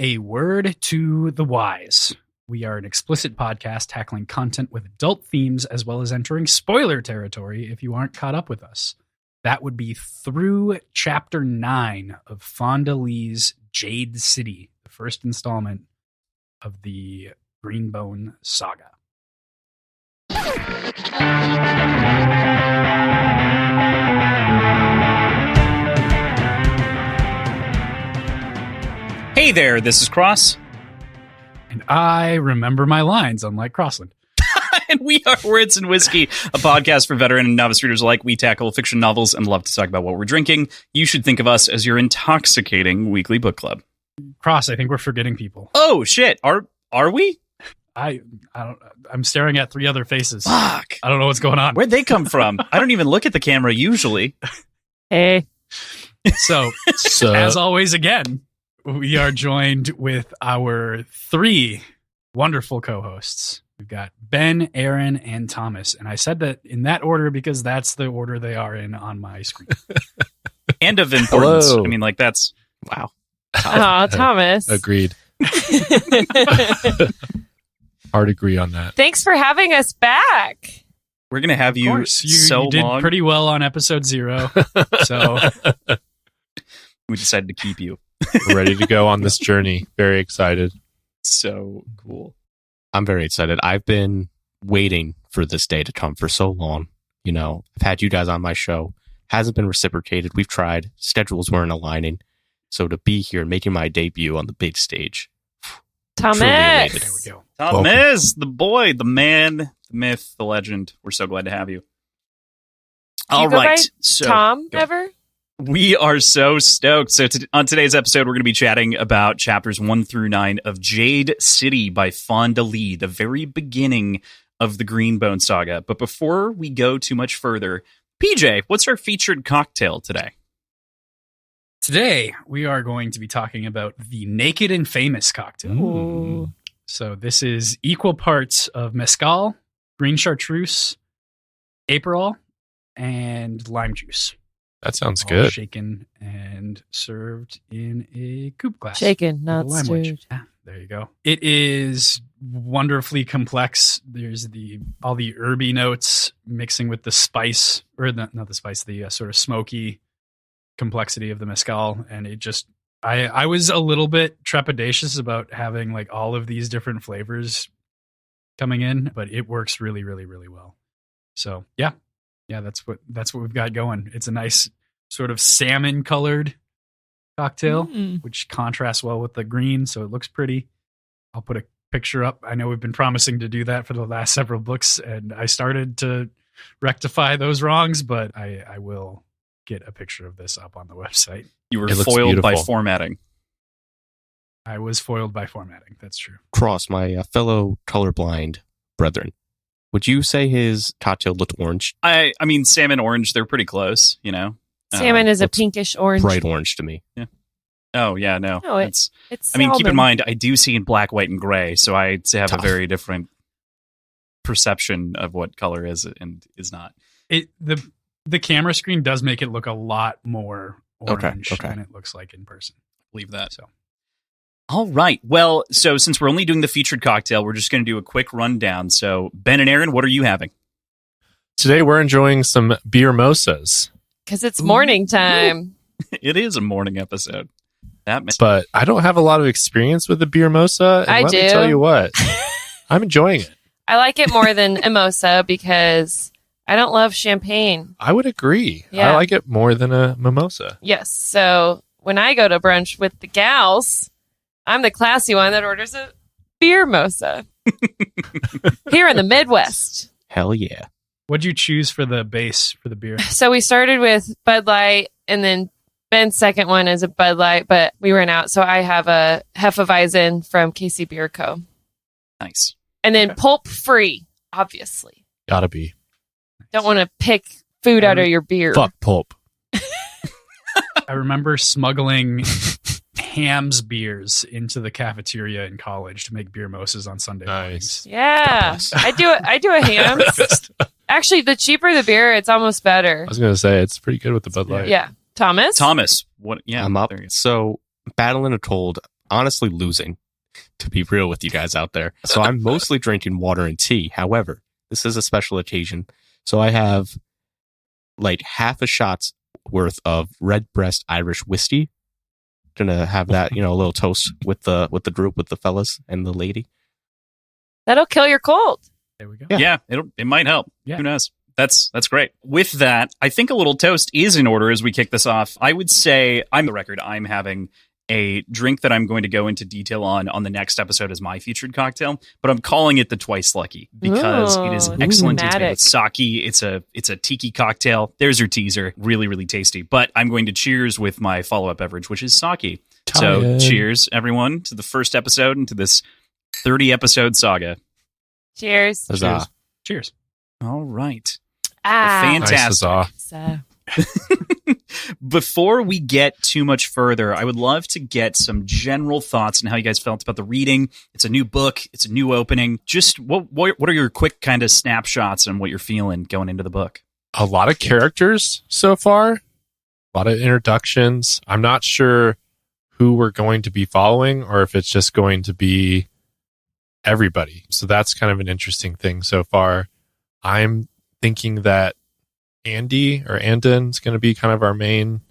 A word to the wise. We are an explicit podcast tackling content with adult themes as well as entering spoiler territory if you aren't caught up with us. That would be through Chapter 9 of Fonda Lee's Jade City, the first installment of the Greenbone saga. Hey there, this is Cross. And I remember my lines, unlike Crossland. And we are Words and Whiskey, a podcast for veteran and novice readers alike. We tackle fiction novels and love to talk about what we're drinking. You should think of us as your intoxicating weekly book club. Cross, I think we're forgetting people. Oh, shit. Are we? I'm staring at three other faces. Fuck. I don't know what's going on. Where'd they come from? I don't even look at the camera usually. Hey. So as always, again, we are joined with our three wonderful co-hosts. We've got Ben, Aaron, and Thomas. And I said that in that order because that's the order they are in on my screen. And of importance. Hello. I mean, like, that's... Wow. Oh, Thomas. Agreed. Hard agree on that. Thanks for having us back. We're going to have you You did long. pretty well on episode 0. So We decided to keep you. We're ready to go on this journey. Very excited. So cool. I'm very excited. I've been waiting for this day to come for so long. You know, I've had you guys on my show. Hasn't been reciprocated. We've tried. Schedules weren't aligning. So to be here making my debut on the big stage. Thomas. elated. there we go. Thomas, the boy, the man, the myth, the legend. We're so glad to have you. Do you All go right. by So Tom go. ever? We are so stoked. So on today's episode, we're going to be chatting about chapters 1 through 9 of Jade City by Fonda Lee, the very beginning of the Greenbone saga. But before we go too much further, PJ, what's our featured cocktail today? Today, we are going to be talking about the Naked and Famous cocktail. Ooh. So this is equal parts of mezcal, green chartreuse, Aperol, and lime juice. That sounds All good. shaken and served in a coupe glass. Shaken, with not a lime wedge. stirred. Yeah, there you go. It is wonderfully complex. There's all the herby notes mixing with the spice, or not the spice, the sort of smoky complexity of the mezcal, and it just I was a little bit trepidatious about having like all of these different flavors coming in, but it works really, really, really well. So yeah, that's what we've got going. It's a nice sort of salmon colored cocktail, which contrasts well with the green, so it looks pretty. I'll put a picture up. I know we've been promising to do that for the last several books, and I started to rectify those wrongs, but I will get a picture of this up on the website. You were It looks foiled by beautiful. formatting. I was foiled by formatting. That's true. Cross, my fellow colorblind brethren. Would you say his cocktail looked orange? I mean, salmon orange, they're pretty close, you know? Salmon is a looks pinkish orange. Bright orange to me. Oh, yeah, no. No, it's It's I mean, keep in salmon. mind, I do see in black, white, and gray, so I have Tough. a very different perception of what color is and is not. The camera screen does make it look a lot more orange okay. than it looks like in person. Believe that. So All right. Well, so since we're only doing the featured cocktail, we're just going to do a quick rundown. So, Ben and Aaron, what are you having? Today we're enjoying some beer mosas, Because it's morning time. It is a morning episode. That makes but I don't have a lot of experience with the beer mosa. And I let me do. tell you what, I'm enjoying it. I like it more than mimosa because I don't love champagne. I would agree. Yeah. I like it more than a mimosa. Yes. So when I go to brunch with the gals, I'm the classy one that orders a beer mosa. Here in the Midwest. Hell yeah. what'd you choose for the base for the beer? So we started with Bud Light, and then Ben's second one is a Bud Light, but we ran out. So I have a Hefeweizen from KC Beer Co. nice. And then pulp free, obviously. Gotta be. Don't want to pick food out of your beer. Fuck pulp. I remember smuggling Ham's beers into the cafeteria in college to make beer mosas on Sunday mornings. Yeah. I do a Ham's. Actually, the cheaper the beer, it's almost better. I was gonna say it's pretty good with the Bud Light. Yeah. Thomas? Thomas, what? Yeah, I'm up. there you go. So, battling a cold. honestly losing, to be real with you guys out there. So I'm mostly drinking water and tea. However, this is a special occasion. So I have like half a shot's worth of Redbreast Irish whiskey. Gonna have that, a little toast with the group, with the fellas and the lady. That'll kill your cold. There we go. Yeah, it might help. Yeah. Who knows? That's great. With that, I think a little toast is in order as we kick this off. I would say I'm having a drink that I'm going to go into detail on the next episode as my featured cocktail, but I'm calling it the Twice Lucky because it is excellent. It's made with sake. It's a tiki cocktail. There's your teaser. Really, really tasty. But I'm going to cheers with my follow-up beverage, which is sake. So cheers, everyone, to the first episode and to this 30-episode saga. Cheers. Huzzah. Cheers. All right. Fantastic. Nice. Before we get too much further, I would love to get some general thoughts on how you guys felt about the reading. It's a new book. It's a new opening. Just what are your quick kind of snapshots on what you're feeling going into the book? A lot of characters so far. A lot of introductions. I'm not sure who we're going to be following or if it's just going to be everybody. So that's kind of an interesting thing so far. I'm thinking that Andy or Andon's going to be kind of our main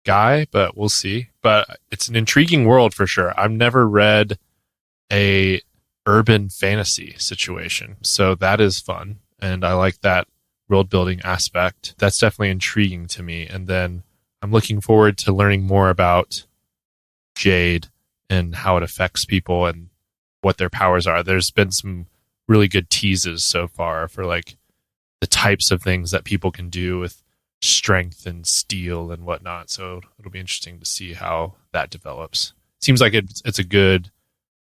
guy, but we'll see. But it's an intriguing world for sure. I've never read a urban fantasy situation, so that is fun, and I like that world building aspect. That's definitely intriguing to me. And then I'm looking forward to learning more about Jade and how it affects people and what their powers are. There's been some really good teases so far for like the types of things that people can do with strength and steel and whatnot. So it'll be interesting to see how that develops. Seems like it's a good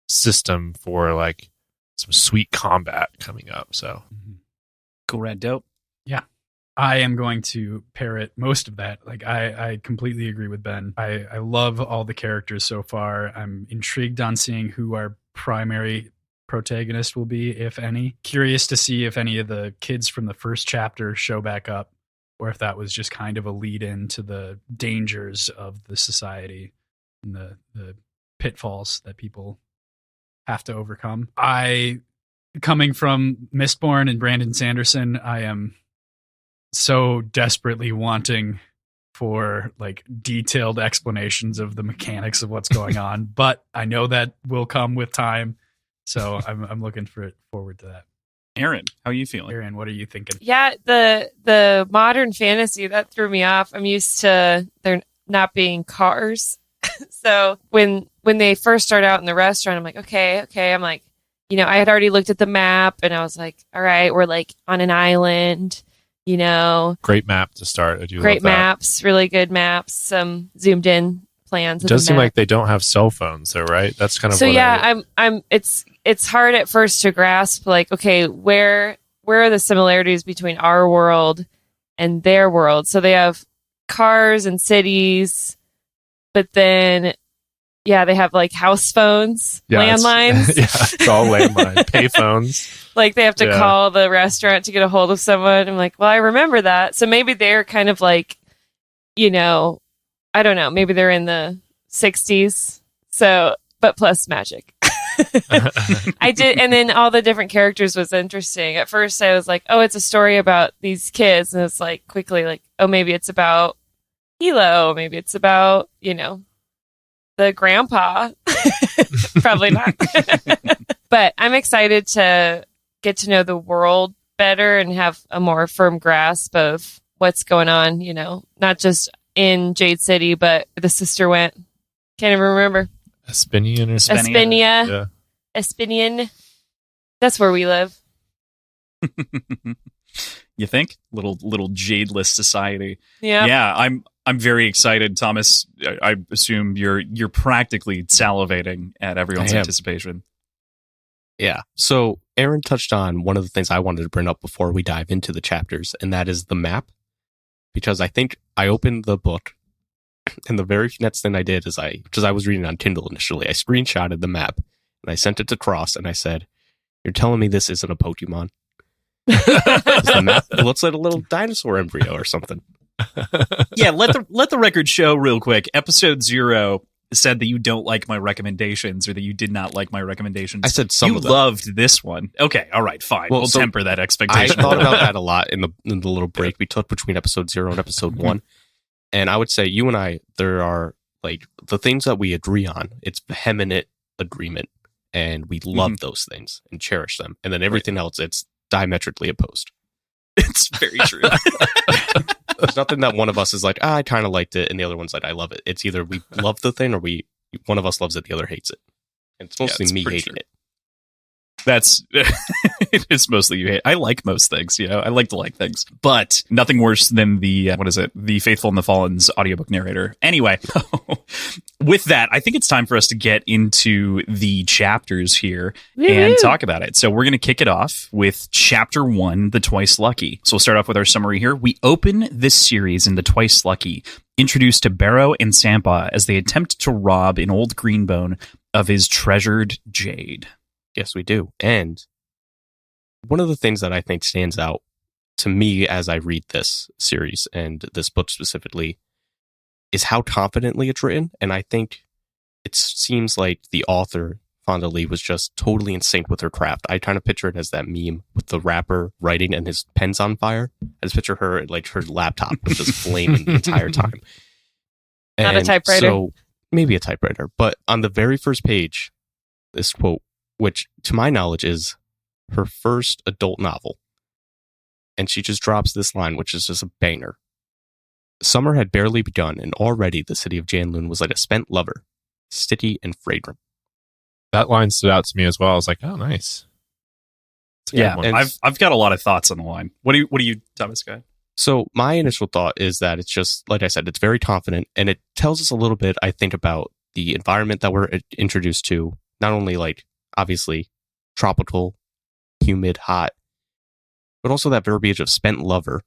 system for like some sweet combat coming up. So Cool, Red, dope. Yeah. I am going to parrot most of that. Like I completely agree with Ben. I love all the characters so far. I'm intrigued on seeing who our primary protagonist will be, if any. Curious to see if any of the kids from the first chapter show back up, or if that was just kind of a lead in to the dangers of the society and the pitfalls that people have to overcome. Coming from Mistborn and Brandon Sanderson, I am so desperately wanting for like detailed explanations of the mechanics of what's going on, but I know that will come with time. So I'm looking forward to that. Aaron, how are you feeling? Aaron, what are you thinking? Yeah, the modern fantasy, that threw me off. I'm used to there not being cars. So when they first start out in the restaurant, I'm like, okay. I'm like, I had already looked at the map and I was like, all right, we're like on an island, Great map to start. I do great love that. maps, really good maps, some zoomed in plans. It does seem like they don't have cell phones though, right? That's kind of so. what Yeah, it's hard at first to grasp. Like, okay, where are the similarities between our world and their world? So they have cars and cities, but then they have like house phones, landlines. It's all landline, pay phones. Like they have to call the restaurant to get a hold of someone. I'm like, well, I remember that. So maybe they're kind of like, I don't know. Maybe they're in the 60s. So, but plus magic. I did. And then all the different characters was interesting. At first I was like, oh, it's a story about these kids. And it's like quickly like, oh, maybe it's about Hilo. Maybe it's about, the grandpa. Probably not. But I'm excited to get to know the world better and have a more firm grasp of what's going on, not just in Jade City, but where the sister went. Can't even remember. Espinian or something. Espinia. Yeah. Espinian. That's where we live. You think? Little jadeless society. Yeah. Yeah, I'm very excited, Thomas. I assume you're practically salivating at everyone's anticipation. Yeah. So Aaron touched on one of the things I wanted to bring up before we dive into the chapters, and that is the map. Because I think I opened the book, and the very next thing I did is I was reading on Kindle initially, I screenshotted the map, and I sent it to Cross, and I said, "You're telling me this isn't a Pokemon?" The map, it looks like a little dinosaur embryo or something. Yeah, let the record show real quick. Episode 0, said that you don't like my recommendations or that you did not like my recommendations. I said some you of them. loved this one. Okay, all right, fine. Well, We'll so temper that I expectation. thought about that a lot in the little break we took between episode 0 and episode 1. And I would say you and I, there are like the things that we agree on. It's vehement agreement, and we love those things and cherish them. And then everything else, it's diametrically opposed. It's very true. There's nothing that one of us is like, I kind of liked it, and the other one's like, I love it. It's either we love the thing or one of us loves it, the other hates it. And it's mostly me hating it. That's it's mostly you hate. I like most things, you know. I like to like things, but nothing worse than the the Faithful and the Fallen's audiobook narrator. Anyway, with that, I think it's time for us to get into the chapters here and talk about it. So we're going to kick it off with chapter 1, The Twice Lucky. So we'll start off with our summary here. We open this series in The Twice Lucky, introduced to Barrow and Sampa as they attempt to rob an old Greenbone of his treasured Jade. Yes, we do. And one of the things that I think stands out to me as I read this series and this book specifically is how confidently it's written. And I think it seems like the author, Fonda Lee, was just totally in sync with her craft. I kind of picture it as that meme with the rapper writing and his pen's on fire. I just picture her, like her laptop was just flaming the entire time. Not a typewriter. So maybe a typewriter. But on the very first page, this quote, which to my knowledge is her first adult novel. And she just drops this line, which is just a banger. Summer had barely begun, and already the city of Janloon was like a spent lover, sticky and fragrant. That line stood out to me as well. I was like, oh, nice. Yeah, and I've got a lot of thoughts on the line. What do you, Thomas, go ahead. So my initial thought is that it's just, like I said, it's very confident, and it tells us a little bit, I think, about the environment that we're introduced to, not only like, obviously, tropical, humid, hot, but also that verbiage of spent lover.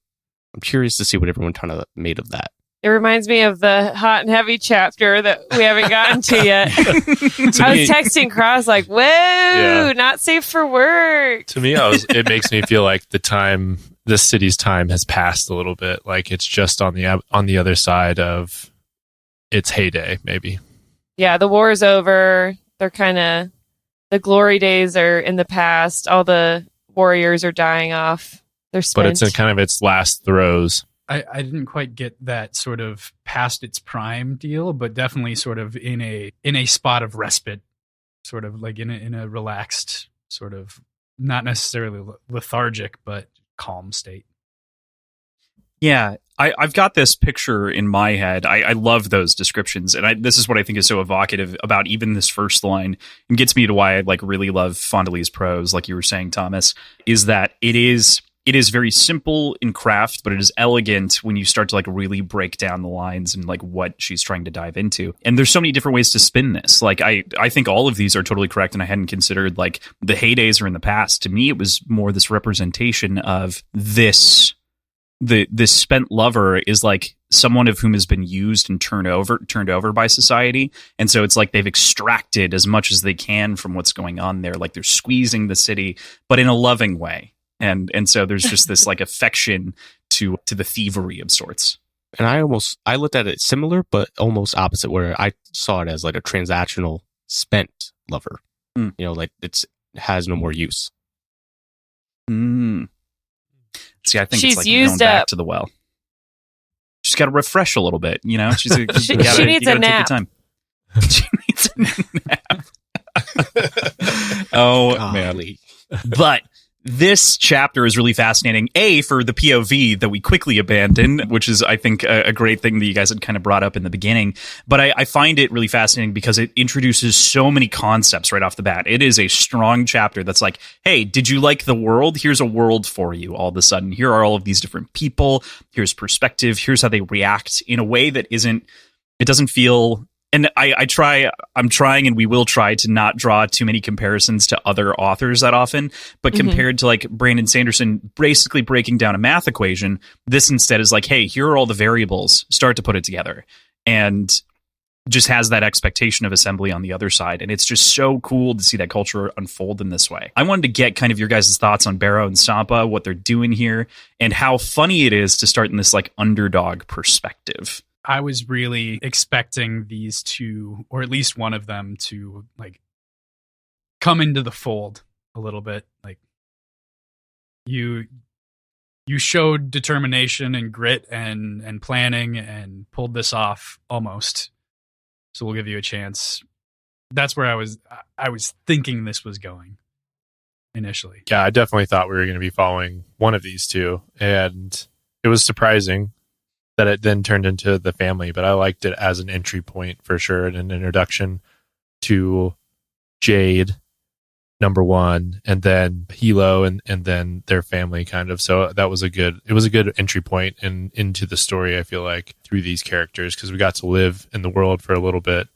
I'm curious to see what everyone kind of made of that. It reminds me of the hot and heavy chapter that we haven't gotten to yet. I was texting Cross like, whoa, not safe for work. To me, it makes me feel like this city's time has passed a little bit. Like it's just on the other side of its heyday, maybe. Yeah, the war is over. They're kind of... The glory days are in the past. All the warriors are dying off. They're spent. But it's in kind of its last throes. I didn't quite get that sort of past its prime deal, but definitely sort of in a spot of respite, sort of like in a relaxed sort of, not necessarily lethargic, but calm state. Yeah, I've got this picture in my head. I love those descriptions, and this is what I think is so evocative about even this first line, and gets me to why I like really love Fonda Lee's prose, like you were saying, Thomas, is that it is very simple in craft, but it is elegant when you start to like really break down the lines and like what she's trying to dive into. And there's so many different ways to spin this. Like I think all of these are totally correct, and I hadn't considered like the heydays are in the past. To me, it was more this representation of this. This spent lover is like someone of whom has been used and turned over by society. And so it's like they've extracted as much as they can from what's going on there. Like they're squeezing the city, but in a loving way. And so there's just this like affection to the thievery of sorts. And I looked at it similar, but almost opposite, where I saw it as like a transactional spent lover. You know, like it has no more use. See, I think she's it's like used going back up to the well. She's got to refresh a little bit, you know. She needs a nap. She needs a nap. Oh man! But this chapter is really fascinating. For the POV that we quickly abandoned, which is, I think, a great thing that you guys had kind of brought up in the beginning. But I find it really fascinating because it introduces so many concepts right off the bat. It is a strong chapter that's like, hey, did you like the world? Here's a world for you all of a sudden. Here are all of these different people. Here's perspective. Here's how they react in a way that it doesn't feel... And I'm trying, and we will try to not draw too many comparisons to other authors that often, but compared to like Brandon Sanderson basically breaking down a math equation, this instead is like, hey, here are all the variables, start to put it together, and just has that expectation of assembly on the other side. And it's just so cool to see that culture unfold in this way. I wanted to get kind of your guys' thoughts on Barrow and Sampa, what they're doing here, and how funny it is to start in this like underdog perspective. I was really expecting these two, or at least one of them, to like come into the fold a little bit. Like you showed determination and grit and planning and pulled this off almost. So we'll give you a chance. That's where I was thinking this was going initially. Yeah, I definitely thought we were going to be following one of these two, and it was surprising that it then turned into the family, but I liked it as an entry point for sure, and an introduction to Jade, number one, and then Hilo, and then their family kind of. So that was a good entry point into the story, I feel like, through these characters, because we got to live in the world for a little bit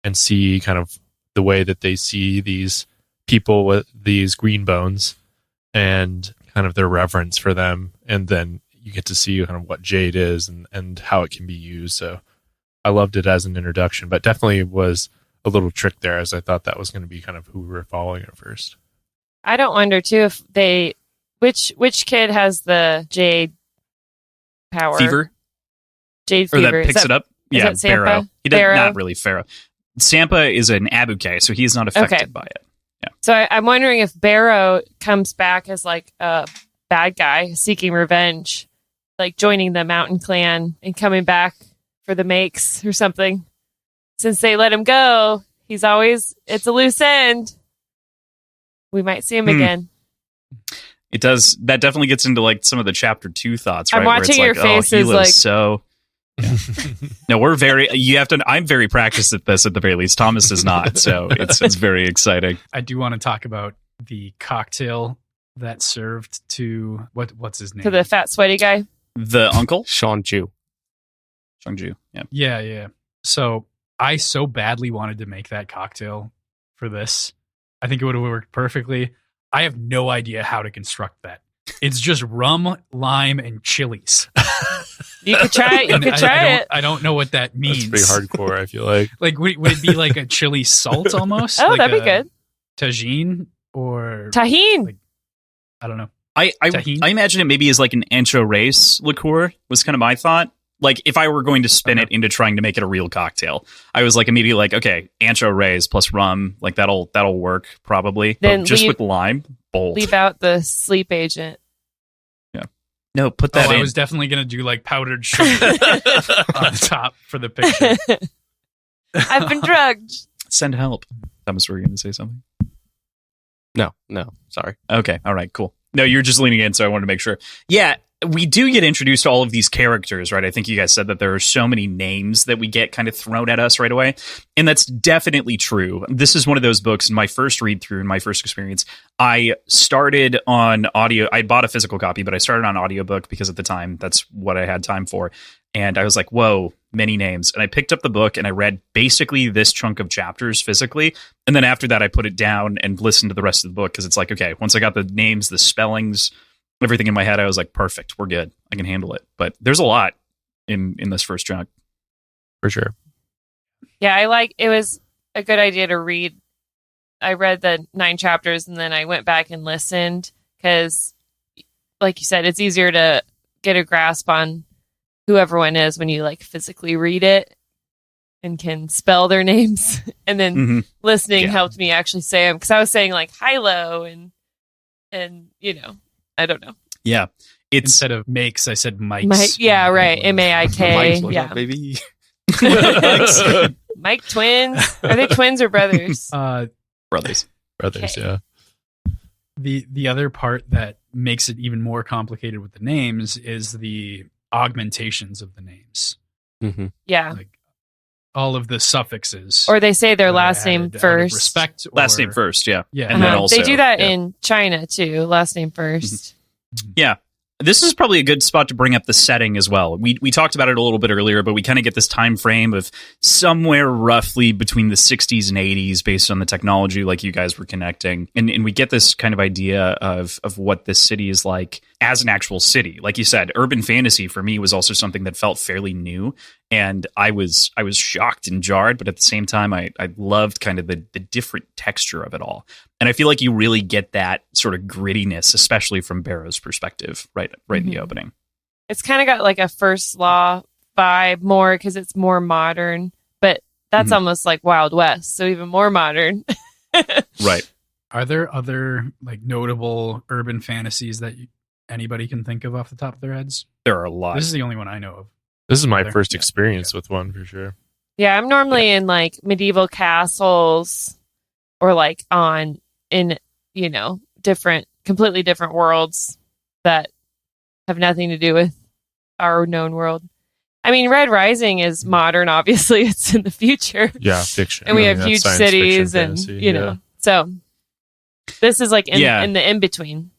and see kind of the way that they see these people with these green bones and kind of their reverence for them. And then you get to see kind of what Jade is and how it can be used. So I loved it as an introduction, but definitely was a little trick there, as I thought that was going to be kind of who we were following at first. I don't wonder too if they which kid has the Jade power? Fever? Jade Or fever. that picks it up? Yeah, that Barrow. Sampa? He does Barrow? not really Pharaoh. Sampa is an Abuke, so he's not affected by it. So I'm wondering if Barrow comes back as like a bad guy seeking revenge, like joining the Mountain Clan and coming back for the makes or something. Since they let him go, it's a loose end. We might see him again. It does. That definitely gets into like some of the chapter 2 thoughts, right? I'm watching where your it's like, faces Hilo's like so. Yeah. No, I'm very practiced at this at the very least. Thomas is not, so it's very exciting. I do want to talk about the cocktail that served to what's his name? to the fat sweaty guy. The uncle? Sean Ju. Shangju. Yeah. Yeah. So I so badly wanted to make that cocktail for this. I think it would have worked perfectly. I have no idea how to construct that. It's just rum, lime, and chilies. You could try it. You could try it. I don't know what that means. That's pretty hardcore, I feel like. Like, would it be like a chili salt almost? Oh, Like that'd a be good. Tagine or Tahine. like, I don't know. I Tahini? imagine it maybe as like an ancho race liqueur was kind of my thought. Like if I were going to spin it into trying to make it a real cocktail, I was like immediately like, okay, ancho rays plus rum, like that'll work probably. Then But just with lime, bold. Leave out the sleep agent. No, put that in. I was definitely going to do like powdered sugar on the top for the picture. I've been drugged. Send help. Thomas, were you going to say something? No, sorry. Okay, all right, cool. No, you're just leaning in, so I wanted to make sure. Yeah, we do get introduced to all of these characters, right? I think you guys said that there are so many names that we get kind of thrown at us right away. And that's definitely true. This is one of those books in my first read through, in my first experience. I started on audio. I bought a physical copy, but I started on audiobook because at the time, that's what I had time for. And I was like, whoa, many names. And I picked up the book and I read basically this chunk of chapters physically. And then after that, I put it down and listened to the rest of the book because it's like, okay, once I got the names, the spellings, everything in my head, I was like, perfect, we're good. I can handle it. But there's a lot in this first chunk. For sure. Yeah, it was a good idea to read. I read the 9 chapters and then I went back and listened because, like you said, it's easier to get a grasp on who everyone is when you like physically read it and can spell their names. And then listening helped me actually say them because I was saying like Hilo and I don't know. Yeah. It's Instead of makes, I said Mike's. Yeah, right. M-A-I-K. Mike's, Yeah. baby. Mike twins. Are they twins or brothers? brothers. Brothers, Okay. yeah. The other part that makes it even more complicated with the names is the augmentations of the names. Mm-hmm. Yeah. Like all of the suffixes. Or they say their that last I name added out of first. Respect. Last or- name first, yeah. Yeah. And then Uh-huh. also, they do that yeah. in China too. Last name first. Yeah. This is probably a good spot to bring up the setting as well. We talked about it a little bit earlier, but we kind of get this time frame of somewhere roughly between the 60s and 80s based on the technology like you guys were connecting. And we get this kind of idea of what this city is like as an actual city. Like you said, urban fantasy for me was also something that felt fairly new. And I was shocked and jarred, but at the same time, I loved kind of the different texture of it all. And I feel like you really get that sort of grittiness, especially from Barrow's perspective, right in the opening. It's kind of got like a first law vibe more because it's more modern, but that's almost like Wild West, so even more modern. Right. Are there other like notable urban fantasies that anybody can think of off the top of their heads? There are a lot. This is the only one I know of. This is my There? first Yeah. experience with one for sure. Yeah, I'm normally in like medieval castles or like in completely different worlds that have nothing to do with our known world. I mean, Red Rising is modern, obviously. It's in the future. Yeah, fiction. And we have that's huge science fiction cities and, fantasy, you know. So this is like in the in-between.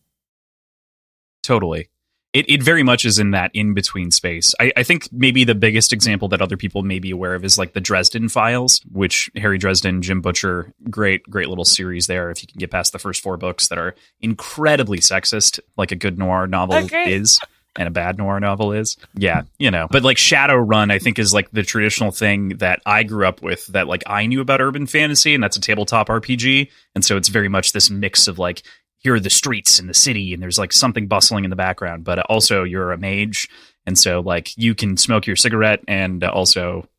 Totally. It very much is in that in-between space. I think maybe the biggest example that other people may be aware of is like the Dresden Files, which Harry Dresden, Jim Butcher, great little series there if you can get past the first 4 books that are incredibly sexist, like a good noir novel is. And a bad noir novel is. Yeah, you know. But like Shadowrun, I think, is like the traditional thing that I grew up with that like I knew about urban fantasy, and that's a tabletop RPG. And so it's very much this mix of like, here are the streets in the city, and there's like something bustling in the background, but also you're a mage. And so like you can smoke your cigarette and also,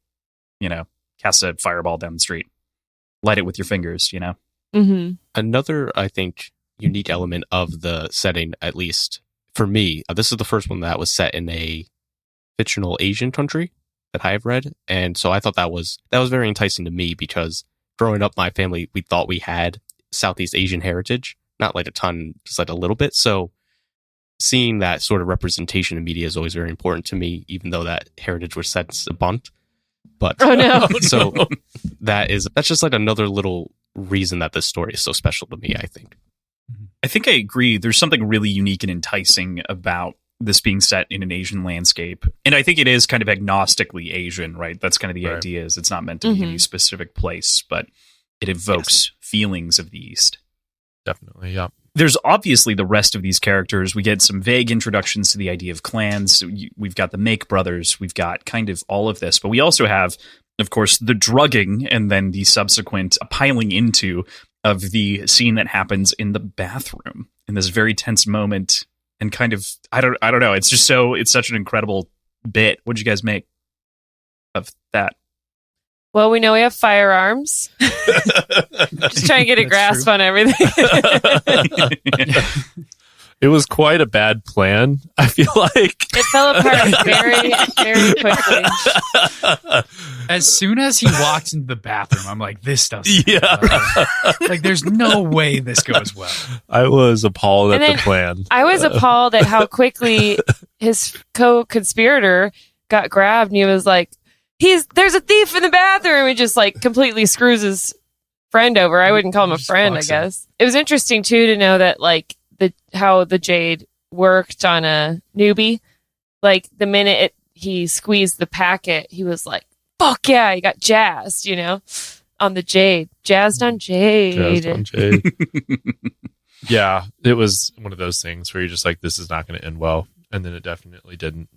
you know, cast a fireball down the street, light it with your fingers, you know? Mm-hmm. Another, I think, unique element of the setting, at least for me, this is the first one that was set in a fictional Asian country that I have read. And so I thought that was very enticing to me because growing up, my family, we thought we had Southeast Asian heritage, not like a ton, just like a little bit. So seeing that sort of representation in media is always very important to me, even though that heritage was set debunked. But Oh no. so that's just like another little reason that this story is so special to me, I think. I think I agree. There's something really unique and enticing about this being set in an Asian landscape. And I think it is kind of agnostically Asian, right? That's kind of the idea, is it's not meant to be any specific place, but it evokes feelings of the East. Definitely, yeah. There's obviously the rest of these characters. We get some vague introductions to the idea of clans. We've got the Make brothers. We've got kind of all of this. But we also have, of course, the drugging and then the subsequent piling into of the scene that happens in the bathroom in this very tense moment. And kind of, I don't know. It's just it's such an incredible bit. What did you guys make of that? Well, we know we have firearms. Just trying to get a grasp on everything. It was quite a bad plan, I feel like. It fell apart very, very quickly. As soon as he walked into the bathroom, I'm like, this doesn't. Yeah. Like, there's no way this goes well. I was appalled And at then the plan. I was appalled at how quickly his co-conspirator got grabbed, and he was like, there's a thief in the bathroom. He just like completely screws his friend over. I wouldn't call him a friend, I guess. It was interesting too to know that like how the Jade worked on a newbie. Like the minute he squeezed the packet, he was like, fuck yeah, he got jazzed, you know, on the Jade. Jazzed on Jade. Jazzed on Jade. Yeah, it was one of those things where you're just like, this is not going to end well. And then it definitely didn't.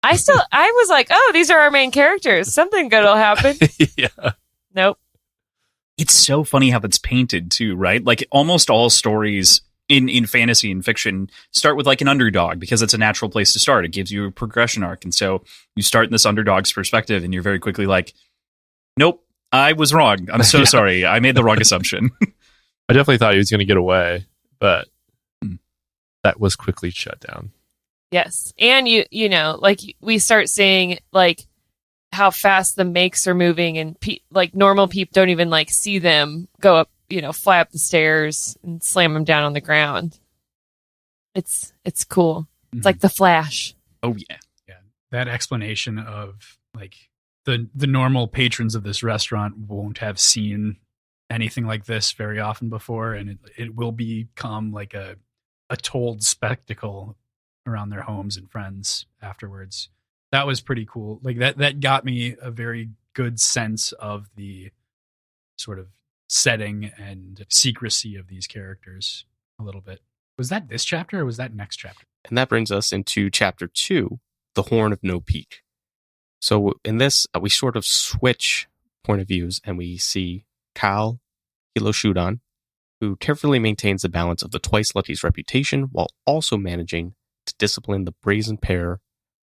I was like, oh, these are our main characters. Something good will happen. Yeah. Nope. It's so funny how that's painted too, right? Like almost all stories in fantasy and fiction start with like an underdog because it's a natural place to start. It gives you a progression arc. And so you start in this underdog's perspective and you're very quickly like, nope, I was wrong. I'm so sorry. I made the wrong assumption. I definitely thought he was going to get away, but that was quickly shut down. Yes. And you know, like we start seeing like how fast the makes are moving and like normal people don't even like see them go up, you know, fly up the stairs and slam them down on the ground. It's cool. It's like the Flash. Oh yeah. Yeah. That explanation of like the normal patrons of this restaurant won't have seen anything like this very often before, and it will become like a told spectacle around their homes and friends afterwards. That was pretty cool. Like that got me a very good sense of the sort of setting and secrecy of these characters a little bit. Was that this chapter or was that next chapter? And that brings us into chapter 2, The Horn of No Peak. So in this, we sort of switch point of views and we see Kaul Hiloshudan, who carefully maintains the balance of the Twice Lucky's reputation while also managing to discipline the brazen pair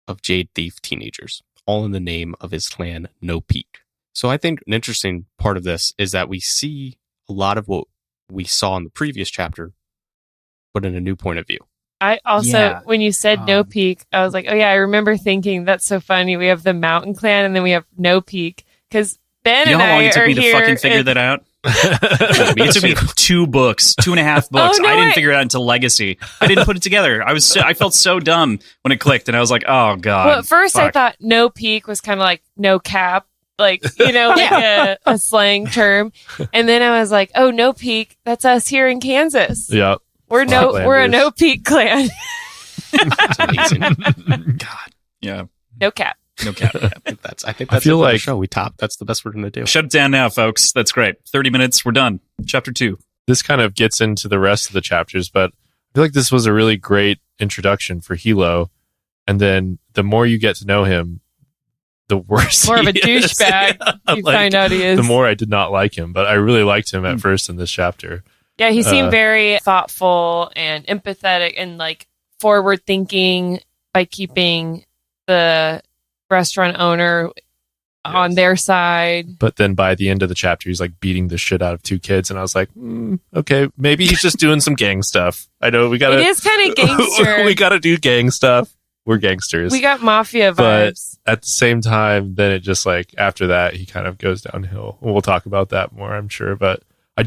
of Jade thief teenagers, all in the name of his clan, No Peak. So I think an interesting part of this is that we see a lot of what we saw in the previous chapter, but in a new point of view. I also, when you said No Peak, I was like, oh yeah, I remember thinking that's so funny. We have the Mountain Clan and then we have No Peak. Because Ben and I are here. You know how long it took me to fucking figure that out? It took me 2.5 books. Oh, no I didn't way. figure it out until Legacy. I didn't put it together. I felt so dumb when it clicked, and I was like, oh god. Well, at first I fuck. thought No Peak was kind of like no cap, like, like a slang term. And then I was like, oh, No Peak, that's us here in Kansas. Yep. We're a No Peak clan. It's amazing. God. Yeah. No cap. No cap. I think I that's feel it for the like- show. We top. That's the best we're going to do. Shut it down now, folks. That's great. 30 minutes. We're done. Chapter 2. This kind of gets into the rest of the chapters, but I feel like this was a really great introduction for Hilo. And then the more you get to know him, the worse More of a he is. douchebag. Yeah, You find out he is. The more I did not like him, but I really liked him at first in this chapter. Yeah, he seemed very thoughtful and empathetic and like forward thinking by keeping the restaurant owner on their side. But then by the end of the chapter, he's like beating the shit out of 2 kids. And I was like, okay, maybe he's just doing some gang stuff. I know we got to. It is kind of gangster. We got to do gang stuff. We're gangsters. We got mafia But vibes. at the same time, then it just like after that, he kind of goes downhill. We'll talk about that more, I'm sure. But I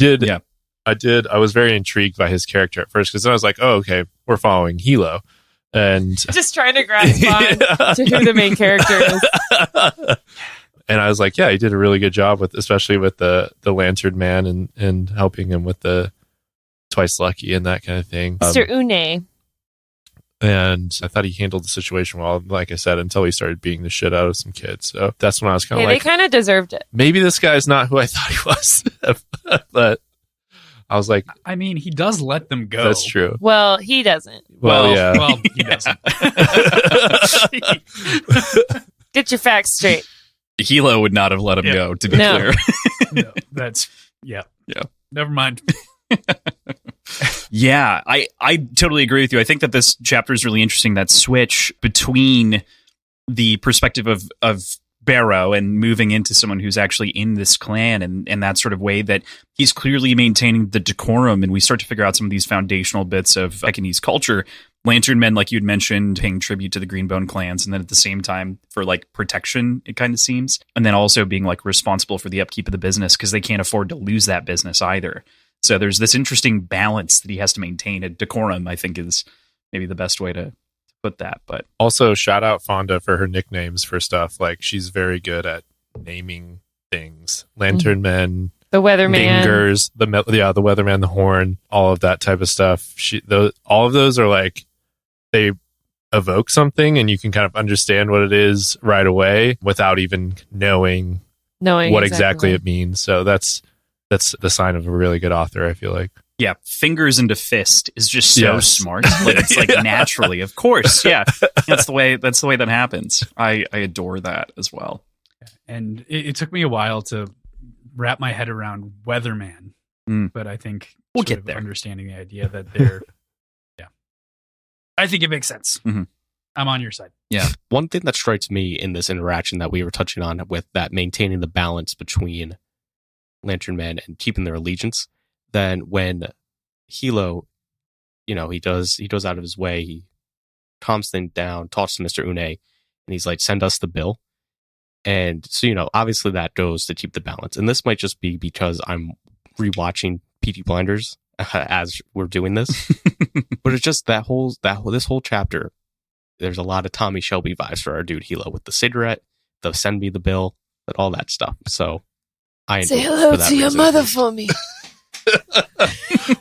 was very intrigued by his character at first because then I was like, oh, okay, we're following Hilo. And Just trying to grasp on to who the main character is. and I was like, yeah, he did a really good job especially with the Lantern Man and helping him with the Twice Lucky and that kind of thing. Mr. Une. And I thought he handled the situation well, like I said, until he started beating the shit out of some kids. So that's when I was kind Yeah, of like, they kind of deserved it. maybe this guy's not who I thought he was. But I was like, I mean, he does let them go. that's true. Well, he doesn't. Well, yeah. Well, he doesn't. Get your facts straight. Hilo would not have let him go, to be No. clear. No, that's yeah. Never mind. Yeah, I totally agree with you. I think that this chapter is really interesting, that switch between the perspective of Barrow and moving into someone who's actually in this clan and that sort of way that he's clearly maintaining the decorum, and we start to figure out some of these foundational bits of Ekanese culture. Lantern Men, like you'd mentioned, paying tribute to the Greenbone clans, and then at the same time for like protection, it kind of seems, and then also being like responsible for the upkeep of the business because they can't afford to lose that business either. So there's this interesting balance that he has to maintain. A decorum, I think, is maybe the best way to put that. But Also, shout out Fonda for her nicknames for stuff. Like, she's very good at naming things. Lantern Men, The Weatherman. Fingers, the Weatherman, the Horn, all of that type of stuff. All of those are like, they evoke something and you can kind of understand what it is right away without even knowing what exactly it means. So that's the sign of a really good author, I feel like. yeah, fingers into fist is just so Yes. smart. Like it's like naturally, of course. Yeah, that's the way that happens. I adore that as well. And it took me a while to wrap my head around Weatherman, but I think We'll sort get of there. understanding the idea that they're, I think it makes sense. Mhm. I'm on your side. One thing that strikes me in this interaction that we were touching on with that maintaining the balance between Lantern Men and keeping their allegiance, then when Hilo, he goes out of his way, he calms things down, talks to Mr. Une, and he's like, send us the bill. And so, obviously that goes to keep the balance. And this might just be because I'm rewatching Peaky Blinders as we're doing this. But it's just this whole chapter, there's a lot of Tommy Shelby vibes for our dude Hilo with the cigarette, the send me the bill, all that stuff. So I Say enjoy it hello for that to your reason. mother for me.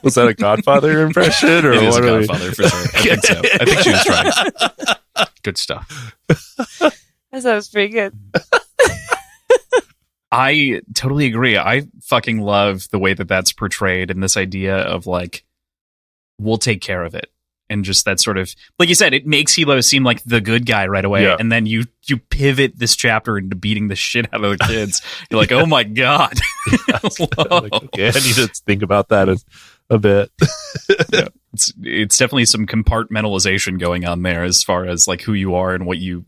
Was that a Godfather impression? Or It is what a are we- Godfather for sure. I think so. I think she was trying. Good stuff. That sounds pretty good. I totally agree. I fucking love the way that that's portrayed and this idea of like, we'll take care of it. And just that sort of, like you said, it makes Hilo seem like the good guy right away. Yeah. And then you pivot this chapter into beating the shit out of the kids. You're like, oh my God. Like, okay, I need to think about that a bit. Yeah. It's definitely some compartmentalization going on there as far as like who you are and what you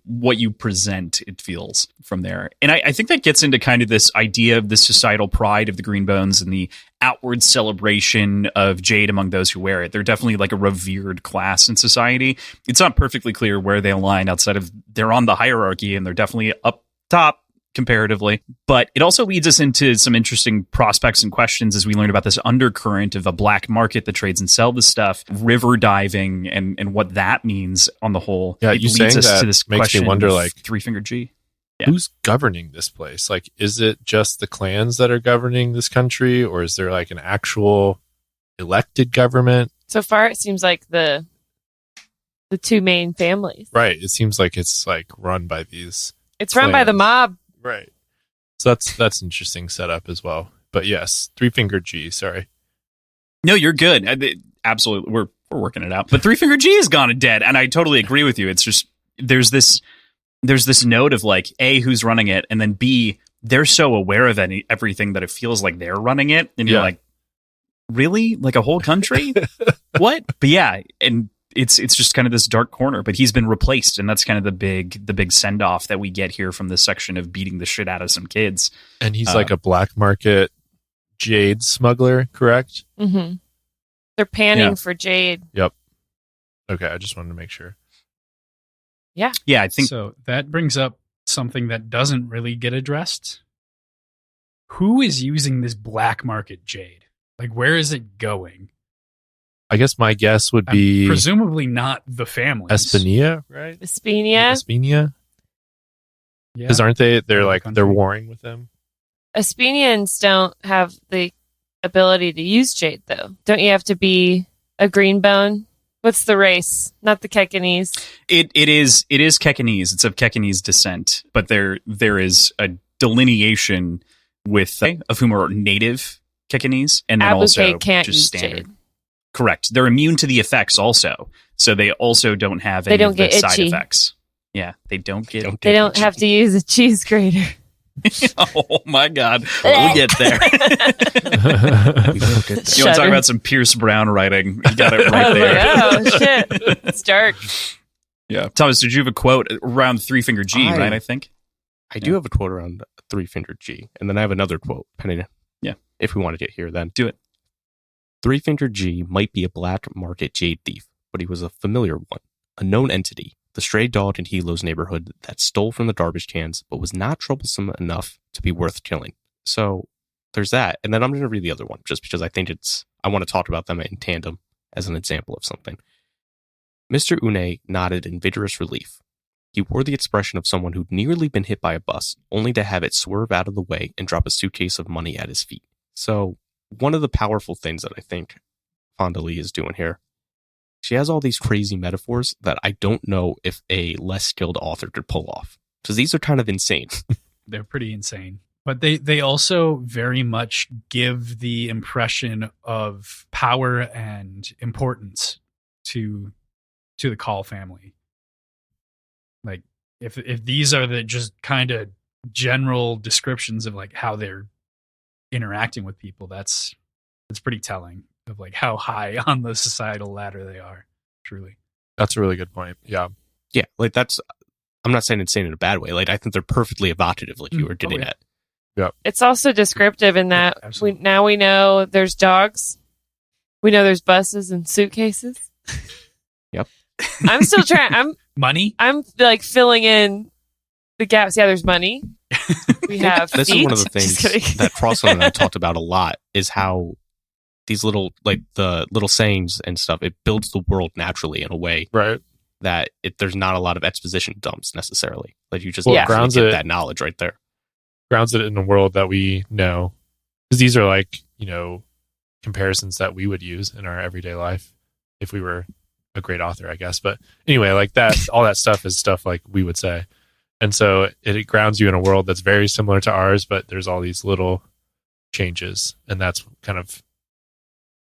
present, it feels from there. And I think that gets into kind of this idea of the societal pride of the Greenbones and the outward celebration of Jade among those who wear it. They're definitely like a revered class in society. It's not perfectly clear where they align outside of they're on the hierarchy, and they're definitely up top comparatively. But it also leads us into some interesting prospects and questions as we learn about this undercurrent of a black market that trades and sells this stuff, river diving, and what that means on the whole. Yeah, it you leads saying us that to this makes question me wonder, of like, three-fingered G. Yeah. Who's governing this place? Like, is it just the clans that are governing this country, or is there like an actual elected government? So far, it seems like the two main families. Right. It seems like it's like run by these. It's run by the clans. mob. Right. So that's interesting setup as well. But yes, three-fingered G. Sorry. No, you're good. Absolutely. We're working it out. But three-fingered G has gone dead, and I totally agree with you. It's just there's this note of like, A, who's running it, and then B, they're so aware of everything that it feels like they're running it, and you're like, really? Like a whole country? What? But yeah, and it's just kind of this dark corner, but he's been replaced, and that's kind of the big send-off that we get here from this section of beating the shit out of some kids. And he's like a black market Jade smuggler, correct? Mm-hmm. They're panning for Jade. Yep. Okay, I just wanted to make sure. Yeah. Yeah, I think so. That brings up something that doesn't really get addressed. Who is using this black market Jade? Like, where is it going? I guess my guess would be presumably not the families. Espania, right? Espenia. Yeah. Because aren't they? They're like country. they're warring with them. Espenians don't have the ability to use Jade, though. Don't you have to be a greenbone? What's the race? Not the Kekanese. It is Kekanese. It's of Kekanese descent, but there is a delineation with of whom are native Kekanese, and then also can't just use standard. Jade. Correct. They're immune to the effects also, so they also don't have any of the side effects. Yeah, they don't get. They don't have to use a cheese grater. Oh my God, we'll get there. You want to talk about some Pierce Brown writing? You got it right there. Oh shit, it's dark. Yeah, Thomas, did you have a quote around three-finger G? Right, I think I do have a quote around three-fingered G, and then I have another quote. Yeah, if we want to get here, then do it. Three-fingered G might be a black market Jade thief, but he was a familiar one, a known entity. The stray dog in Hilo's neighborhood that stole from the garbage cans, but was not troublesome enough to be worth killing. So there's that. And then I'm going to read the other one just because I think I want to talk about them in tandem as an example of something. Mr. Une nodded in vigorous relief. He wore the expression of someone who'd nearly been hit by a bus, only to have it swerve out of the way and drop a suitcase of money at his feet. So one of the powerful things that I think Fonda Lee is doing here, she has all these crazy metaphors that I don't know if a less skilled author could pull off. Because these are kind of insane. They're pretty insane. But they also very much give the impression of power and importance to the Kaul family. Like, if these are the just kind of general descriptions of like how they're interacting with people, that's pretty telling of like how high on the societal ladder they are. Truly, that's a really good point. Yeah, like I'm not saying insane in a bad way. Like I think they're perfectly evocative, like you were getting at. Yeah, it's also descriptive in that we know there's dogs, we know there's buses and suitcases. Yep. I'm still trying. Money. I'm like filling in the gaps. Yeah, there's money. We have. This is one of the things that Crosland and I talked about a lot. Is how these little, like the little sayings and stuff, it builds the world naturally in a way, right? That there's not a lot of exposition dumps necessarily. Like you just grounds get that knowledge right there. Grounds it in a world that we know, because these are like comparisons that we would use in our everyday life if we were a great author, I guess. But anyway, like that, all that stuff is stuff like we would say, and so it grounds you in a world that's very similar to ours, but there's all these little changes, and that's kind of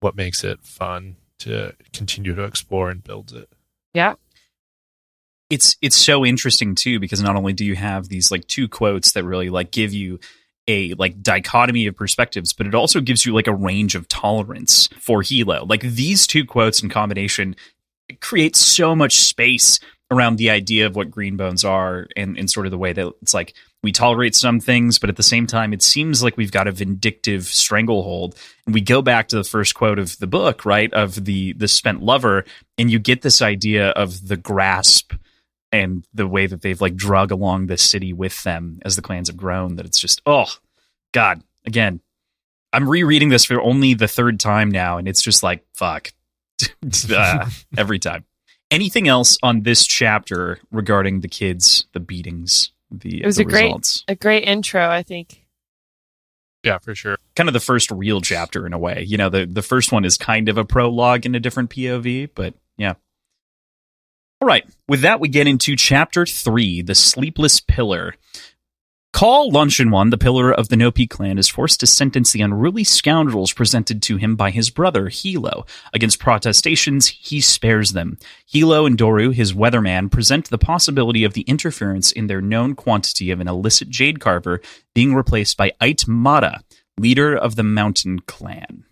what makes it fun to continue to explore and build it. Yeah. It's so interesting too, because not only do you have these like two quotes that really like give you a like dichotomy of perspectives, but it also gives you like a range of tolerance for Hilo. Like these two quotes in combination create so much space around the idea of what green bones are, and sort of the way that it's like we tolerate some things, but at the same time, it seems like we've got a vindictive stranglehold. And we go back to the first quote of the book, right, of the spent lover, and you get this idea of the grasp and the way that they've like drug along the city with them as the clans have grown, that it's just, oh, God, again, I'm rereading this for only the third time now, and it's just like, fuck, every time. Anything else on this chapter regarding the kids, the beatings, it was a results? A great intro, I think. Yeah, for sure. Kind of the first real chapter in a way. You know, the first one is kind of a prologue in a different POV, but yeah. All right. With that, we get into chapter 3, The Sleepless Pillar. Kaul Lunshinwan, the pillar of the Nopi clan, is forced to sentence the unruly scoundrels presented to him by his brother, Hilo. Against protestations, he spares them. Hilo and Doru, his weatherman, present the possibility of the interference in their known quantity of an illicit jade carver being replaced by Ait Mata, leader of the mountain clan.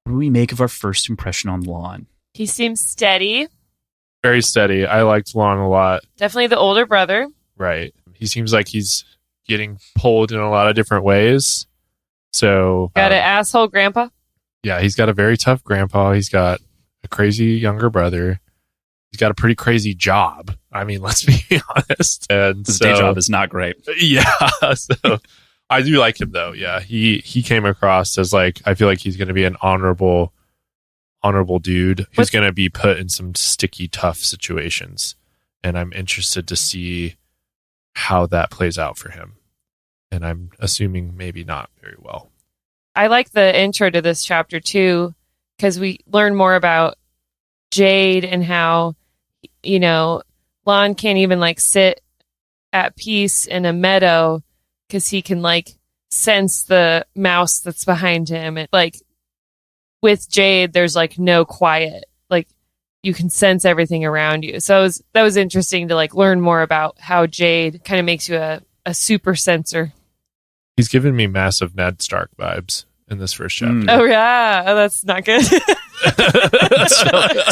What do we make of our first impression on Lon? He seems steady. Very steady. I liked Lon a lot. Definitely the older brother. Right. He seems like he's getting pulled in a lot of different ways. So got an asshole grandpa. Yeah, he's got a very tough grandpa. He's got a crazy younger brother. He's got a pretty crazy job. I mean, let's be honest. And his day job is not great. Yeah. So I do like him though. Yeah. He came across as like, I feel like he's going to be an honorable dude who's going to be put in some sticky, tough situations. And I'm interested to see how that plays out for him. And I'm assuming maybe not very well. I like the intro to this chapter too, because we learn more about Jade and how, you know, Lon can't even like sit at peace in a meadow because he can like sense the mouse that's behind him. And like with Jade, there's like no quiet. Like you can sense everything around you. So that was interesting to like learn more about how Jade kind of makes you a super sensor. He's giving me massive Ned Stark vibes in this first chapter. Oh yeah, that's not good.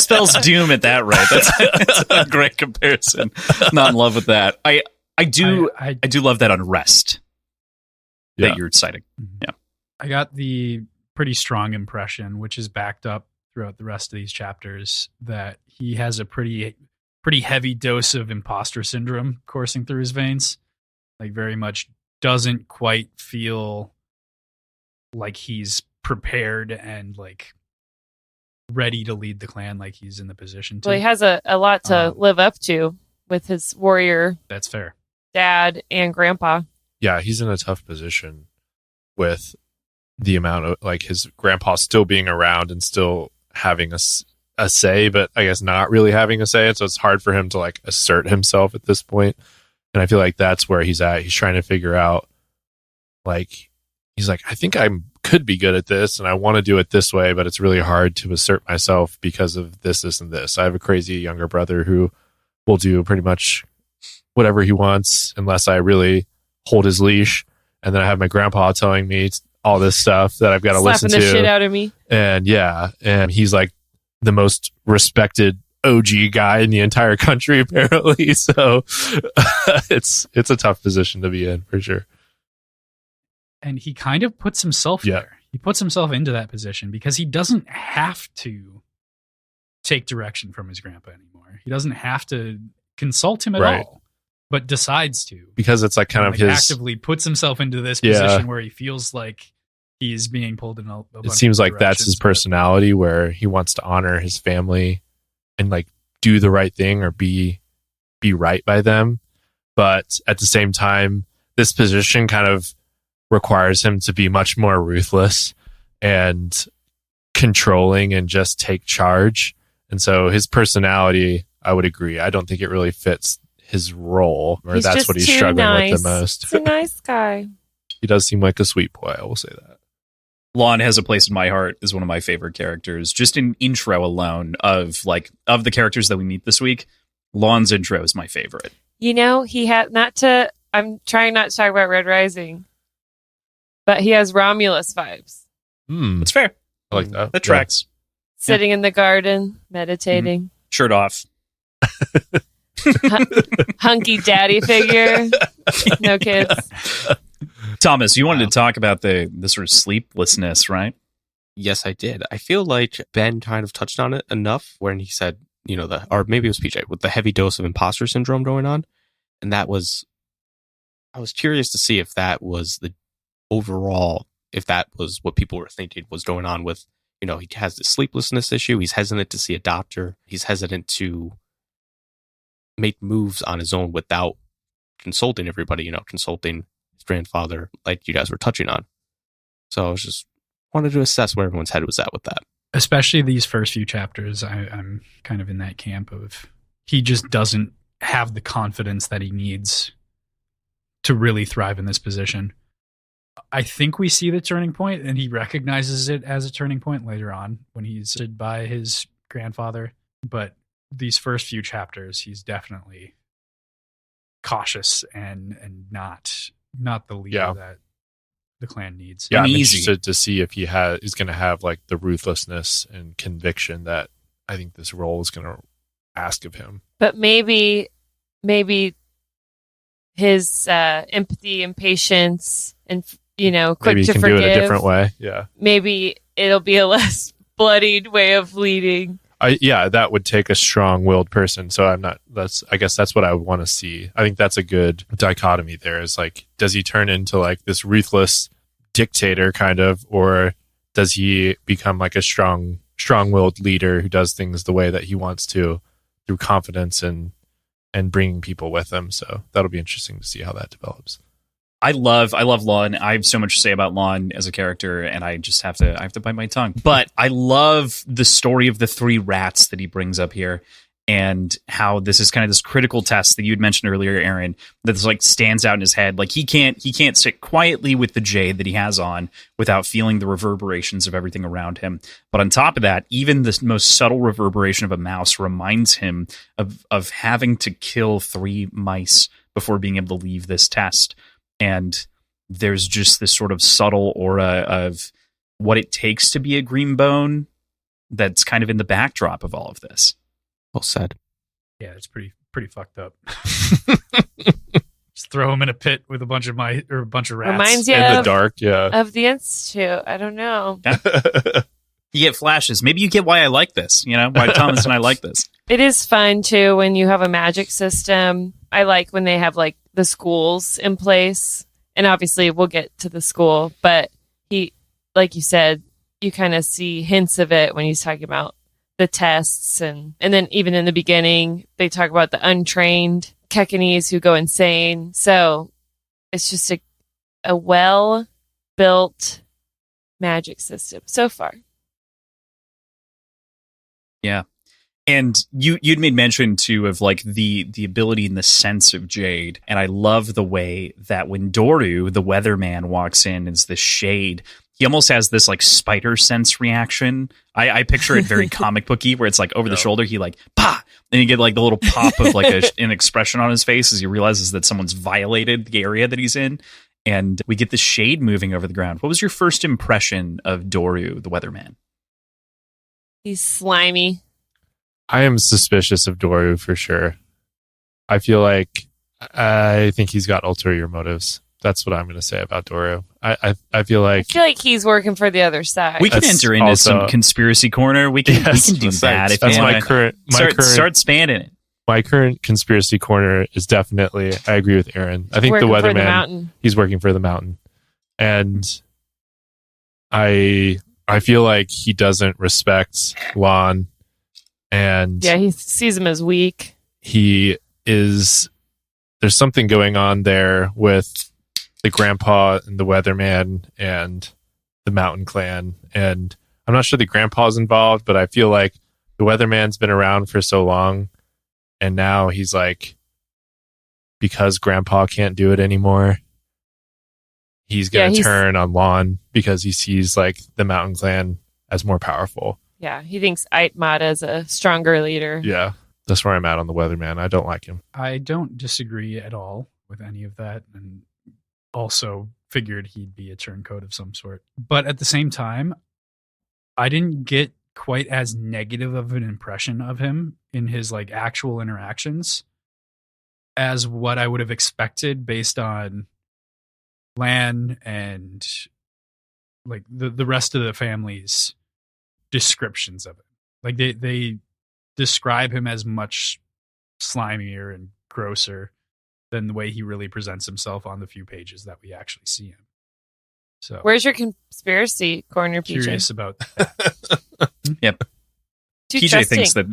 Spells doom at that rate. That's a great comparison. Not in love with that. I do love that unrest that you're citing. Yeah, I got the pretty strong impression, which is backed up throughout the rest of these chapters, that he has a pretty heavy dose of imposter syndrome coursing through his veins. Like very much doesn't quite feel like he's prepared and like ready to lead the clan like he's in the position to. Well, he has a lot to live up to with his warrior. That's fair. Dad and grandpa. Yeah, he's in a tough position with the amount of like his grandpa still being around and still having a say, but I guess not really having a say. And so it's hard for him to like assert himself at this point. And I feel like that's where he's at. He's trying to figure out, like, he's like, I think I could be good at this and I want to do it this way, but it's really hard to assert myself because of this, and this. I have a crazy younger brother who will do pretty much whatever he wants unless I really hold his leash. And then I have my grandpa telling me all this stuff that I've got to listen to. Slapping the shit out of me. And yeah, and he's like the most respected OG guy in the entire country, apparently. So it's a tough position to be in for sure. And he kind of puts himself there. He puts himself into that position because he doesn't have to take direction from his grandpa anymore. He doesn't have to consult him at all, but decides to. Because it's like kind of his... actively puts himself into this position where he feels like he's being pulled in a bunch It seems of like that's his personality, where he wants to honor his family and like do the right thing or be right by them. But at the same time, this position kind of requires him to be much more ruthless and controlling and just take charge. And so his personality, I would agree, I don't think it really fits his role, or that's what he's struggling with the most. He's a nice guy. He does seem like a sweet boy, I will say that. Lon has a place in my heart as one of my favorite characters. Just in intro alone of the characters that we meet this week, Lon's intro is my favorite. You know, he had I'm trying not to talk about Red Rising, But he has Romulus vibes. That's fair. I like that. That tracks. Sitting in the garden, meditating. Shirt off. Hunky daddy figure. No kids. Thomas, you wanted to talk about the sort of sleeplessness, right? Yes, I did. I feel like Ben kind of touched on it enough when he said, or maybe it was PJ, with the heavy dose of imposter syndrome going on. And I was curious to see if that was the overall, if that was what people were thinking was going on with, he has this sleeplessness issue. He's hesitant to see a doctor. He's hesitant to make moves on his own without consulting everybody, consulting his grandfather, like you guys were touching on. So I was just wanted to assess where everyone's head was at with that. Especially these first few chapters, I'm kind of in that camp of he just doesn't have the confidence that he needs to really thrive in this position. I think we see the turning point, and he recognizes it as a turning point later on when he's stood by his grandfather. But these first few chapters, he's definitely cautious and not the leader that the clan needs. Yeah, I'm Uneasy. interested to see if is going to have like the ruthlessness and conviction that I think this role is going to ask of him. But maybe his empathy and patience and quick Maybe he to can forgive. do it a different way. Yeah. Maybe it'll be a less bloodied way of leading. That would take a strong-willed person. So I guess that's what I would want to see. I think that's a good dichotomy there is like, does he turn into like this ruthless dictator kind of, or does he become like a strong-willed leader who does things the way that he wants to through confidence and bringing people with him? So that'll be interesting to see how that develops. I love Lon. I have so much to say about Lon as a character, and I just have to bite my tongue. But I love the story of the three rats that he brings up here, and how this is kind of this critical test that you had mentioned earlier, Aaron, that's like stands out in his head. Like he can't sit quietly with the Jade that he has on without feeling the reverberations of everything around him. But on top of that, even the most subtle reverberation of a mouse reminds him of having to kill 3 mice before being able to leave this test. And there's just this sort of subtle aura of what it takes to be a greenbone that's kind of in the backdrop of all of this. Well said. Yeah, it's pretty fucked up. Just throw him in a pit with a bunch of rats. Reminds you In the dark, yeah. of the Institute. I don't know. You get flashes. Maybe you get why I like this, why Thomas and I like this. It is fun too when you have a magic system. I like when they have like the schools in place, and obviously we'll get to the school, but he, like you said, you kind of see hints of it when he's talking about the tests, and then even in the beginning they talk about the untrained Kekanese who go insane. So it's just a well built magic system so far. Yeah. And you'd made mention too of like the ability and the sense of Jade, and I love the way that when Doru, the weatherman, walks in as the shade, he almost has this like spider sense reaction. I picture it very comic booky, where it's like over the shoulder, he like pa, and you get like the little pop of like an expression on his face as he realizes that someone's violated the area that he's in, and we get the shade moving over the ground. What was your first impression of Doru, the weatherman? He's slimy. I am suspicious of Doru for sure. I think he's got ulterior motives. That's what I'm going to say about Doru. I feel like he's working for the other side. We can enter into some conspiracy corner. We can do that if that's you my current. Start spanning it. My current conspiracy corner is definitely. I agree with Aaron. I think the weatherman. He's working for the mountain, and I feel like he doesn't respect Lon, and he sees him as weak. He is. There's something going on there with the grandpa and the weatherman and the mountain clan, and I'm not sure the grandpa's involved, but I feel like the weatherman's been around for so long, and now he's like, because grandpa can't do it anymore, he's gonna turn on Lon because he sees like the mountain clan as more powerful. Yeah, he thinks Aitmat is a stronger leader. Yeah, that's where I'm at on the weatherman. I don't like him. I don't disagree at all with any of that, and also figured he'd be a turncoat of some sort. But at the same time, I didn't get quite as negative of an impression of him in his like actual interactions as what I would have expected based on Lan and like the rest of the family's descriptions of it. Like they describe him as much slimier and grosser than the way he really presents himself on the few pages that we actually see him. So Where's your conspiracy corner, PJ? curious about that. Yep. Too PJ trusting. thinks that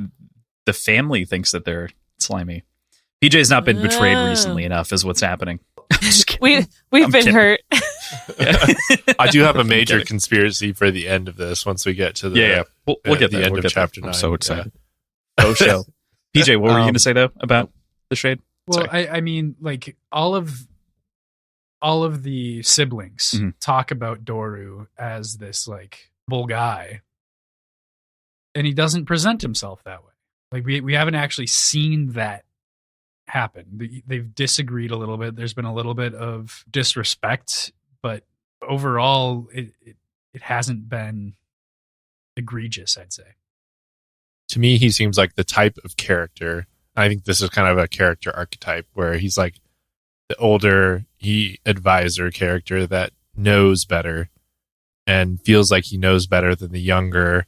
the family thinks that they're slimy. PJ's not been betrayed recently enough, is what's happening. Just kidding. We've I'm been kidding. hurt. I do have a major kidding. conspiracy for the end of this once we get to the Yeah. We'll get the there. end We'll of get there. chapter 9. I'm so excited. Oh, show. PJ, what were you going to say though about the shade? Well, Sorry. I mean, like all of the siblings Mhm. talk about Doru as this like bull guy, and he doesn't present himself that way. Like we haven't actually seen that happen. They've disagreed a little bit. There's been a little bit of disrespect, but overall, it hasn't been egregious, I'd say. To me, he seems like the type of character. I think this is kind of a character archetype where he's like the older advisor character that knows better and feels like he knows better than the younger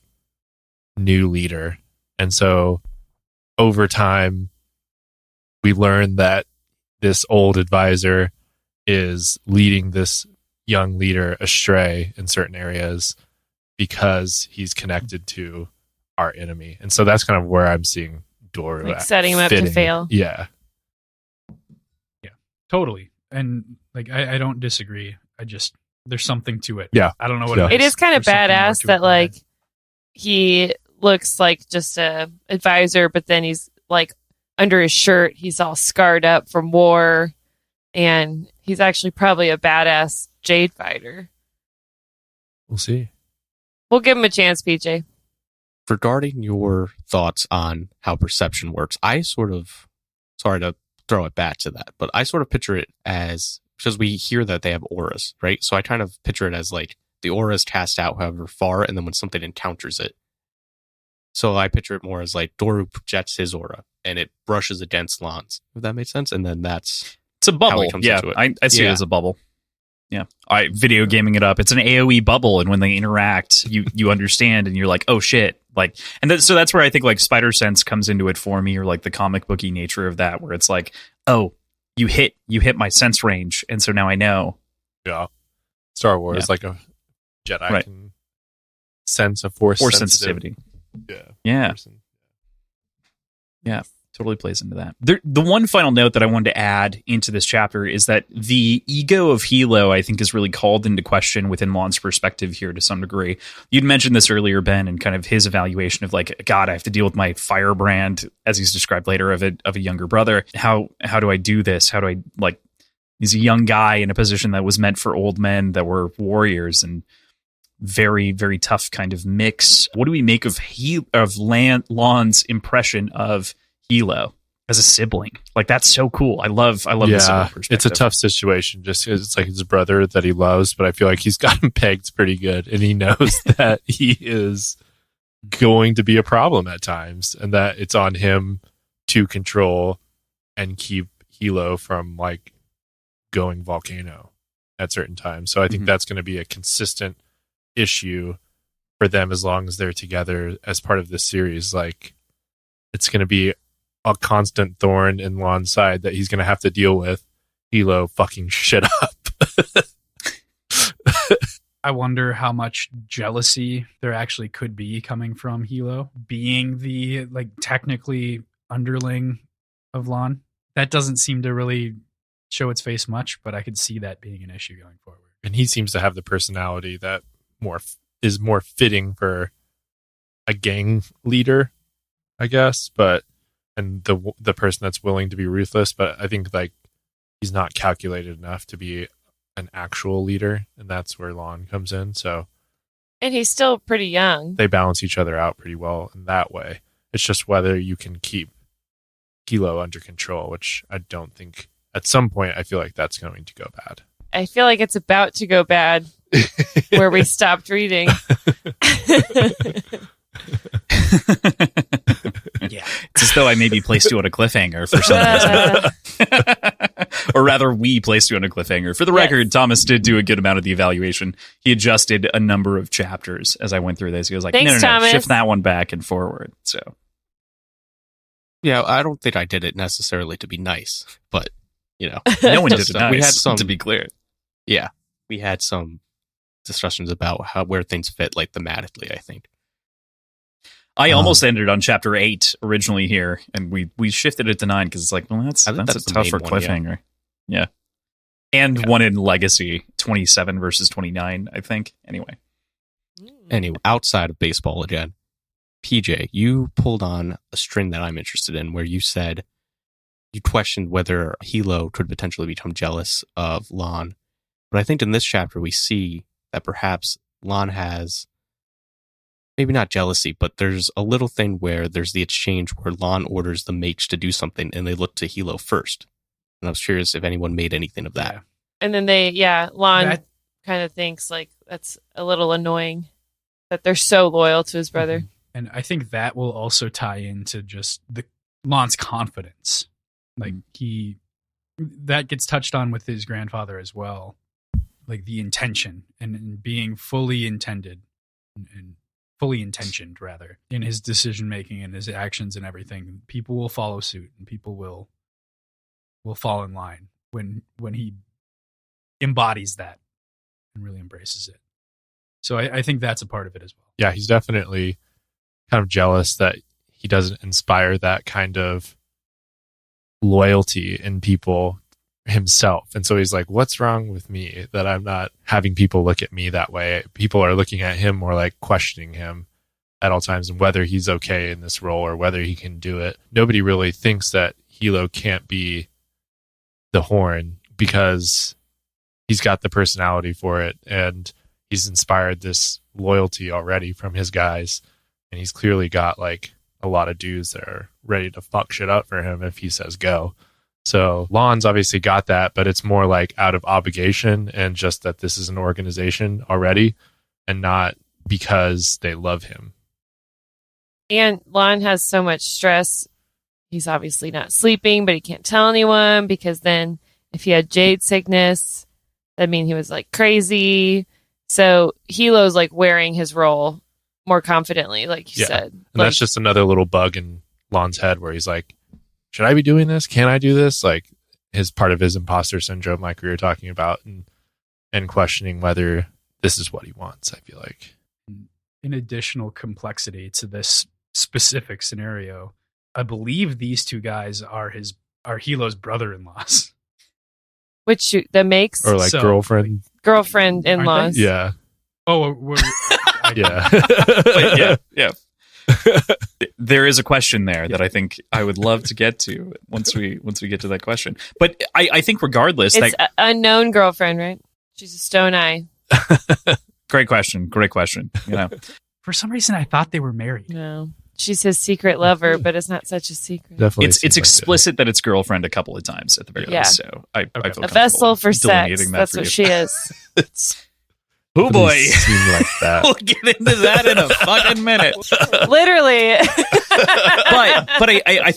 new leader. And so over time, we learn that this old advisor is leading this young leader astray in certain areas because he's connected to our enemy. And so that's kind of where I'm seeing Doru Like setting him up to fitting. fail. Yeah. Totally. And like I don't disagree. There's something to it. Yeah. I don't know what Yeah. it is. It is kind of There's something more badass to it that than like he looks like just a advisor, but then he's like under his shirt, he's all scarred up from war, and he's actually probably a badass Jade fighter. We'll see. We'll give him a chance, PJ. Regarding your thoughts on how perception works, I sort of, sorry to throw it back to that, but I sort of picture it as, because we hear that they have auras, right? So I kind of picture it as like the aura is cast out however far, and then when something encounters it. So I picture it more as like Doru projects his aura, and it brushes against Lan's, if that makes sense. And then that's It's a how bubble. he comes Yeah, into it. I see it Yeah. as a bubble. Yeah, video gaming it up. It's an AOE bubble, and when they interact, you understand, and you're like, oh shit, like, and so that's where I think like Spider Sense comes into it for me, or like the comic booky nature of that, where it's like, oh, you hit my sense range, and so now I know. Yeah. Star Wars, Yeah. like a Jedi Right. can sense a force Sensitivity. Yeah. Yeah. person. Totally plays into that. The one final note that I wanted to add into this chapter is that the ego of Hilo, I think, is really called into question within Lan's perspective here to some degree. You'd mentioned this earlier, Ben, and kind of his evaluation of like, God, I have to deal with my firebrand, as he's described later, of a younger brother. How do I do this? How do I, like, he's a young guy in a position that was meant for old men that were warriors, and very, very tough kind of mix. What do we make of Lan's impression of Hilo as a sibling? Like, that's so cool. I love the sibling perspective. It's a tough situation just 'cause it's like his brother that he loves, but I feel like he's got him pegged pretty good, and he knows that he is going to be a problem at times, and that it's on him to control and keep Hilo from like going volcano at certain times. So I think Mhm. that's going to be a consistent issue for them as long as they're together as part of this series. Like, it's going to be a constant thorn in Lan's side that he's going to have to deal with Hilo fucking shit up. I wonder how much jealousy there actually could be coming from Hilo being the like technically underling of Lan. That doesn't seem to really show its face much, but I could see that being an issue going forward. And he seems to have the personality that is more fitting for a gang leader, I guess, and the person that's willing to be ruthless. But I think like he's not calculated enough to be an actual leader, and that's where Lan comes in. So And he's still pretty young. they balance each other out pretty well in that way. It's just whether you can keep Hilo under control, which I don't think. At some point, I feel like that's going to go bad. I feel like it's about to go bad where we stopped reading. Yeah, it's as though I maybe placed you on a cliffhanger for some reason. Or rather, we placed you on a cliffhanger. For the record, Thomas did do a good amount of the evaluation. He adjusted a number of chapters as I went through this. He was like, Thanks, no, Thomas. shift that one back and forward. So, Yeah, I don't think I did it necessarily to be nice, but, you know. no one did Just, it nice, we had some, to be clear. Yeah, we had some discussions about where things fit, like, thematically, I think. I almost ended on chapter 8 originally here, and we shifted it to 9 because it's like, well, that's a the tougher main one, cliffhanger. Yeah. And one in Legacy, 27 versus 29, I think. Anyway, outside of baseball again, PJ, you pulled on a string that I'm interested in where you said you questioned whether Hilo could potentially become jealous of Lon. But I think in this chapter we see that perhaps Lon has maybe not jealousy, but there's a little thing where there's the exchange where Lon orders the mates to do something and they look to Hilo first. And I was curious if anyone made anything of that. Yeah. And then Lon kind of thinks like that's a little annoying that they're so loyal to his brother. And I think that will also tie into just Lon's confidence. Like that gets touched on with his grandfather as well. Like the intention and being fully intended and fully intentioned rather in his decision making and his actions and everything. People will follow suit and people will fall in line when he embodies that and really embraces it. So I think that's a part of it as well. Yeah, he's definitely kind of jealous that he doesn't inspire that kind of loyalty in people himself. And so he's like, what's wrong with me that I'm not having people look at me that way? People are looking at him more like questioning him at all times and whether he's okay in this role or whether he can do it. Nobody really thinks that Hilo can't be the Horn because he's got the personality for it and he's inspired this loyalty already from his guys. And he's clearly got like a lot of dudes that are ready to fuck shit up for him if he says go. So Lon's obviously got that, but it's more like out of obligation and just that this is an organization already and not because they love him. And Lon has so much stress. He's obviously not sleeping, but he can't tell anyone because then if he had Jade sickness, that'd mean he was like crazy. So Hilo's like wearing his role more confidently, like you said. And that's just another little bug in Lon's head where he's like, should I be doing this? Can I do this? Like his part of his imposter syndrome, like we were talking about, and questioning whether this is what he wants, I feel like. In additional complexity to this specific scenario, I believe these two guys are Hilo's brother-in-laws. Which that makes or like girlfriend in-laws. Yeah. Oh, yeah. yeah. There is a question there that I think I would love to get to once we get to that question. But I think regardless, it's unknown girlfriend, right? She's a stone eye. Great question. You know, for some reason I thought they were married. No, she's his secret lover, but it's not such a secret. Definitely, it's explicit that it's girlfriend a couple of times at the very least. So I feel a vessel for sex. That's what she is. Oh boy, like that. We'll get into that in a fucking minute. Literally. but I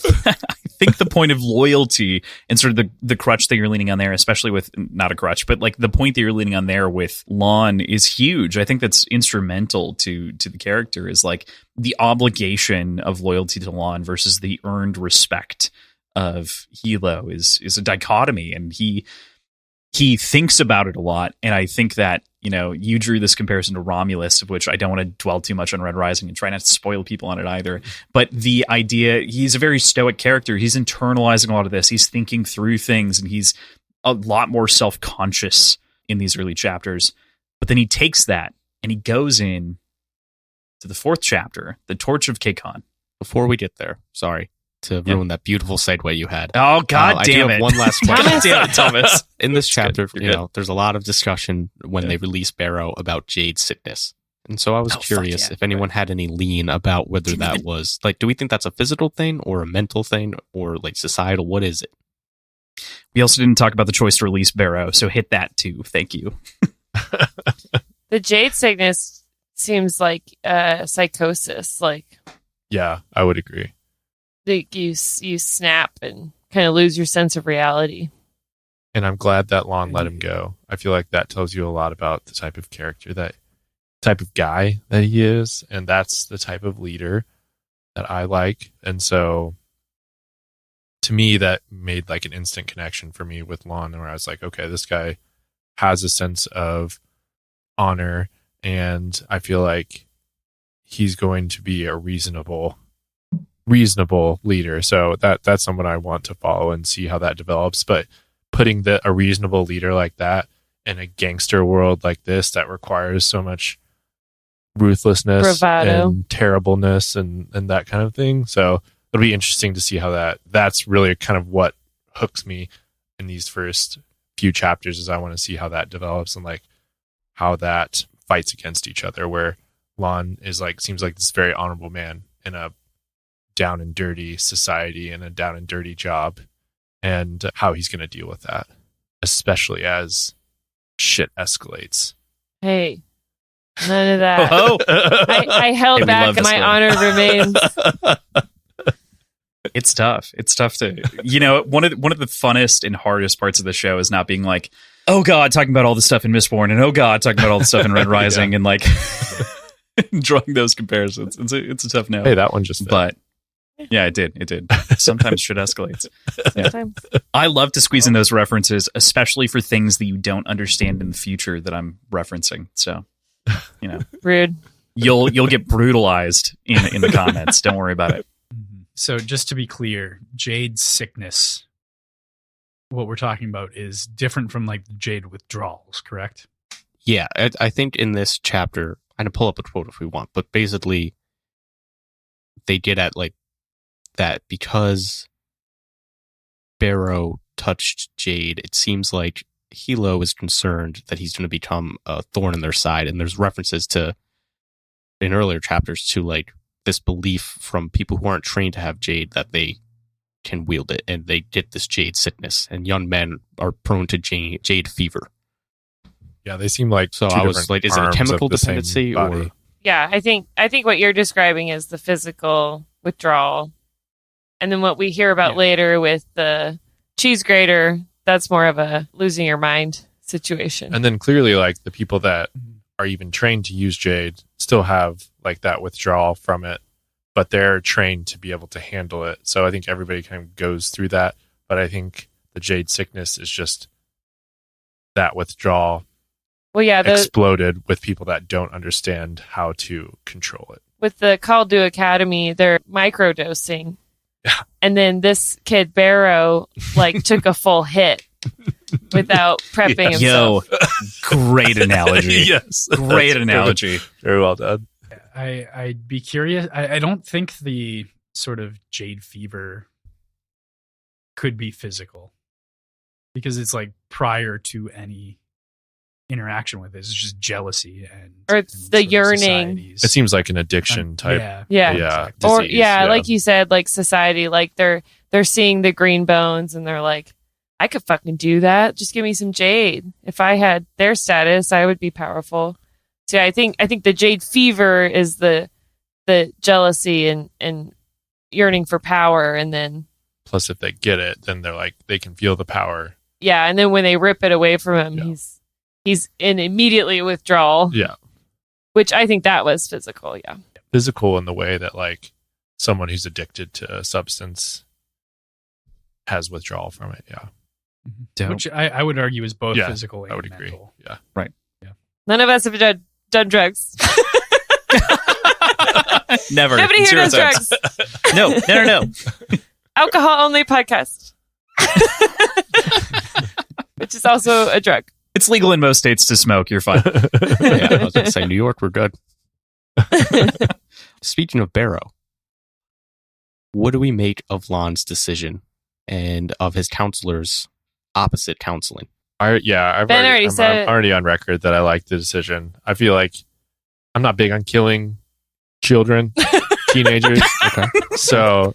think the point of loyalty and sort of the crutch that you're leaning on there, especially with not a crutch, but like the point that you're leaning on there with Lon is huge. I think that's instrumental to the character is like the obligation of loyalty to Lon versus the earned respect of Hilo is a dichotomy, and he thinks about it a lot. And I think that, you know, you drew this comparison to Romulus, of which I don't want to dwell too much on Red Rising and try not to spoil people on it either. But the idea, he's a very stoic character. He's internalizing a lot of this. He's thinking through things, and he's a lot more self-conscious in these early chapters. But then he takes that and he goes in to the 4th chapter, the Torch of Kakon. Before we get there, sorry to ruin that beautiful segue you had. Oh, God damn it. One last question. God damn it, Thomas. In this chapter, there's a lot of discussion when they release Barrow about Jade's sickness. And so I was curious if anyone had any lean about whether that was, like, do we think that's a physical thing or a mental thing or, like, societal? What is it? We also didn't talk about the choice to release Barrow, so hit that too. Thank you. The Jade sickness seems like psychosis. Like, Yeah, I would agree. you snap and kind of lose your sense of reality. And I'm glad that Lon let him go. I feel like that tells you a lot about the type of character, that type of guy that he is, and that's the type of leader that I like. And so to me, that made like an instant connection for me with Lon, where I was like, okay, this guy has a sense of honor, and I feel like he's going to be a reasonable leader. So that's someone I want to follow and see how that develops. But putting a reasonable leader like that in a gangster world like this that requires so much ruthlessness, bravado, and terribleness and that kind of thing. So it'll be interesting to see how that's really kind of what hooks me in these first few chapters, is I want to see how that develops and like how that fights against each other, where Lon seems like this very honorable man in a down and dirty society and a down and dirty job, and how he's going to deal with that, especially as shit escalates. Hey, none of that. Oh, I held Hey, we back. love this My one. honor remains. it's tough. It's tough to, one of the funnest and hardest parts of the show is not being like, oh God, talking about all the stuff in Mistborn, and oh God, talking about all the stuff in Red Rising, and like drawing those comparisons. It's a tough no. Hey, that one just fit. But yeah, it did. Sometimes shit escalates. Yeah. Sometimes. I love to squeeze in those references, especially for things that you don't understand in the future that I'm referencing. So, Rude. you'll get brutalized in the comments. Don't worry about it. So just to be clear, Jade's sickness, what we're talking about, is different from like the Jade withdrawals, correct? Yeah, I think in this chapter, I can pull up a quote if we want, but basically they get at like that because Barrow touched Jade, it seems like Hilo is concerned that he's going to become a thorn in their side. And there's references to, in earlier chapters, to like this belief from people who aren't trained to have Jade that they can wield it, and they get this Jade sickness, and young men are prone to Jade fever. Yeah, they seem like So two I was different like, is it a arms chemical of the same dependency body. or? Yeah, I think what you're describing is the physical withdrawal, and then what we hear about later with the cheese grater, that's more of a losing your mind situation. And then clearly, like the people that are even trained to use Jade still have like that withdrawal from it, but they're trained to be able to handle it. So I think everybody kind of goes through that. But I think the Jade sickness is just that withdrawal Well, yeah, exploded with people that don't understand how to control it. with the Kaldu Academy, they're microdosing. Yeah. And then this kid, Barrow, like took a full hit without prepping himself. Yo, great analogy. Yes. Great analogy. Very well done. I'd be curious. I don't think the sort of Jade fever could be physical, because it's like prior to any interaction with it. It's just jealousy Or and it's the sort of yearning. society's- It seems like an addiction type. Yeah. Yeah. Yeah. Or disease, yeah, like you said, like society, like they're seeing the green bones and they're like, I could fucking do that. Just give me some Jade. If I had their status, I would be powerful. So yeah, I think the Jade fever is the jealousy and yearning for power, and then Plus, if they get it, then they're like, they can feel the power. yeah, and then when they rip it away from him, Yeah. he's in immediately withdrawal. Yeah. Which I think that was physical, yeah. Physical in the way that like someone who's addicted to a substance has withdrawal from it. Yeah. Dope. Which I would argue is both Yeah, physical and I would agree. mental. Yeah. None of us have done drugs. Never. Nobody here Zero does times. drugs. No. Alcohol only podcast. Which is also a drug. It's legal in most states to smoke. You're fine. Yeah, I was going to say, New York, we're good. Speaking of Barrow, what do we make of Lon's decision and of his counselors' opposite counseling? Ben already said it. I'm already on record that I like the decision. I feel like I'm not big on killing children, teenagers. Okay. So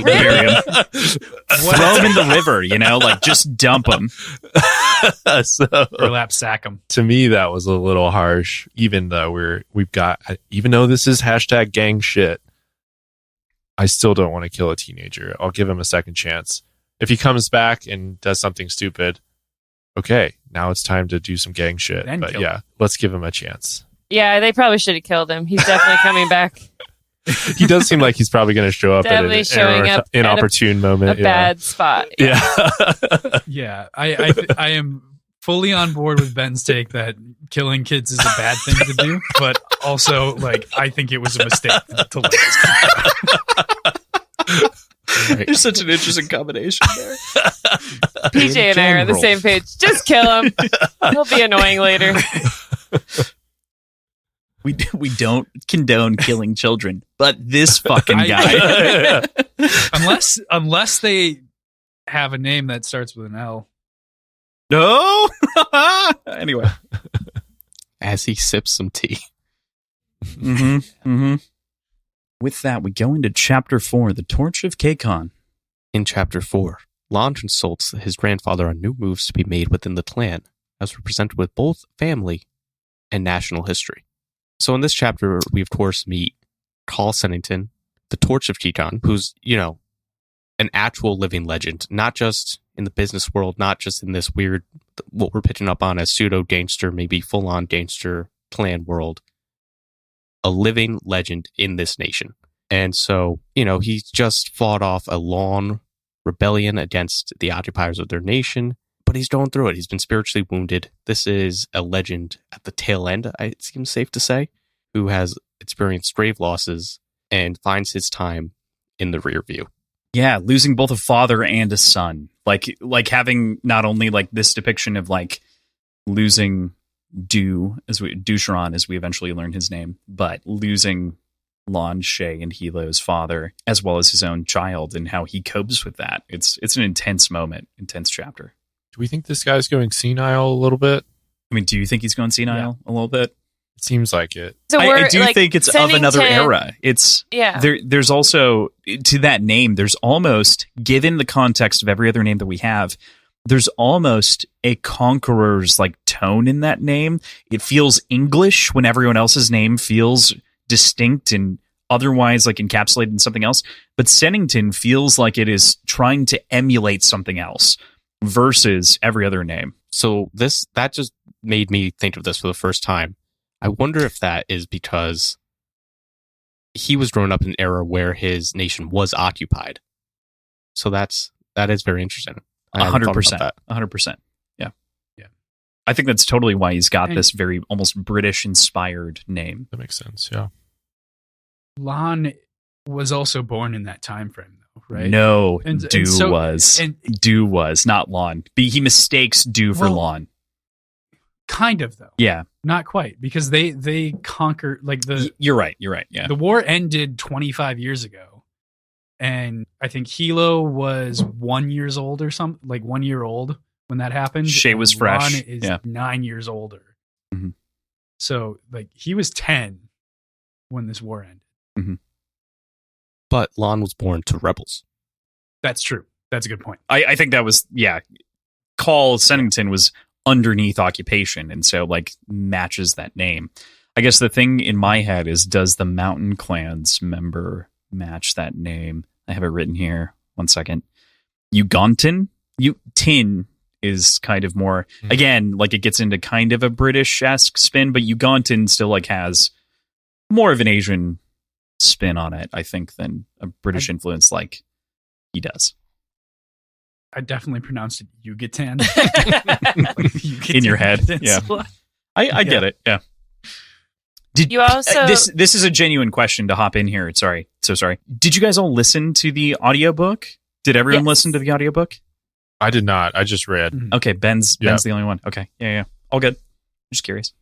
Bury him. Throw him in the river, like just dump him. So Burlap sack him. to me, that was a little harsh. Even though even though this is hashtag gang shit, I still don't want to kill a teenager. I'll give him a second chance. If he comes back and does something stupid, okay, now it's time to do some gang shit. Then But kill yeah, let's give him a chance. Yeah, they probably should have killed him. He's definitely coming back. He does seem like he's probably going to show up Definitely at showing up at inopportune moment. A bad spot. Yeah. Yeah, I am fully on board with Ben's take that killing kids is a bad thing to do, but also I think it was a mistake to let this go. There's such an interesting combination there. PJ and I are on the same page. Just kill him. He'll be annoying later. We don't condone killing children, but this fucking guy. Unless they have a name that starts with an L. No. Anyway, As he sips some tea. With that, we go into chapter 4, the Torch of Kakon. In chapter 4, Lon consults his grandfather on new moves to be made within the clan, as represented with both family and national history. So in this chapter, we of course meet Kaul Sennington, the Torch of Kakon, who's, an actual living legend, not just in the business world, not just in this weird, what we're pitching up on as pseudo-gangster, maybe full-on gangster clan world. A living legend in this nation. And so, he's just fought off a long rebellion against the occupiers of their nation, but he's going through it. He's been spiritually wounded. This is a legend at the tail end, it seems safe to say, who has experienced grave losses and finds his time in the rear view. Yeah, losing both a father and a son. Like having not only this depiction of losing Doucheron, as we eventually learn his name, but losing Lon, Shay, and Hilo's father, as well as his own child, and how he copes with that. It's an intense moment, intense chapter. Do we think this guy's going senile a little bit? I mean, do you think he's going senile a little bit? It seems like it. So I do think it's of another era. It's there's also, to that name, there's almost, given the context of every other name that we have, there's almost a conqueror's tone in that name. It feels English when everyone else's name feels distinct and otherwise encapsulated in something else. But Sennington feels like it is trying to emulate something else versus every other name. So that just made me think of this for the first time. I wonder if that is because he was growing up in an era where his nation was occupied. So that is very interesting. 100%. 100%. Yeah. I think that's totally why he's got this very almost British-inspired name. That makes sense, yeah. Lon was also born in that time frame, though, right? No, And Dew so- was. and- Dew was, not Lon. He mistakes Dew for Well- Lon. Kind of, though. Yeah. Not quite, because they conquered You're right. Yeah. the war ended 25 years ago, and I think Hilo was 1 year old or something, 1 year old when that happened. Shay was and fresh. Lon is 9 years older. Mhm. So he was 10 when this war ended. But Lon was born to rebels. That's true. That's a good point. I think that was, Kaul Sennington was underneath occupation, and so matches that name. I guess the thing in my head is, does the Mountain Clan's member match that name? I have it written here. 1 second. Ugantin? Tin is kind of more, again, it gets into kind of a British-esque spin, but Ugantin still has more of an Asian spin on it, I think, than a British influence like he does. I definitely pronounced it Yucatan. In your head. Yeah. I get it. Yeah. Did You also- this is a genuine question to hop in here. Sorry. So sorry. Did you guys all listen to the audiobook? Did everyone Yes. listen to the audiobook? I did not. I just read. Okay, Ben's Yeah. the only one. Okay. Yeah. All good. Just curious.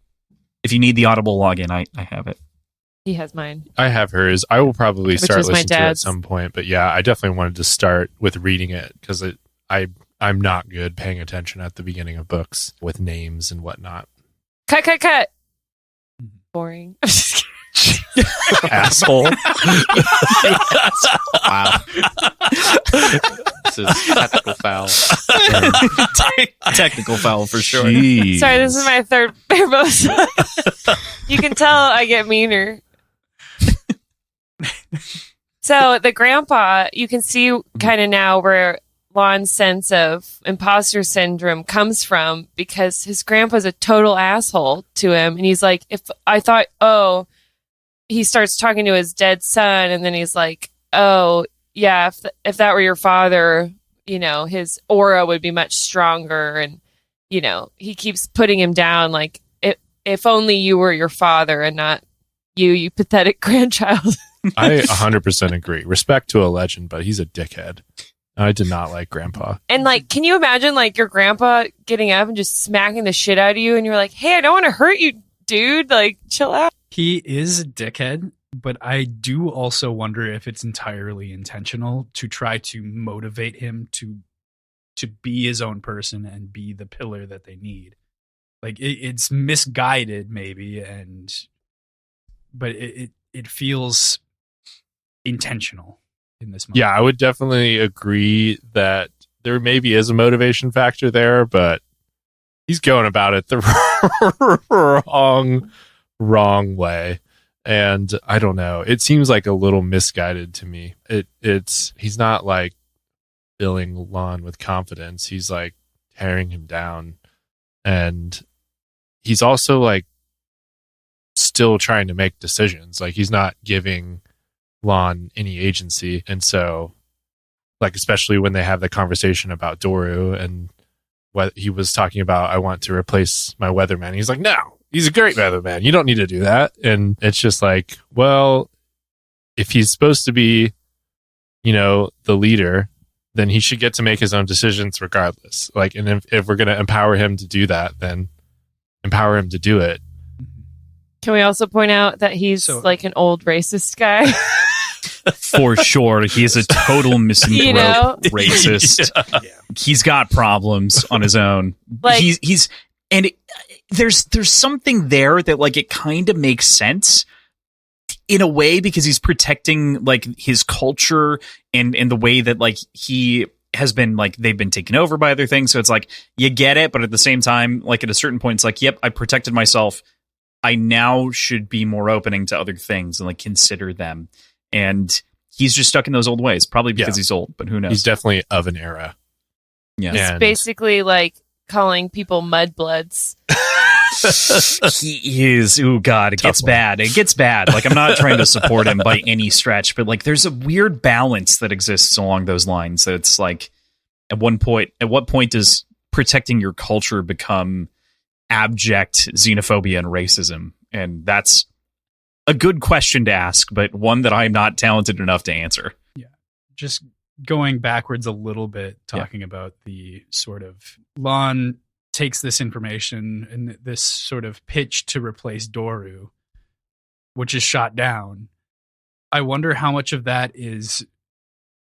If you need the Audible login, I have it. He has mine. I have hers. I will probably Which start is my listening to it at dad's. some point. But yeah, I definitely wanted to start with reading it because I'm not good paying attention at the beginning of books with names and whatnot. Cut. Boring. I'm just kidding. Asshole. Wow. This is technical foul. Technical foul for sure. Jeez. Sorry, this is my third Barbosa. You can tell I get meaner. So the grandpa, you can see kind of now where Lon's sense of imposter syndrome comes from, because his grandpa's a total asshole to him. And he's like, he starts talking to his dead son, and then he's like, oh, yeah, if that were your father, his aura would be much stronger. And, he keeps putting him down like, if only you were your father and not you pathetic grandchild. I 100% agree. Respect to a legend, but he's a dickhead. I did not like Grandpa. And can you imagine your grandpa getting up and just smacking the shit out of you, and you're like, hey, I don't want to hurt you, dude. Chill out. He is a dickhead, but I do also wonder if it's entirely intentional to try to motivate him to be his own person and be the pillar that they need. It's misguided maybe, but it feels intentional in this moment. Yeah, I would definitely agree that there maybe is a motivation factor there, but he's going about it the wrong way. And I don't know. It seems like a little misguided to me. He's not filling Lon with confidence. He's tearing him down. And he's also still trying to make decisions. He's not giving Lon any agency. And so especially when they have the conversation about Doru and what he was talking about, I want to replace my weatherman. He's like, no, he's a great weatherman. You don't need to do that. And it's just well, if he's supposed to be, the leader, then he should get to make his own decisions regardless. And if we're going to empower him to do that, then empower him to do it. Can we also point out that he's an old racist guy? For sure. He's a total misanthrope racist. Yeah. He's got problems on his own. There's something there that it kind of makes sense in a way, because he's protecting his culture and the way that he has been they've been taken over by other things. So it's you get it, but at the same time, at a certain point, it's yep, I protected myself. I now should be more opening to other things and consider them. And he's just stuck in those old ways, probably because he's old, but who knows? He's definitely of an era. Yeah. It's basically calling people mudbloods. He is. Oh God, it gets bad. It gets bad. I'm not trying to support him by any stretch, but there's a weird balance that exists along those lines. That it's at what point does protecting your culture become abject xenophobia and racism? And that's a good question to ask, but one that I'm not talented enough to answer. Yeah. Just going backwards a little bit, talking about the sort of Lon takes this information and this sort of pitch to replace Doru, which is shot down. I wonder how much of that is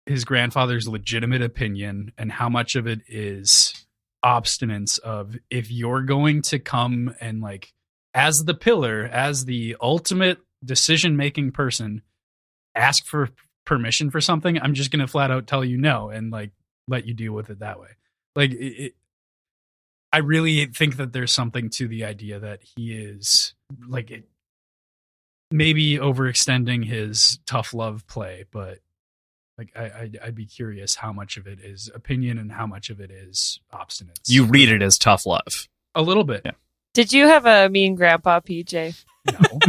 his grandfather's legitimate opinion and how much of it is obstinance of, if you're going to come and as the pillar, as the ultimate decision-making person, ask for permission for something, I'm just going to flat out tell you no and let you deal with it that way. I really think that there's something to the idea that he is maybe overextending his tough love play, but I'd be curious how much of it is opinion and how much of it is obstinance. You read it as tough love. A little bit. Yeah. Did you have a mean grandpa, PJ? No.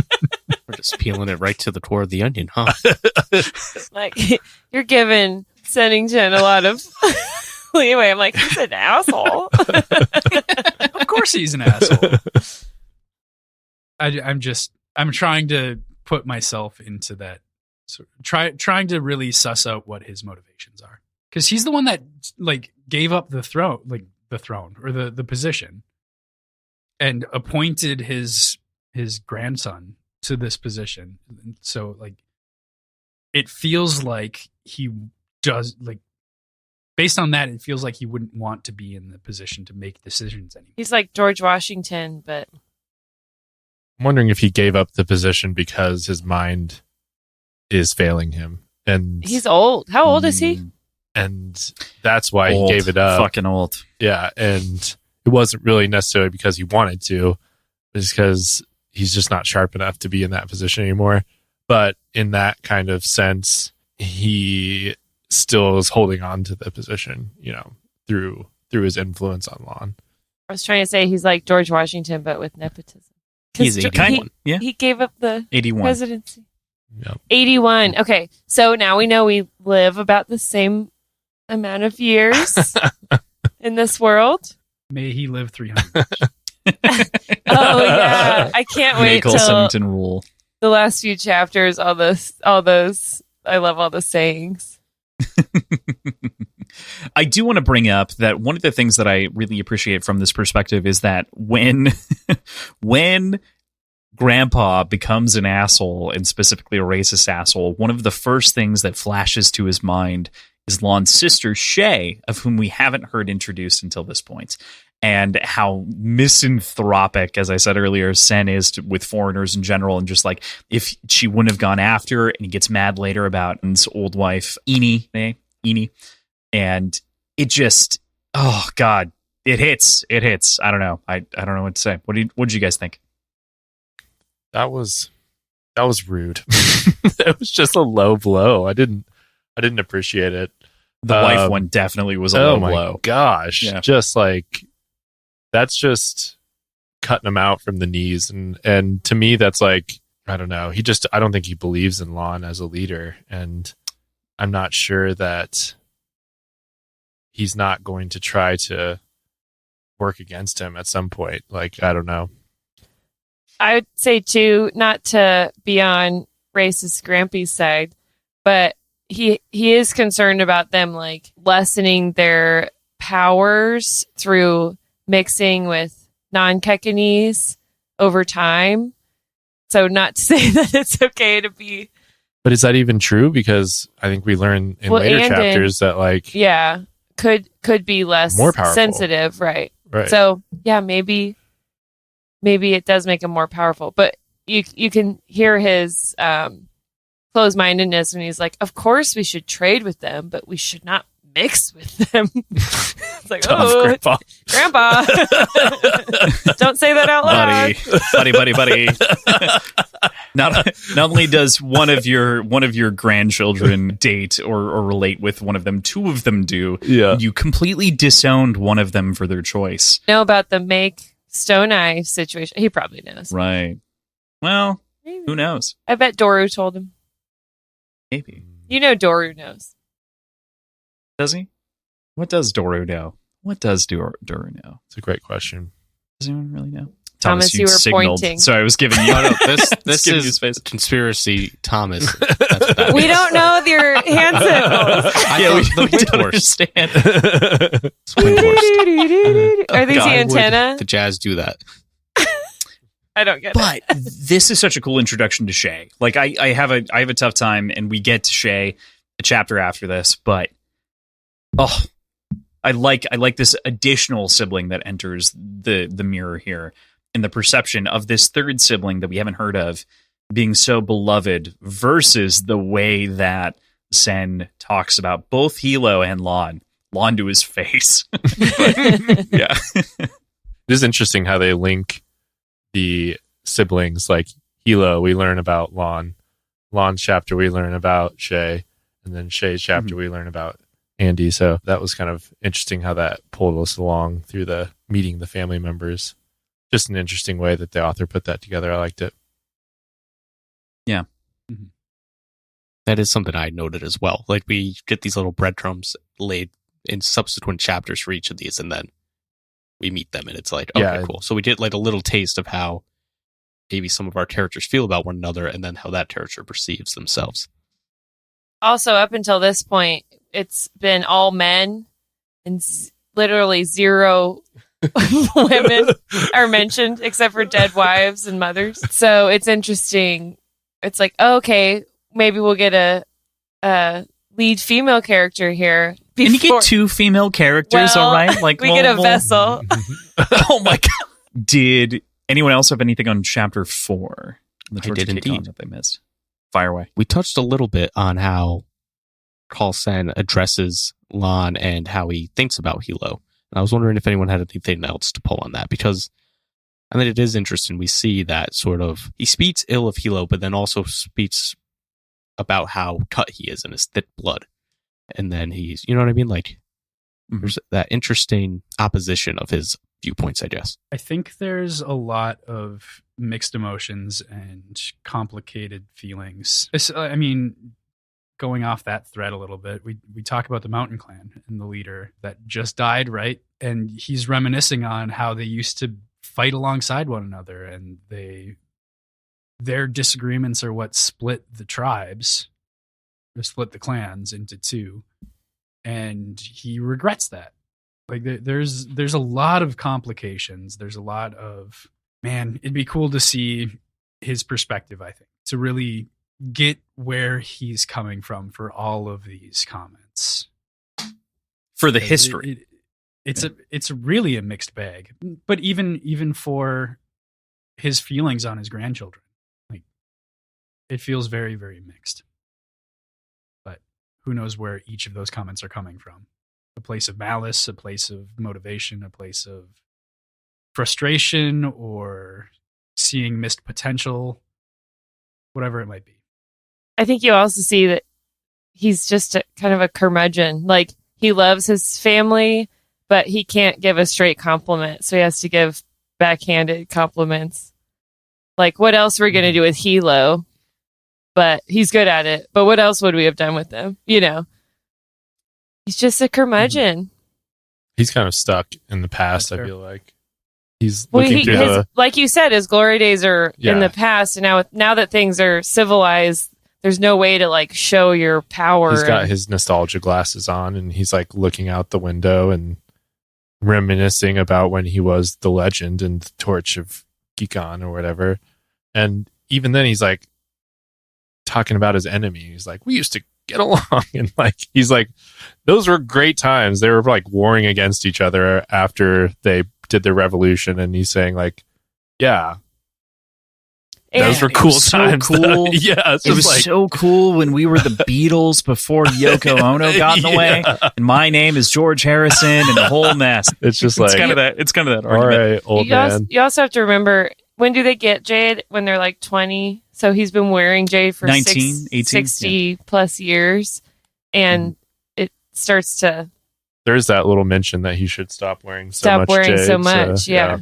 We're just peeling it right to the core of the onion, huh? You're giving Sennington a lot of leeway. I'm he's an asshole. Of course he's an asshole. I'm trying to put myself into that. Trying to really suss out what his motivations are, because he's the one that gave up the throne, or the position, and appointed his grandson to this position. So it feels like he does based on that, it feels like he wouldn't want to be in the position to make decisions anymore. He's like George Washington, but I'm wondering if he gave up the position because his mind is failing him. And He's old. How old is he? And that's why Old. he gave it up. Fucking old. Yeah, and it wasn't really necessarily because he wanted to. It's because he's just not sharp enough to be in that position anymore. But in that kind of sense, he still is holding on to the position, through his influence on Lon. I was trying to say he's like George Washington, but with nepotism. 'Cause He's 81. Yeah. He gave up the 81. presidency. Yep. 81. Okay, so now we know we live about the same amount of years in this world. May he live 300. Oh yeah, I can't wait till Nicholson rule. the last few chapters. All those. I love all the sayings. I do want to bring up that one of the things that I really appreciate from this perspective is that when Grandpa becomes an asshole, and specifically a racist asshole, one of the first things that flashes to his mind is Lon's sister, Shay, of whom we haven't heard introduced until this point, and how misanthropic, as I said earlier, Sen is with foreigners in general, and just like, if she wouldn't have gone after, and he gets mad later about his old wife, Eni, and it just, oh God, it hits. I don't know. I don't know what to say. What did you guys think? That was rude. It was just a low blow. I didn't appreciate it. The wife one definitely was a low blow. Gosh. Yeah. Just like, that's just cutting him out from the knees. And to me, that's like, I don't know. I don't think he believes in Lon as a leader. And I'm not sure that he's not going to try to work against him at some point. Like, I don't know. I would say too, not to be on racist Grampy's side, but he is concerned about them like lessening their powers through mixing with non-Kekanese over time. So not to say that it's okay to be. But is that even true? Because I think we learn in later chapters that like, yeah, could be less more powerful. Sensitive, right? Right. So yeah, maybe it does make him more powerful, but you can hear his closed-mindedness when he's like, of course we should trade with them, but we should not mix with them. It's like, oh, Grandpa. Don't say that out loud. Buddy. Not only does one of your grandchildren date or relate with one of them, two of them do. Yeah. You completely disowned one of them for their choice. Know about the Make Stone Eye situation? He probably knows. Right. Well, Maybe. who knows? I bet Doru told him. Maybe. You know Doru knows. Does he? What does Doru know? What does Doru know? It's a great question. Does anyone really know? Thomas, you were signaled. pointing. So I was giving you. No, this giving you is space. conspiracy, Thomas. That's what that We means. don't know your hand signals. We don't horse. understand. Swing horse. Are these God, the would antenna? The Jazz do that. I don't get But this is such a cool introduction to Shay. Like I have a tough time, and we get to Shay a chapter after this, but I like this additional sibling that enters the mirror here, and the perception of this third sibling that we haven't heard of being so beloved versus the way that Sen talks about both Hilo and Lon to his face. Yeah. It is interesting how they link the siblings. Like Hilo, we learn about Lon's chapter, we learn about Shay, and then Shay's chapter, we learn about Andy. So that was kind of interesting how that pulled us along through the meeting the family members. Just an interesting way that the author put that together. I liked it. Yeah. That is something I noted as well. Like, we get these little breadcrumbs laid in subsequent chapters for each of these, and then we meet them, and it's like, okay, Yeah. cool. So we get like a little taste of how maybe some of our characters feel about one another, and then how that character perceives themselves. Also, up until this point, it's been all men and literally zero women are mentioned except for dead wives and mothers. So it's interesting. It's like, oh, okay, maybe we'll get a lead female character here. And you get two female characters, Well, all right? Like we get a vessel. Oh my God. Did Anyone else have anything on chapter 4? The I did Torture Kick-On indeed. that they missed. Fire away. We touched a little bit on how Kaul Sen addresses Lon and how he thinks about Hilo. And I was wondering if anyone had anything else to pull on that, because I mean, it is interesting. We see that sort of, he speaks ill of Hilo, but then also speaks about how cut he is in his thick blood. And then he's, you know what I mean? Like, there's that interesting opposition of his viewpoints, I guess. I think there's a lot of mixed emotions and complicated feelings. I mean, going off that thread a little bit, we talk about the Mountain Clan and the leader that just died, right? And he's reminiscing on how they used to fight alongside one another, and their disagreements are what split the tribes, or split the clans into two. And he regrets that. Like there's a lot of complications. There's a lot of, man, it'd be cool to see his perspective, I think, to really get where he's coming from for all of these comments. For the history. It's really a mixed bag. But even for his feelings on his grandchildren, like, it feels very, very mixed. But who knows where each of those comments are coming from? A place of malice, a place of motivation, a place of frustration, or seeing missed potential, whatever it might be. I think you also see that he's just kind of a curmudgeon. Like, he loves his family, but he can't give a straight compliment, so he has to give backhanded compliments. Like, what else are we going to do with Hilo? But he's good at it. But what else would we have done with him? You know, he's just a curmudgeon. He's kind of stuck in the past. That's I fair. feel like he's looking through the. Like you said, his glory days are Yeah. in the past, and now that things are civilized, there's no way to like show your power. He's got his nostalgia glasses on, and he's like looking out the window and reminiscing about when he was the legend and the torch of Gikon or whatever. And even then, he's like talking about his enemy. He's like, we used to get along, and like he's like, those were great times. They were like warring against each other after they did the revolution, and he's saying like, yeah, those were cool so times. cool. Yeah, it's It was just like, so cool when we were the Beatles before Yoko Ono got in the way. And my name is George Harrison and the whole mess. it's just like, It's kind of that all argument. right, old You also have to remember, when do they get Jade? When they're like 20. So he's been wearing Jade for 19, 18, 60 plus years. And it starts to There's that little mention that he should stop wearing so stop much. wearing Jade, so much. Yeah.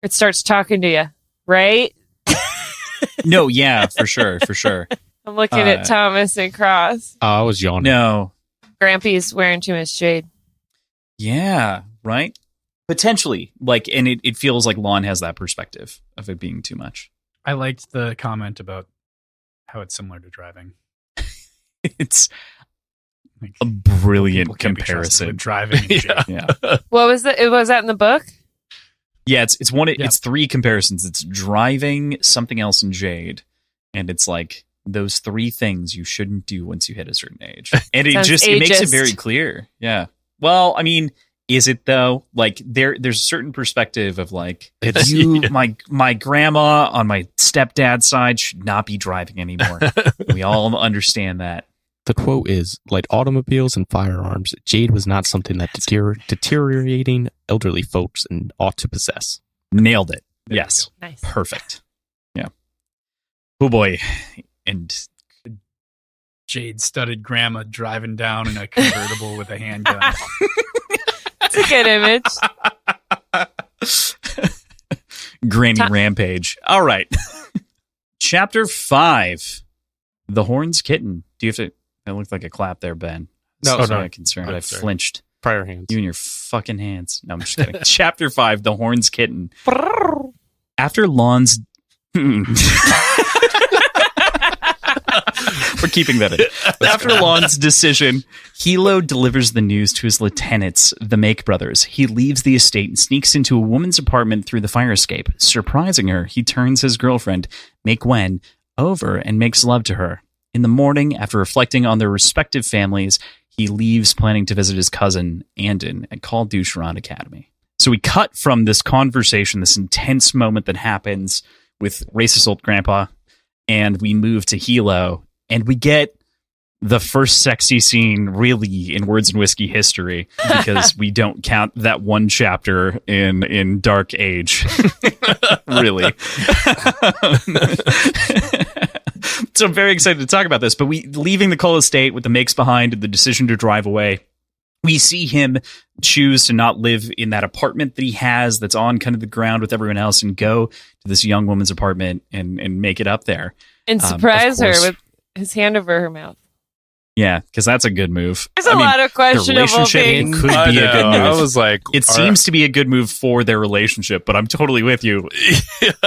It starts talking to you, right? No, yeah, for sure. I'm looking at Thomas and Cross. Oh, I was yawning. No. Grampy's wearing too much Jade. Yeah, right? Potentially. Like, and it feels like Lon has that perspective of it being too much. I liked the comment about how it's similar to driving. It's Like, a brilliant people can't be trusted comparison. with driving. And shit. Yeah. What was that? Was that in the book? Yeah, it's one. Yeah. It's three comparisons. It's driving, something else, and Jade, and it's like those three things you shouldn't do once you hit a certain age. And it Sounds makes it ageist. very clear. Yeah. Well, I mean, is it though? Like there's a certain perspective of like Yeah. my grandma on my stepdad's side should not be driving anymore. We all understand that. The quote is, like automobiles and firearms, Jade was not something that deteriorating elderly folks ought to possess. Nailed it. There you Yes. Nice. Perfect. Yeah. Oh boy. And Jade studded grandma driving down in a convertible with a handgun. It's a good image. Granny Rampage. All right. Chapter 5. The Horns Kitten. Do you have to... That looked like a clap there, Ben. No, so no. concerned. Oh, I sorry. flinched. Prior hands. You and your fucking hands. No, I'm just kidding. Chapter 5. The Horns Kitten. After Lon's... We're keeping that in. After Lon's decision, Hilo delivers the news to his lieutenants, the Make brothers. He leaves the estate and sneaks into a woman's apartment through the fire escape. Surprising her, he turns his girlfriend, Make Wen, over and makes love to her. In the morning, after reflecting on their respective families, he leaves planning to visit his cousin, Andon, at Kaul Dusharan Academy. So we cut from this conversation, this intense moment that happens with racist old grandpa, and we move to Hilo, and we get the first sexy scene really in Words and Whiskey history, because we don't count that one chapter in Dark Age. Really. So I'm very excited to talk about this, but leaving the Kaul estate with the makes behind and the decision to drive away, we see him choose to not live in that apartment that he has that's on kind of the ground with everyone else, and go to this young woman's apartment and make it up there. And surprise her with his hand over her mouth. Yeah, because that's a good move. There's a lot of questionable things. Could be a good move. I was like, it seems to be a good move for their relationship, but I'm totally with you.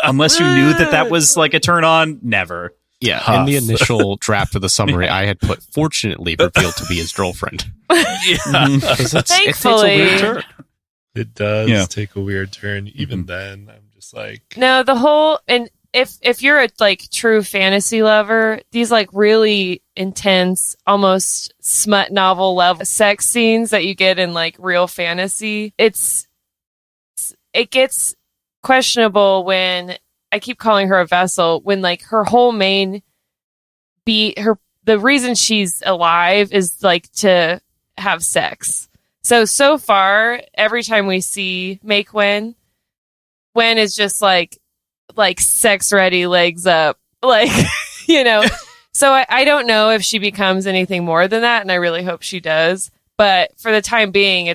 Unless you knew that was like a turn on, never. Yeah, in the initial draft of the summary, I had put "fortunately revealed to be his girlfriend." Thankfully, it does take a weird turn. Even then, I'm just like, no. The whole, and if you're a like true fantasy lover, these like really intense, almost smut novel level sex scenes that you get in like real fantasy, it gets questionable when. I keep calling her a vessel, when like her whole main the reason she's alive is like to have sex. So far, every time we see Make Wen is just like sex ready, legs up, like, you know. So I don't know if she becomes anything more than that, and I really hope she does. But for the time being,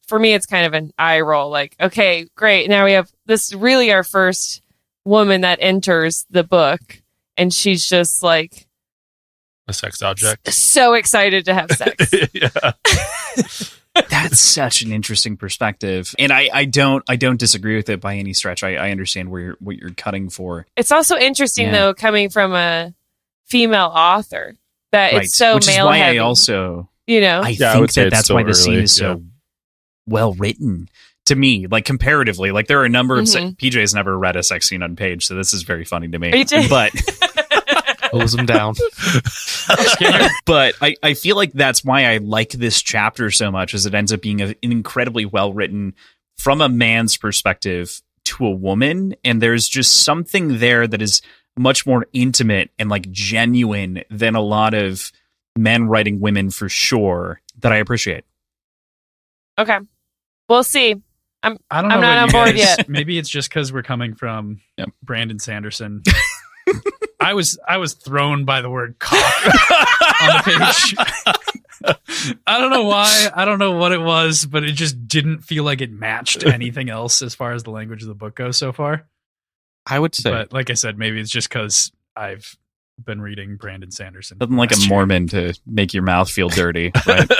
for me it's kind of an eye roll. Like, okay, great, now we have this really our first woman that enters the book, and she's just like a sex object, so excited to have sex. Yeah. That's such an interesting perspective, and I don't disagree with it by any stretch. I understand what you're cutting for. It's also interesting though, coming from a female author, that it's so which male is why heavy. I also I think that's why the scene is so well written. To me, like comparatively, like there are a number of PJ's never read a sex scene on page, so this is very funny to me. But close them down. But I feel like that's why I like this chapter so much, is it ends up being an incredibly well written from a man's perspective to a woman, and there's just something there that is much more intimate and like genuine than a lot of men writing women, for sure, that I appreciate. Okay, we'll see. I don't know. I'm not on board yet. Maybe it's just because we're coming from Brandon Sanderson. I was thrown by the word cock on the page. I don't know why. I don't know what it was, but it just didn't feel like it matched anything else as far as the language of the book goes so far. I would say, but like I said, maybe it's just because I've been reading Brandon Sanderson. Nothing like a Mormon to make your mouth feel dirty, right?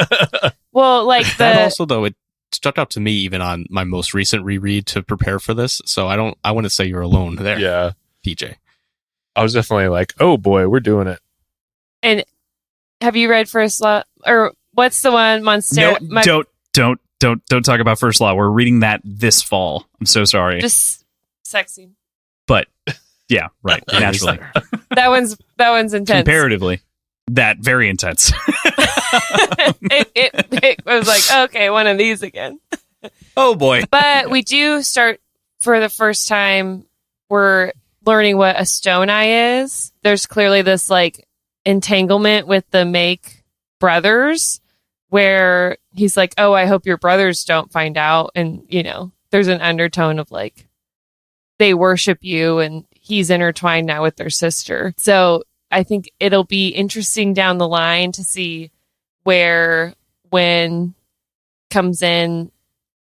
Well, like that also though, it stuck out to me even on my most recent reread to prepare for this. So I wouldn't say you're alone there. Yeah. PJ. I was definitely like, oh boy, we're doing it. And have you read First Law, or what's the one Monster? No, don't talk about First Law. We're reading that this fall. I'm so sorry. Just sexy. But yeah, right. Naturally. That one's intense. Comparatively, that very intense. it was like, okay, one of these again. Oh boy. But we do start, for the first time, we're learning what a stone eye is. There's clearly this like entanglement with the Make brothers, where he's like, oh, I hope your brothers don't find out. And, you know, there's an undertone of like, they worship you, and he's intertwined now with their sister. So I think it'll be interesting down the line to see where Wen comes in,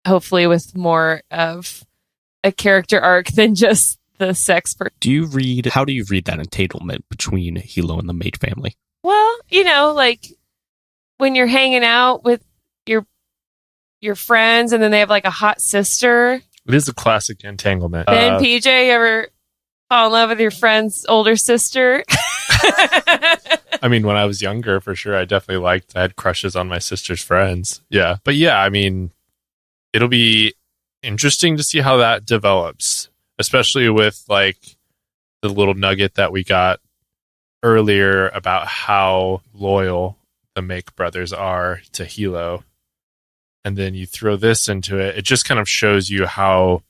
hopefully with more of a character arc than just the sex part. How do you read that entanglement between Hilo and the Maid family? Well, you know, like when you're hanging out with your friends, and then they have like a hot sister. It is a classic entanglement. Then PJ, you ever fall in love with your friend's older sister? I mean, when I was younger, for sure, I had crushes on my sister's friends. Yeah. But yeah, I mean, it'll be interesting to see how that develops, especially with like the little nugget that we got earlier about how loyal the Make brothers are to Hilo. and then you throw this into it, it just kind of shows you how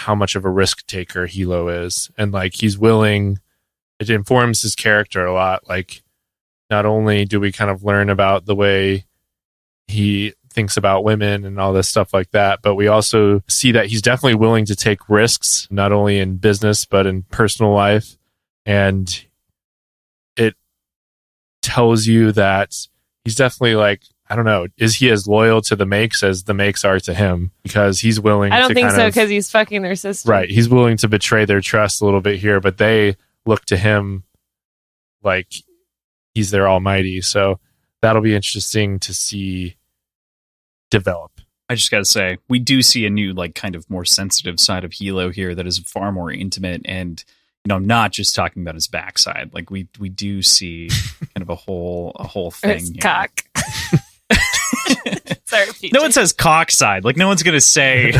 much of a risk taker Hilo is. And like, he's willing, it informs his character a lot. Like, not only do we kind of learn about the way he thinks about women and all this stuff like that, but we also see that he's definitely willing to take risks, not only in business, but in personal life. And it tells you that he's definitely like, I don't know, is he as loyal to the Makes as the Makes are to him? Because he's willing to I don't think so, because he's fucking their sister. Right. He's willing to betray their trust a little bit here, but they look to him like he's their almighty. So that'll be interesting to see develop. I just got to say, we do see a new, like, kind of more sensitive side of Hilo here that is far more intimate, and I'm not just talking about his backside. Like, we do see kind of a whole thing. His cock. Sorry, PJ. No one says cock side. Like, no one's gonna say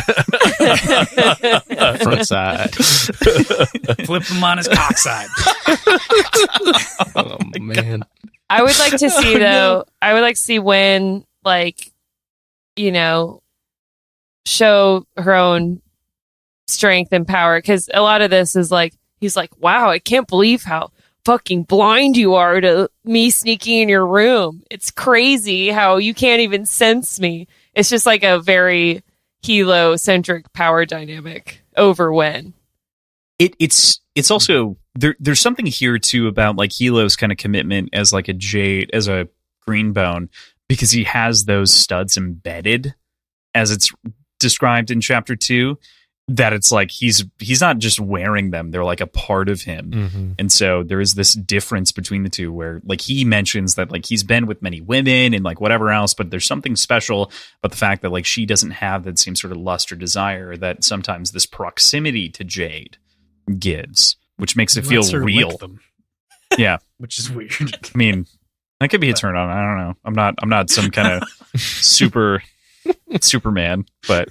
Front side. Flip him on his cock side. Oh, man. I would like to see though. I would like to see when, like, show her own strength and power, because a lot of this is like, he's like, wow, I can't believe how fucking blind you are to me sneaking in your room. It's crazy how you can't even sense me. It's just like a very Hilo-centric power dynamic over Wen. it's also there's something here too about like Hilo's kind of commitment as like a Jade, as a Greenbone, because he has those studs embedded as it's described in chapter 2, that it's like he's not just wearing them, they're like a part of him. Mm-hmm. And so there is this difference between the two where like he mentions that like he's been with many women and like whatever else, but there's something special about the fact that like she doesn't have that same sort of lust or desire that sometimes this proximity to Jade gives, which makes it feel Lets her real. lick them, Yeah. which is weird. I mean, that could be a turn on. I don't know. I'm not some kind of Superman, but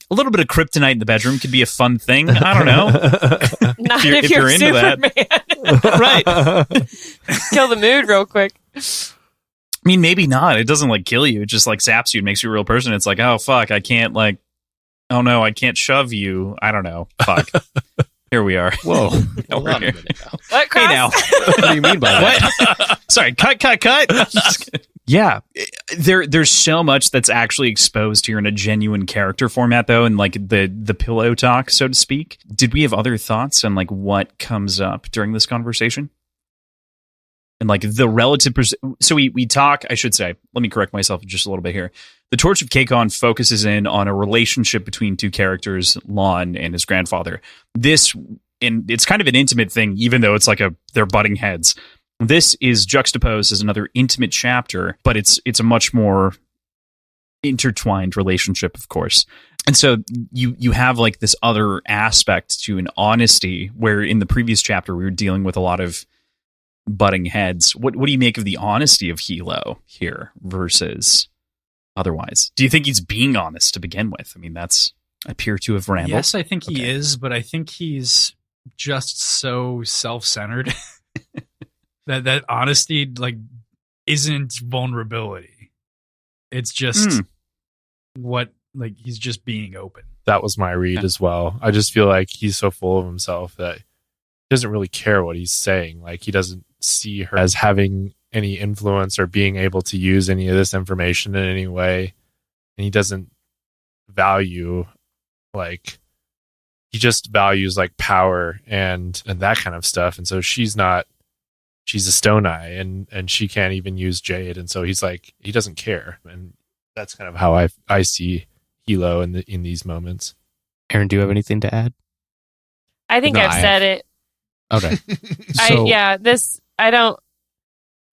a little bit of kryptonite in the bedroom could be a fun thing. I don't know. Not if you're into Superman. Right. Kill the mood real quick. I mean, maybe not. It doesn't like kill you. It just like saps you and makes you a real person. It's like, oh fuck, I can't like, oh no, I can't shove you. I don't know. Fuck. Here we are. Whoa. Now we're here. What, Hey Cross? now. What do you mean by that? What? Sorry. Cut. Yeah. There's so much that's actually exposed here in a genuine character format, though, and like the pillow talk, so to speak. Did we have other thoughts on like what comes up during this conversation? And like the relative... So we talk, I should say, let me correct myself just a little bit here. The Torch of Keikon focuses in on a relationship between two characters, Lon and his grandfather. And it's kind of an intimate thing, even though it's like they're butting heads. This is juxtaposed as another intimate chapter, but it's a much more intertwined relationship, of course. And so you have like this other aspect to an honesty, where in the previous chapter we were dealing with a lot of butting heads. What do you make of the honesty of Hilo here versus otherwise? Do you think he's being honest to begin with? I mean, I appear to have rambled. Yes, I think he is, but I think he's just so self-centered that honesty like isn't vulnerability. It's just what, like, he's just being open. That was my read as well. I just feel like he's so full of himself that he doesn't really care what he's saying. Like, he doesn't see her as having any influence or being able to use any of this information in any way. And he doesn't value, like, he just values like power and that kind of stuff. And so she's a stone eye and she can't even use Jade. And so he's like, he doesn't care. And that's kind of how I see Hilo in these moments. Aaron, do you have anything to add? I think No, I've said it. Okay. So,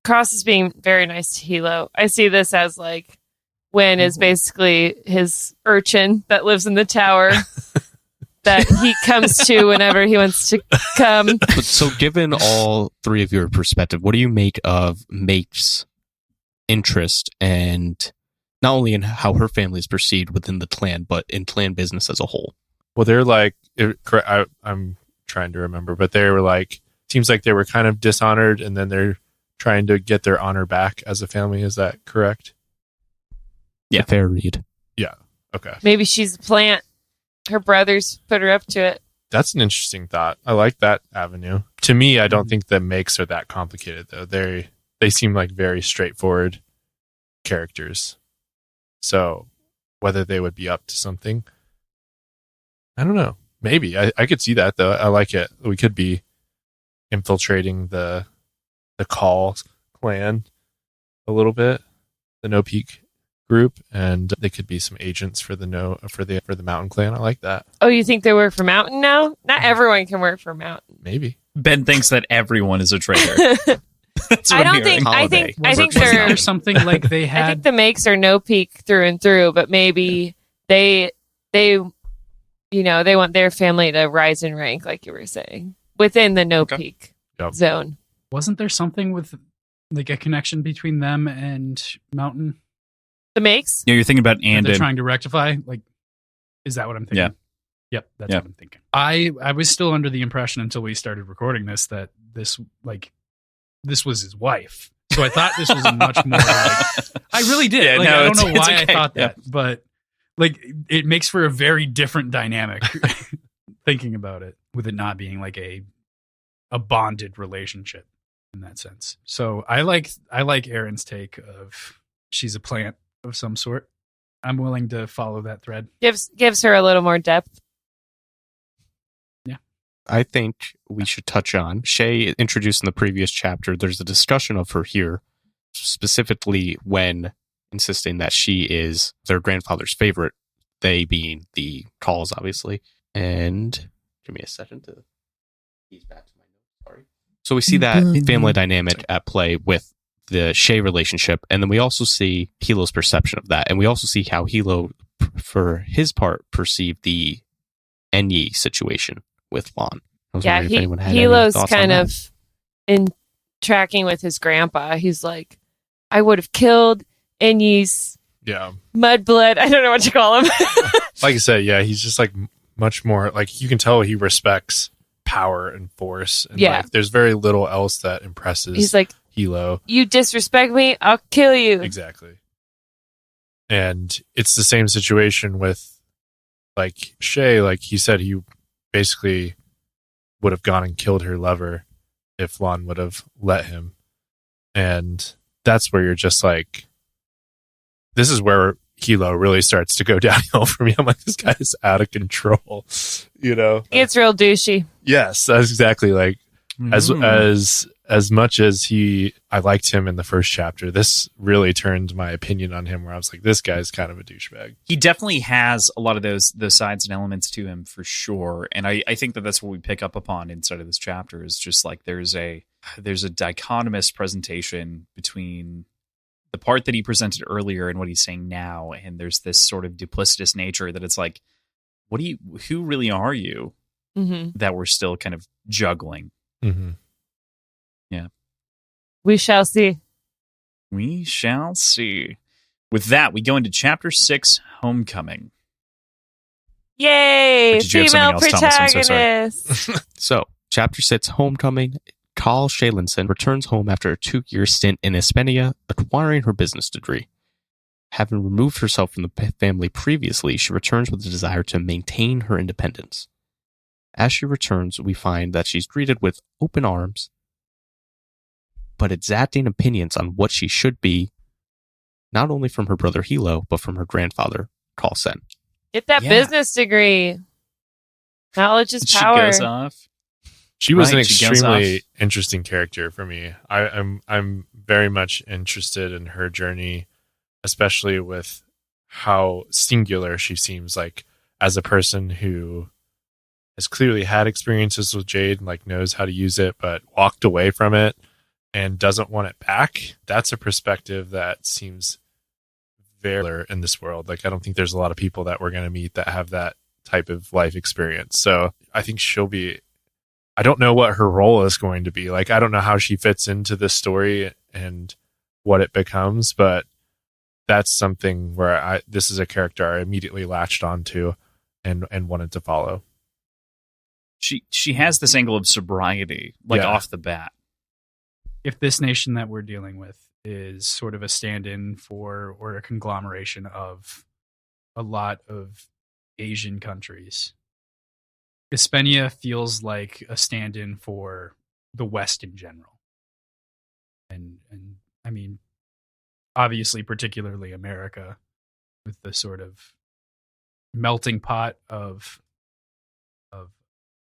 Cross is being very nice to Hilo. I see this as like Wen is basically his urchin that lives in the tower that he comes to whenever he wants to come. so given all three of your perspective, what do you make of Mate's interest, and not only in how her family is perceived within the clan, but in clan business as a whole? Well, they're like, I'm trying to remember, but they were like, seems like they were kind of dishonored, and then they're trying to get their honor back as a family. Is that correct? Yeah. A fair read. Okay. Maybe she's a plant. Her brothers put her up to it. That's an interesting thought. I like that avenue. To me, I don't think the makes are that complicated though. They seem like very straightforward characters. So whether they would be up to something, I don't know. Maybe. I could see that though. I like it. We could be infiltrating the Kaul clan a little bit, the No Peak group, and they could be some agents for the Mountain clan. I like that. Oh, you think they work for Mountain now? Not everyone can work for Mountain. Maybe. Ben thinks that everyone is a traitor. That's what I I'm don't hearing. think. I think. I think Wasn't they're. there something like they I had? think the makes are no peak through and through, but maybe they they want their family to rise in rank, like you were saying, within the no peak zone. Wasn't there something with like a connection between them and Mountain? The makes? Yeah, you're thinking about That they're Andon. trying to rectify? Like, is that what I'm thinking? Yeah. Yep, that's what I'm thinking. I was still under the impression until we started recording this that this was his wife. So I thought this was a much more like, I really did. Yeah, like, no, I don't know it's why okay. I thought that, but like it makes for a very different dynamic thinking about it, with it not being like a bonded relationship in that sense. So I like Aaron's take of she's a plant of some sort. I'm willing to follow that thread. Gives her a little more depth. I think we should touch on Shay introduced in the previous chapter. There's a discussion of her here, specifically when insisting that she is their grandfather's favorite, they being the Kauls, obviously. And give me a second to ease back to my notes. Sorry. So we see that family dynamic at play with the Shay relationship, and then we also see Hilo's perception of that, and we also see how Hilo, for his part, perceived the Enyi situation with Lon. Yeah, Hilo's kind of in tracking with his grandpa. He's like, I would have killed Enyi's mudblood. I don't know what to call him. Like I said, yeah, he's just like much more like you can tell he respects power and force. And like, there's very little else that impresses. He's like, Hilo. You disrespect me, I'll kill you. Exactly. And it's the same situation with like Shay. Like he said, he basically would have gone and killed her lover if Lon would have let him. And that's where you're just like, this is where Hilo really starts to go downhill for me. I'm like, this guy is out of control, you know? It's real douchey. Yes, that's exactly like, as much as I liked him in the first chapter, this really turned my opinion on him where I was like, this guy's kind of a douchebag. He definitely has a lot of those sides and elements to him for sure. And I think that's what we pick up upon inside of this chapter is just like there's a dichotomous presentation between the part that he presented earlier and what he's saying now. And there's this sort of duplicitous nature that it's like, who really are you that we're still kind of juggling? Mm-hmm. Yeah. We shall see. We shall see. With that, we go into Chapter 6, Homecoming. Yay! Female protagonist. So, Chapter 6, Homecoming. Kaul Shaylinson returns home after a 2-year stint in Hispania, acquiring her business degree. Having removed herself from the family previously, she returns with a desire to maintain her independence. As she returns, we find that she's greeted with open arms, but exacting opinions on what she should be, not only from her brother Hilo, but from her grandfather, Kaul Sen. Get that business degree. Knowledge is power. She goes off. She was an extremely interesting character for me. I'm very much interested in her journey, especially with how singular she seems like as a person who has clearly had experiences with Jade and like knows how to use it, but walked away from it and doesn't want it back. That's a perspective that seems very rare in this world. Like, I don't think there's a lot of people that we're going to meet that have that type of life experience. So I think I don't know what her role is going to be. Like, I don't know how she fits into this story and what it becomes, but that's something where this is a character I immediately latched onto and wanted to follow. She has this angle of sobriety, like off the bat. if this nation that we're dealing with is sort of a stand-in for or a conglomeration of a lot of Asian countries, Hispania feels like a stand-in for the West in general. And I mean, obviously, particularly America, with the sort of melting pot of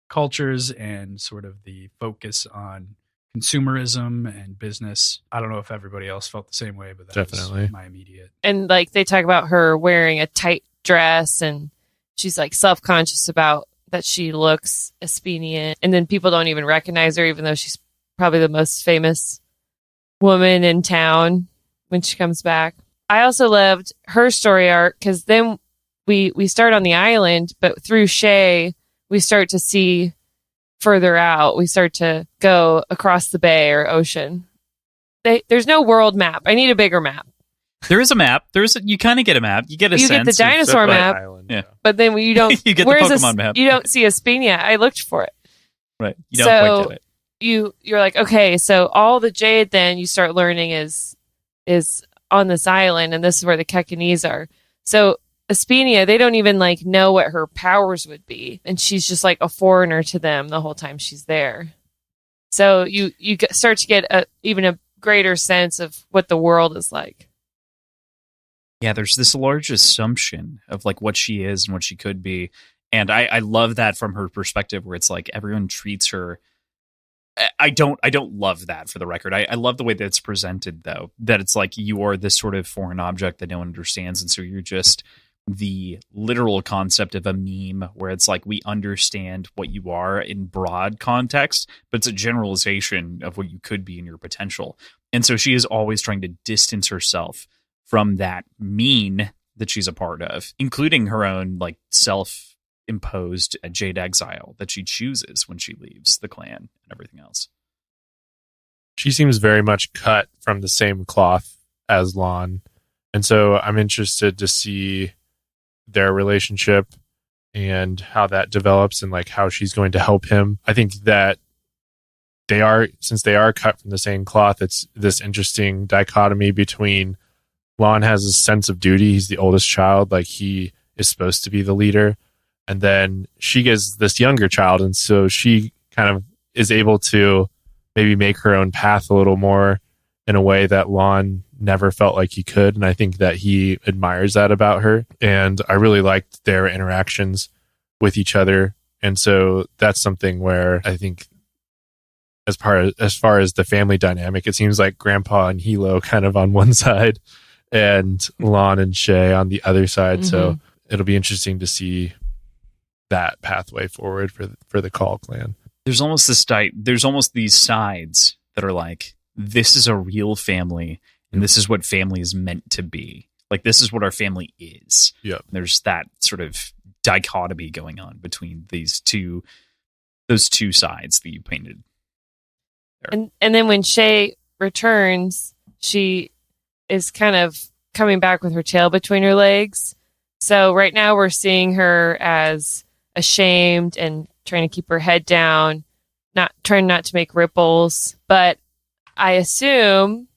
cultures and sort of the focus on consumerism and business. I don't know if everybody else felt the same way, but that Definitely. was my immediate. And like they talk about her wearing a tight dress, and she's like self-conscious about that she looks Espenian, and then people don't even recognize her, even though she's probably the most famous woman in town when she comes back. I also loved her story arc, because then we start on the island, but through Shay, we start to see further out. We start to go across the bay or ocean. There's no world map. I need a bigger map. There is a map. You kind of get a map. You get a You sense. get the dinosaur of, map, Island, Yeah. but then you don't. You get the where's Pokemon map. You don't see Espenia. I looked for it. Right. You don't quite get it. You're like, okay, so all the Jade then you start learning is on this island, and this is where the Kekanese are. So Espenia, they don't even like know what her powers would be, and she's just like a foreigner to them the whole time she's there. So you start to get even a greater sense of what the world is like. Yeah, there's this large assumption of like what she is and what she could be. And I love that from her perspective, where it's like everyone treats her. I don't love that, for the record. I love the way that it's presented, though, that it's like you are this sort of foreign object that no one understands. And so you're just the literal concept of a meme, where it's like we understand what you are in broad context, but it's a generalization of what you could be in your potential. And so she is always trying to distance herself from that mean that she's a part of, including her own like self-imposed Jade exile that she chooses when she leaves the clan and everything else. She seems very much cut from the same cloth as Lon. And so I'm interested to see their relationship and how that develops, and like how she's going to help him. I think that since they are cut from the same cloth, it's this interesting dichotomy between Lon has a sense of duty. He's the oldest child, like he is supposed to be the leader. And then she gets this younger child, and so she kind of is able to maybe make her own path a little more in a way that Lon never felt like he could. And I think that he admires that about her. And I really liked their interactions with each other. And so that's something where I think as far as the family dynamic, it seems like Grandpa and Hilo kind of on one side and Lon and Shay on the other side. Mm-hmm. So it'll be interesting to see that pathway forward for the Kaul clan. There's almost these sides that are like, this is a real family, and this is what family is meant to be. Like, this is what our family is. Yeah. There's that sort of dichotomy going on between those two sides that you painted there. And then when Shay returns, she is kind of coming back with her tail between her legs. So right now we're seeing her as ashamed and trying to keep her head down, trying not to make ripples. But I assume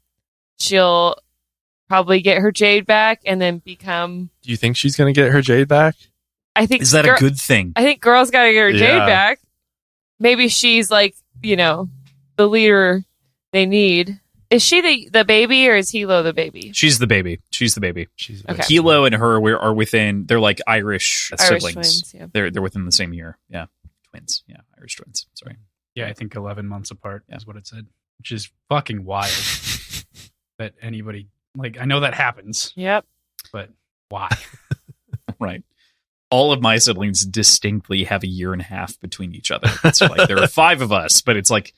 she'll probably get her Jade back and then become... Do you think she's going to get her Jade back? I think... Is that a good thing? I think girl's got to get her Jade back. Maybe she's like, the leader they need. Is she the baby, or is Hilo the baby? She's the baby. Okay. Hilo and her are within... They're like Irish siblings. Twins, yeah. They're within the same year. Yeah. Twins. Yeah. Irish twins. Sorry. Yeah, I think 11 months apart is what it said. Which is fucking wild that anybody, like, I know that happens. Yep. But why? Right. All of my siblings distinctly have a year and a half between each other. It's like there are 5 of us, but it's like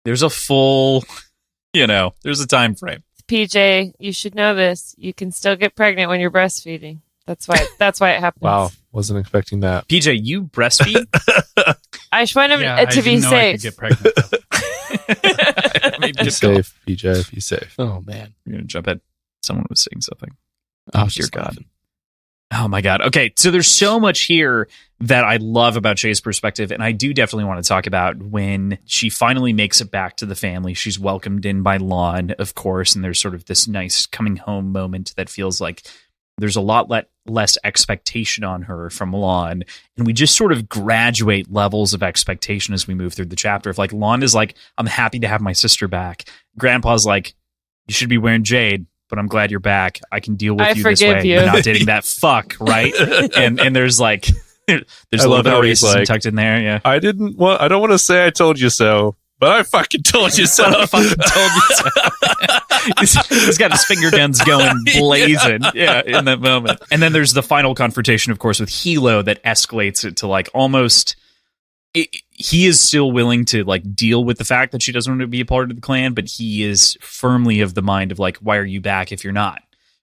there's a full, there's a time frame. PJ, you should know this. You can still get pregnant when you're breastfeeding. That's why it happens. Wow, wasn't expecting that. PJ, you breastfeed? I just want him to be safe. I could get pregnant. Be safe, PJ. Be safe. Oh man, You're gonna jump at someone was saying something. Oh, dear God. Oh my God. Okay. So there's so much here that I love about Shay's perspective. And I do definitely want to talk about when she finally makes it back to the family. She's welcomed in by Lon, of course. And there's sort of this nice coming home moment that feels like there's a lot less expectation on her from Lon. And we just sort of graduate levels of expectation as we move through the chapter. If like Lon is like, I'm happy to have my sister back. Grandpa's like, you should be wearing Jade, but I'm glad you're back. I can deal with you this way. You're not dating that fuck, right? and there's like there's a little bit of racism like, tucked in there. Yeah, I don't want to say I told you so, but I fucking told you so. I fucking told you so. He's got his finger guns going blazing, yeah, in that moment. And then there's the final confrontation, of course, with Hilo that escalates it to like almost. He is still willing to like deal with the fact that she doesn't want to be a part of the clan, but he is firmly of the mind of like, why are you back if you're not?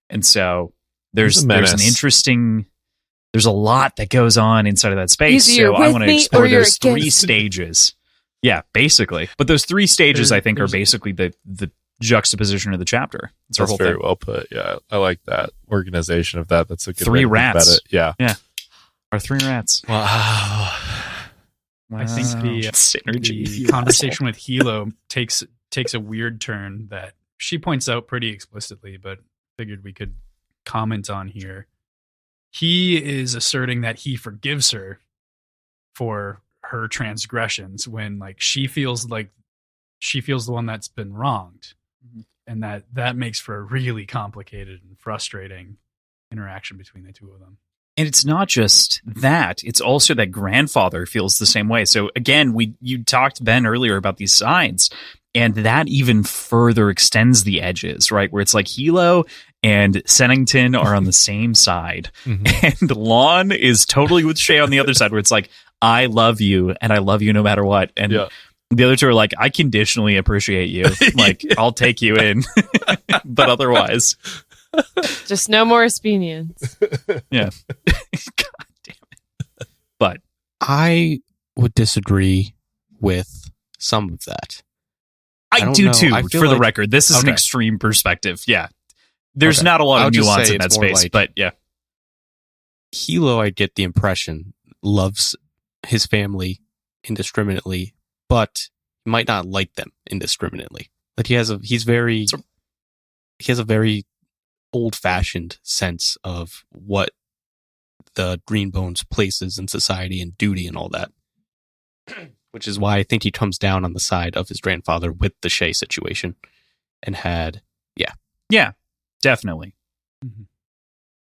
And so there's an interesting, there's a lot that goes on inside of that space. So I want to explore those three stages. Yeah, basically. But those three stages, I think, are basically the juxtaposition of the chapter. That's very well put. Yeah, I like that organization of that. That's a good three rats. Yeah. Our three rats. Wow. I think the conversation with Hilo takes a weird turn that she points out pretty explicitly, but figured we could comment on here. He is asserting that he forgives her for her transgressions when like she feels the one that's been wronged, and that makes for a really complicated and frustrating interaction between the two of them. And it's not just that, it's also that grandfather feels the same way. So again, you talked, Ben, earlier about these sides, and that even further extends the edges, right? Where it's like Hilo and Sennington are on the same side, and Lon is totally with Shay on the other side, where it's like, I love you, and I love you no matter what. And the other two are like, I conditionally appreciate you. Like, I'll take you in, but otherwise... Just no more Espenians. Yeah. God damn it. But I would disagree with some of that. I do too, for the record. This is an extreme perspective. Yeah. There's not a lot of nuance in that space, like, but yeah. Hilo, I get the impression, loves his family indiscriminately, but might not like them indiscriminately. Like he has a very old-fashioned sense of what the Greenbones places in society and duty and all that, which is why I think he comes down on the side of his grandfather with the Shay situation and had definitely.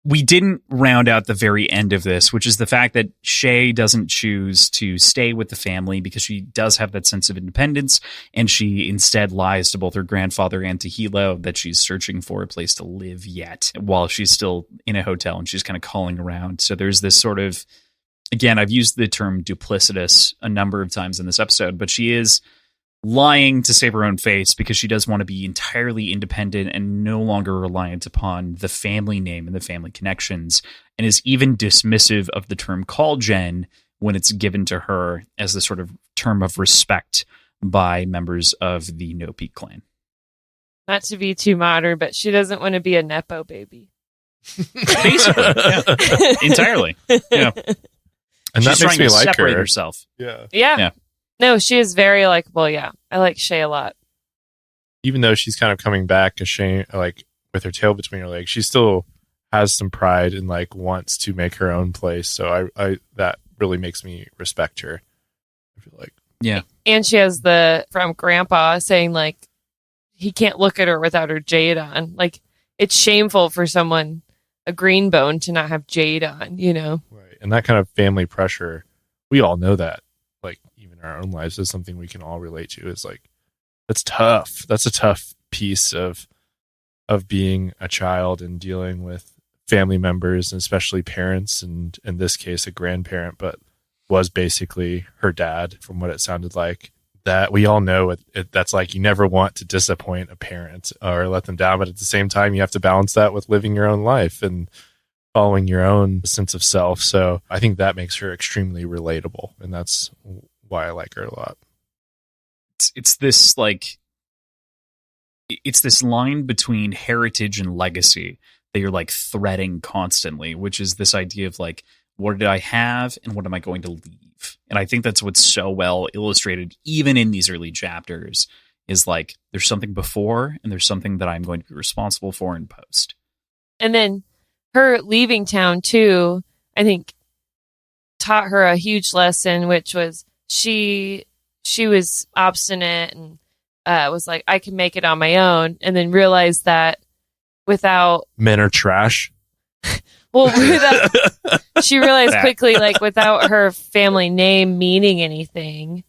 We didn't round out the very end of this, which is the fact that Shay doesn't choose to stay with the family because she does have that sense of independence, and she instead lies to both her grandfather and to Hilo that she's searching for a place to live yet, while she's still in a hotel and she's kind of calling around. So there's this sort of, again, I've used the term duplicitous a number of times in this episode, but she is lying to save her own face because she does want to be entirely independent and no longer reliant upon the family name and the family connections, and is even dismissive of the term call gen when it's given to her as the sort of term of respect by members of the No Peak clan. Not to be too modern, but she doesn't want to be a Nepo baby. Basically, entirely. Yeah. And she's that makes me like separate her. herself. Yeah. No, she is very likable. Yeah, I like Shay a lot. Even though she's kind of coming back ashamed, like with her tail between her legs, she still has some pride and like wants to make her own place. So I that really makes me respect her. I feel like and she has from Grandpa saying like he can't look at her without her Jade on. Like it's shameful for someone a Greenbone to not have Jade on. You know, right? And that kind of family pressure, we all know that. Like even in our own lives is something we can all relate to. Is like that's tough. That's a tough piece of being a child and dealing with family members and especially parents, and in this case a grandparent, but was basically her dad from what it sounded like. That we all know that's like you never want to disappoint a parent or let them down, but at the same time you have to balance that with living your own life and following your own sense of self. So I think that makes her extremely relatable, and that's why I like her a lot. It's this like it's this line between heritage and legacy that you're like threading constantly, which is this idea of like, what did I have and what am I going to leave? And I think that's what's so well illustrated, even in these early chapters, is like there's something before and there's something that I'm going to be responsible for in post. And then her leaving town too, I think taught her a huge lesson, which was she was obstinate and was like, I can make it on my own, and then realized that without Men are trash. she realized quickly, like without her family name meaning anything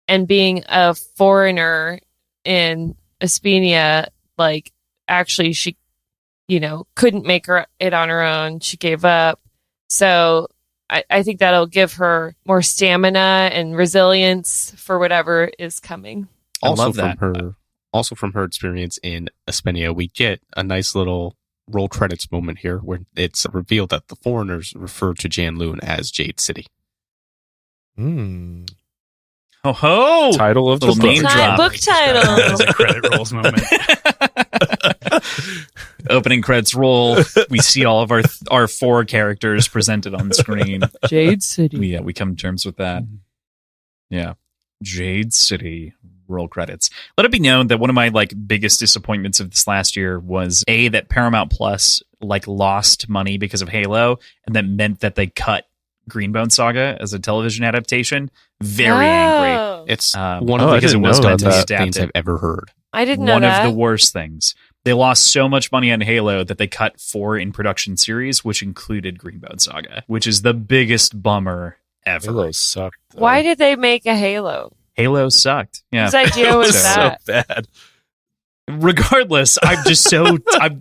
and being a foreigner in Espenia, like actually she, couldn't make it on her own. She gave up. So I think that'll give her more stamina and resilience for whatever is coming. Also from her experience in Espenia, we get a nice little roll credits moment here where it's revealed that the foreigners refer to Janloon as Jade City. Ho ho! Title of the Little name drop. Book title. That is a credit rolls moment. Opening credits roll. We see all of our 4 characters presented on the screen. Jade City. We come to terms with that. Yeah. Jade City. Roll credits. Let it be known that one of my like biggest disappointments of this last year was that Paramount Plus like lost money because of Halo, and that meant that they cut Greenbone Saga as a television adaptation. Very angry. It's one of because it was the best adapted. things I've ever heard. I didn't know One that. of the worst things. They lost so much money on Halo that they cut 4 in production series, which included Greenbone Saga, which is the biggest bummer ever. Halo sucked. Why did they make a Halo? Halo sucked. Yeah. Whose idea was so that? bad? Regardless, I'm just so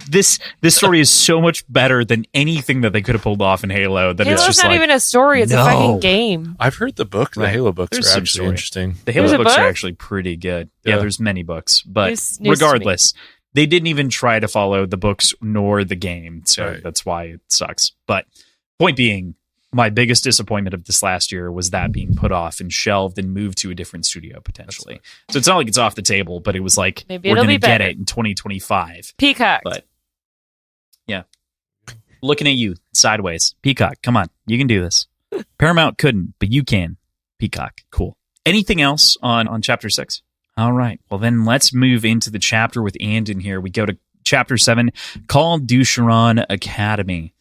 this story is so much better than anything that they could have pulled off in Halo. That Halo's it's just not like, even a story; it's a fucking game. I've heard the book. The Right. Halo books There's are some actually story. interesting. The Halo There's a books book? are actually pretty good. Yeah, Yeah. there's many books, but News to me. regardless, they didn't even try to follow the books nor the game, so Right. that's why it sucks. But point being, my biggest disappointment of this last year was that being put off and shelved and moved to a different studio potentially. So it's not like it's off the table, but it was like Maybe we're it'll going be to get better. it in 2025. Peacock. But yeah, looking at you sideways. Peacock, come on, you can do this. Paramount couldn't, but you can. Peacock, cool. Anything else on chapter 6? All right, well then let's move into the chapter with Andon here. We go to chapter 7, Kaul Dusharan Academy.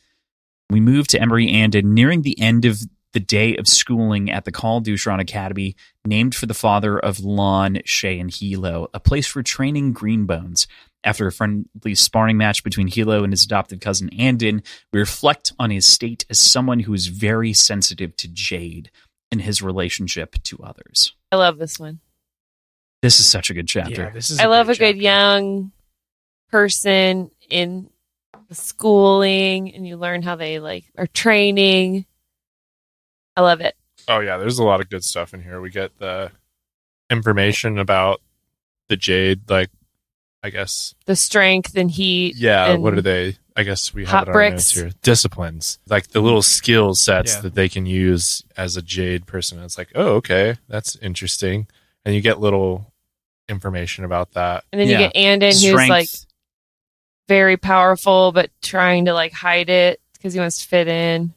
We move to Emery Andon nearing the end of the day of schooling at the Kaul Dusharan Academy, named for the father of Lon, Shay, and Hilo, a place for training greenbones. After a friendly sparring match between Hilo and his adopted cousin Andon, we reflect on his state as someone who is very sensitive to Jade and his relationship to others. I love this one. This is such a good chapter. Yeah, this is I love a great good chapter. young person in the schooling, and you learn how they like are training. I love it. Oh yeah, there's a lot of good stuff in here. We get the information about the Jade, like I guess. The strength and heat. Yeah, and what are they? I guess we hot have it on our bricks. notes here. Disciplines, like the little skill sets Yeah. that they can use as a Jade person. It's like, oh, okay, that's interesting, and you get little information about that. And then Yeah. you get Andon, who's Strength. like very powerful, but trying to like hide it because he wants to fit in.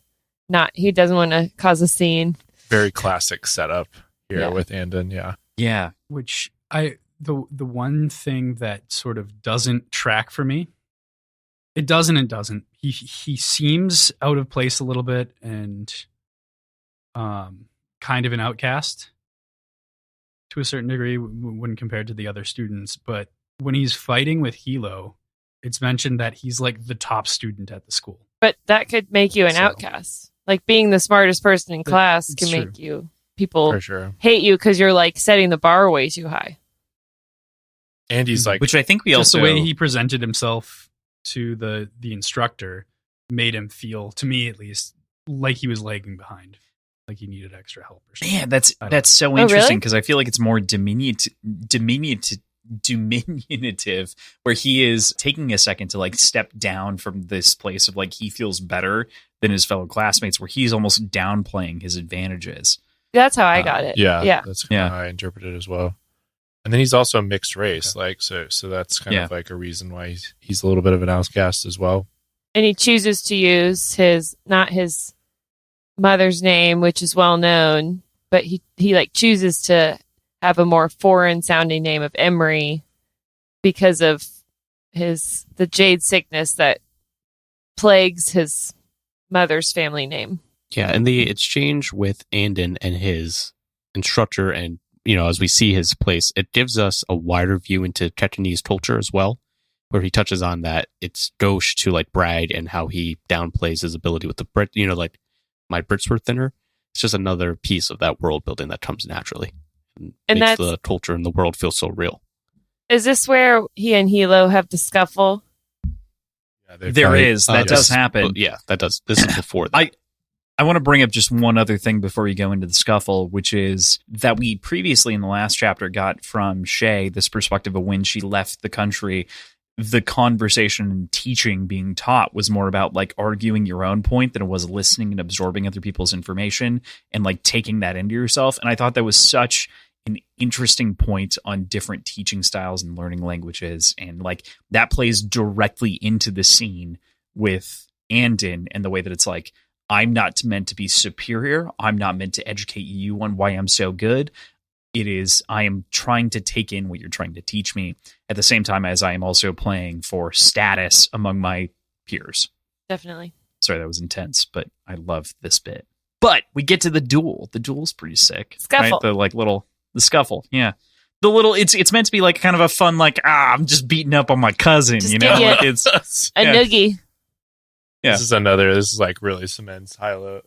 He doesn't want to cause a scene. Very classic setup here Yeah. with Andon. Yeah, Yeah. Which the one thing that sort of doesn't track for me, it doesn't and doesn't. He seems out of place a little bit and kind of an outcast to a certain degree when compared to the other students. But when he's fighting with Hilo, it's mentioned that he's like the top student at the school. But that could make you an So- outcast. Like being the smartest person in class it's can true. make you people for sure. hate you because you're like setting the bar way too high. And he's like, Which I think we Just also... the way he presented himself to the instructor made him feel, to me at least, like he was lagging behind, like he needed extra help or something. Man, that's I don't so really? interesting because I feel like it's more diminutive, where he is taking a second to like step down from this place of like he feels better than his fellow classmates, where he's almost downplaying his advantages. That's how I got it. yeah, Yeah. that's kind of how I interpret it as well. And then he's also mixed race, like so that's kind of like a reason why he's a little bit of an outcast as well. And he chooses to use not his mother's name, which is well known, but he like chooses to have a more foreign sounding name of Emery because of the jade sickness that plagues his mother's family name. Yeah, and the exchange with Andon and his instructor, and as we see his place, it gives us a wider view into Tetanese culture as well, where he touches on that it's gauche to like brag and how he downplays his ability with the Brit, like my Brits were thinner. It's just another piece of that world building that comes naturally and makes the culture and the world feel so real. Is this where he and Hilo have the scuffle? Yeah, that does happen. But yeah, that does. This is before that. I want to bring up just one other thing before we go into the scuffle, which is that we previously in the last chapter got from Shay this perspective of when she left the country. The conversation and teaching being taught was more about like arguing your own point than it was listening and absorbing other people's information and like taking that into yourself. And I thought that was such an interesting point on different teaching styles and learning languages. And like that plays directly into the scene with Andon and the way that it's like, I'm not meant to be superior. I'm not meant to educate you on why I'm so good. It is, I am trying to take in what you're trying to teach me at the same time as I am also playing for status among my peers. Definitely. Sorry, that was intense, but I love this bit. But we get to the duel. The duel's pretty sick. Scuffle. Right? The scuffle. Yeah. The little, it's meant to be like kind of a fun, like, I'm just beating up on my cousin, just Like it's a noogie. Yeah. This is like really cements Hilo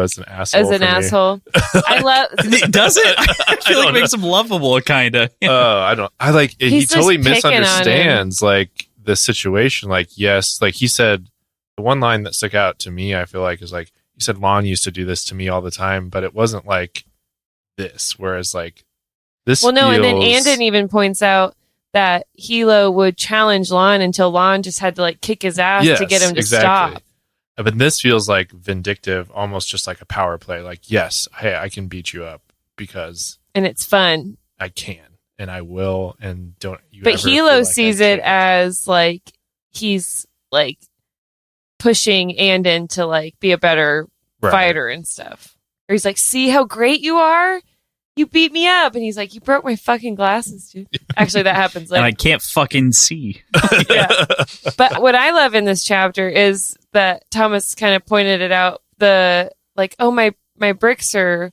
as an asshole. As an asshole. I love. Does it? I feel like it makes him lovable, kind of. Oh, I don't. I like. He totally picking misunderstands like the situation. Like, yes, like he said, the one line that stuck out to me, I feel like, is like he said, Lon used to do this to me all the time, but it wasn't like this. Whereas like this. Well, no, feels... and then Andon even points out that Hilo would challenge Lon until Lon just had to like kick his ass to get him to stop. But this feels like vindictive, almost just like a power play. Like, yes, hey, I can beat you up because... And it's fun. I can, and I will, and don't you But ever Hilo feel like sees I it can't. as like he's like pushing Andon to like be a better fighter and stuff. Or he's like, see how great you are? You beat me up. And he's like, you broke my fucking glasses, dude. Actually, that happens later. And I can't fucking see. Yeah. But what I love in this chapter is that Thomas kind of pointed it out. The like, oh, my bricks are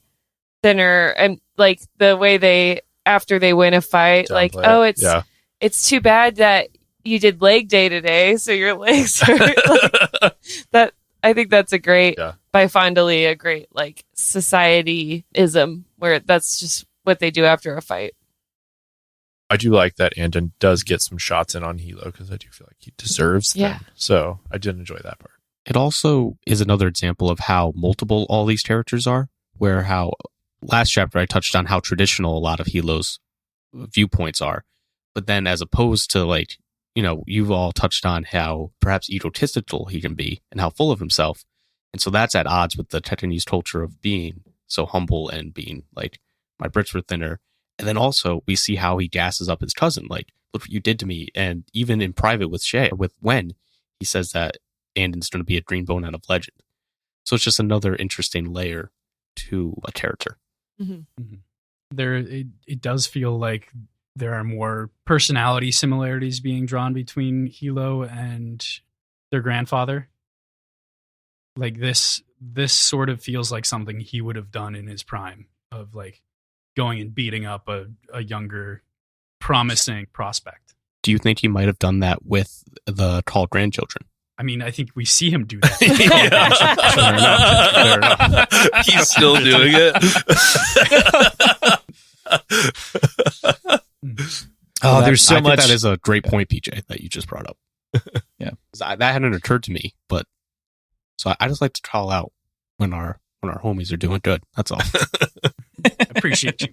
thinner. And like the way they, after they win a fight, like, oh, it's too bad that you did leg day today. So your legs are like, that. I think that's a great, by Fondly, a great like society-ism where that's just what they do after a fight. I do like that Andon does get some shots in on Hilo because I do feel like he deserves them. So I did enjoy that part. It also is another example of how multiple all these characters are, where how last chapter I touched on how traditional a lot of Hilo's viewpoints are. But then as opposed to like, you've all touched on how perhaps egotistical he can be and how full of himself. And so that's at odds with the Tetanese culture of being so humble and being like, my Brits were thinner. And then also we see how he gasses up his cousin. Like, look what you did to me. And even in private with Shay, with Wen, he says that Andon's going to be a green bone out of legend. So it's just another interesting layer to a character. Mm-hmm. Mm-hmm. It does feel like there are more personality similarities being drawn between Hilo and their grandfather. Like this sort of feels like something he would have done in his prime of like going and beating up a younger, promising prospect. Do you think he might have done that with the tall grandchildren? I mean, I think we see him do that. Fair enough. He's still doing it. Oh, there's so much. That is a great point, PJ, that you just brought up. Yeah, that hadn't occurred to me, but so I just like to call out when our homies are doing good. That's all. Appreciate you.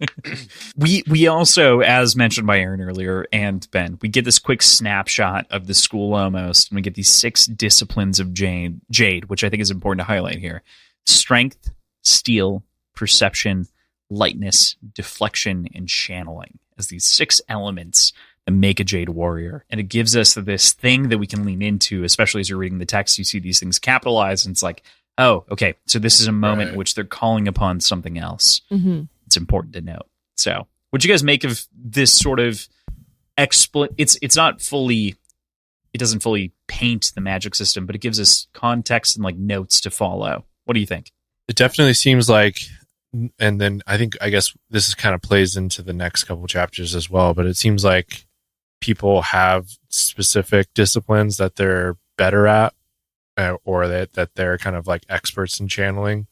We also, as mentioned by Aaron earlier and Ben, we get this quick snapshot of the school almost, and we get these 6 disciplines of Jade, which I think is important to highlight here: strength, steel, perception, lightness, deflection, and channeling, as these 6 elements and make a Jade warrior. And it gives us this thing that we can lean into, especially as you're reading the text. You see these things capitalized, and it's like, oh, okay, so this is a moment in which they're calling upon something else. Mm-hmm. It's important to note. So, what do you guys make of this sort of it's not fully, it doesn't fully paint the magic system, but it gives us context and like notes to follow. What do you think? It definitely seems like, and then I guess this is kind of plays into the next couple chapters as well, but it seems like people have specific disciplines that they're better at, or that they're kind of like experts in channeling.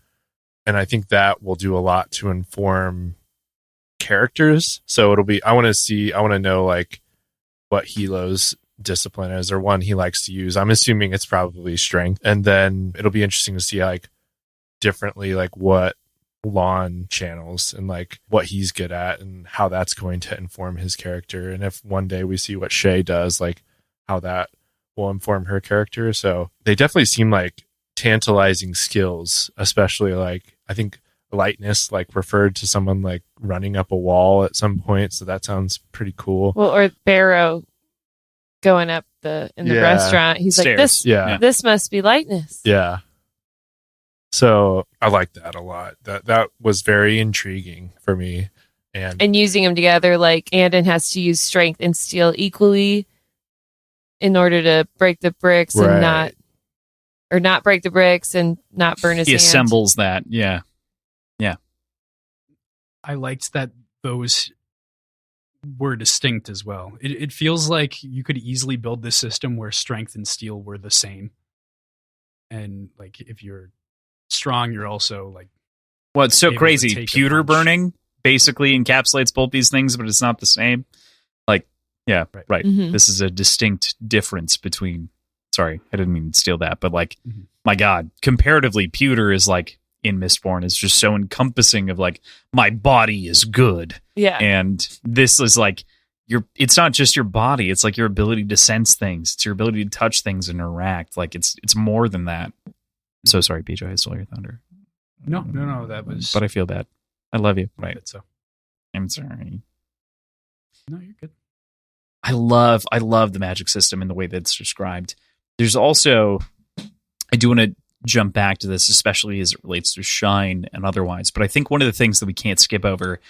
And I think that will do a lot to inform characters. So I want to know like what Hilo's discipline is, or one he likes to use. I'm assuming it's probably strength. And then it'll be interesting to see like differently, like what Lon channels and like what he's good at and how that's going to inform his character. And if one day we see what Shay does, like how that will inform her character. So they definitely seem like tantalizing skills, especially like I think lightness like referred to someone like running up a wall at some point, so that sounds pretty cool. Well, or Barrow going up in the restaurant, he's Stairs. Like, this must be lightness. Yeah. So I like that a lot. That was very intriguing for me. And using them together, like Andon has to use strength and steel equally in order to break the bricks and not break the bricks and not burn his hand. He assembles that. Yeah. I liked that those were distinct as well. It feels like you could easily build this system where strength and steel were the same. And like if you're strong, you're also like, well, it's so able to crazy. take a Pewter punch. burning basically encapsulates both these things, but it's not the same. Like, yeah, right. Mhm. This is a distinct difference between. Sorry, I didn't mean to steal that, but like, my God, comparatively, pewter is like in Mistborn is just so encompassing of like my body is good. Yeah. And this is like it's not just your body, it's like your ability to sense things, it's your ability to touch things and interact. Like it's more than that. I'm so sorry, PJ, I stole your thunder. no, that was. But I feel bad. I love you. Right. So I'm sorry. no, you're good. I love the magic system and the way that it's described. There's also, I do want to jump back to this, especially as it relates to Shine and otherwise, but I think one of the things that we can't skip over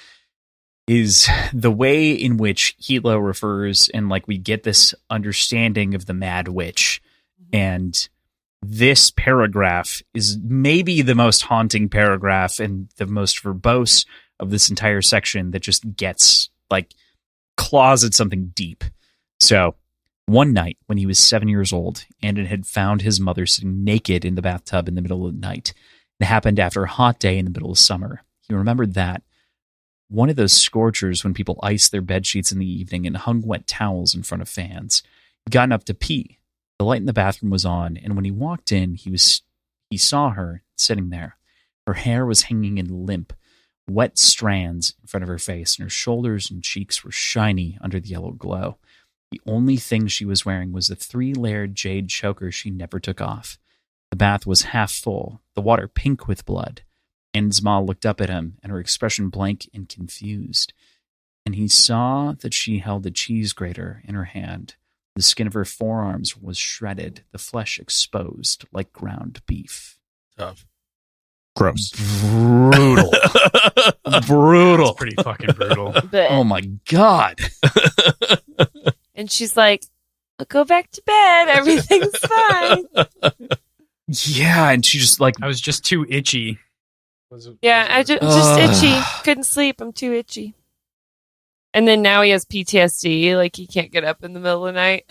is the way in which Hilo refers, and like we get this understanding of the Mad Witch. And this paragraph is maybe the most haunting paragraph and the most verbose of this entire section that just gets like claws at something deep. So one night when he was 7 years old, Andon had found his mother sitting naked in the bathtub in the middle of the night. It happened after a hot day in the middle of summer. He remembered that. One of those scorchers when people iced their bed sheets in the evening and hung wet towels in front of fans. He'd gotten up to pee. The light in the bathroom was on, and when he walked in, he saw her sitting there. Her hair was hanging in limp, wet strands in front of her face, and her shoulders and cheeks were shiny under the yellow glow. The only thing she was wearing was a 3-layered jade choker she never took off. The bath was half full, the water pink with blood. Andon's ma looked up at him, and her expression blank and confused. And he saw that she held a cheese grater in her hand. The skin of her forearms was shredded, the flesh exposed like ground beef. Tough. Gross. Brutal. Brutal. It's pretty fucking brutal. But, Oh my God. and she's like, I'll go back to bed. Everything's fine. Yeah, and she just like I was just too itchy. Yeah, I just itchy. Couldn't sleep. I'm too itchy. And then now he has PTSD. Like he can't get up in the middle of the night.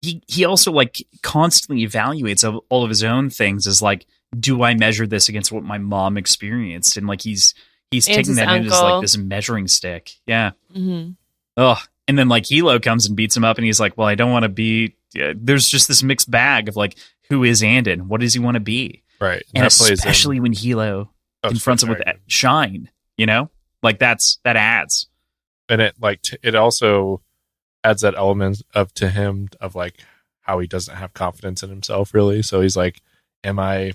he also like constantly evaluates all of his own things as like, do I measure this against what my mom experienced? And like he's taking his that in as uncle. like this measuring stick. Yeah. Mm-hmm. Ugh. And then like Hilo comes and beats him up, and he's like, well, I don't want to be. There's just this mixed bag of like, who is Andon? What does he want to be? Right. And that plays in. especially when Hilo confronts him with sorry. Shine, you know, like that adds. And it like it also adds that element to him of like how he doesn't have confidence in himself really. So he's like, am I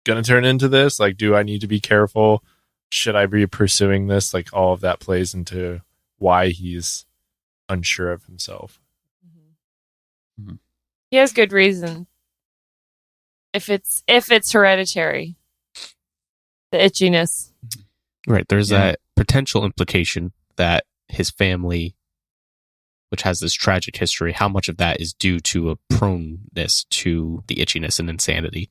gonna turn into this? Like, do I need to be careful? Should I be pursuing this? Like all of that plays into why he's unsure of himself. Mm-hmm. He has good reason. If it's hereditary, the itchiness. Right. There's that potential implication that his family, which has this tragic history, how much of that is due to a proneness to the itchiness and insanity.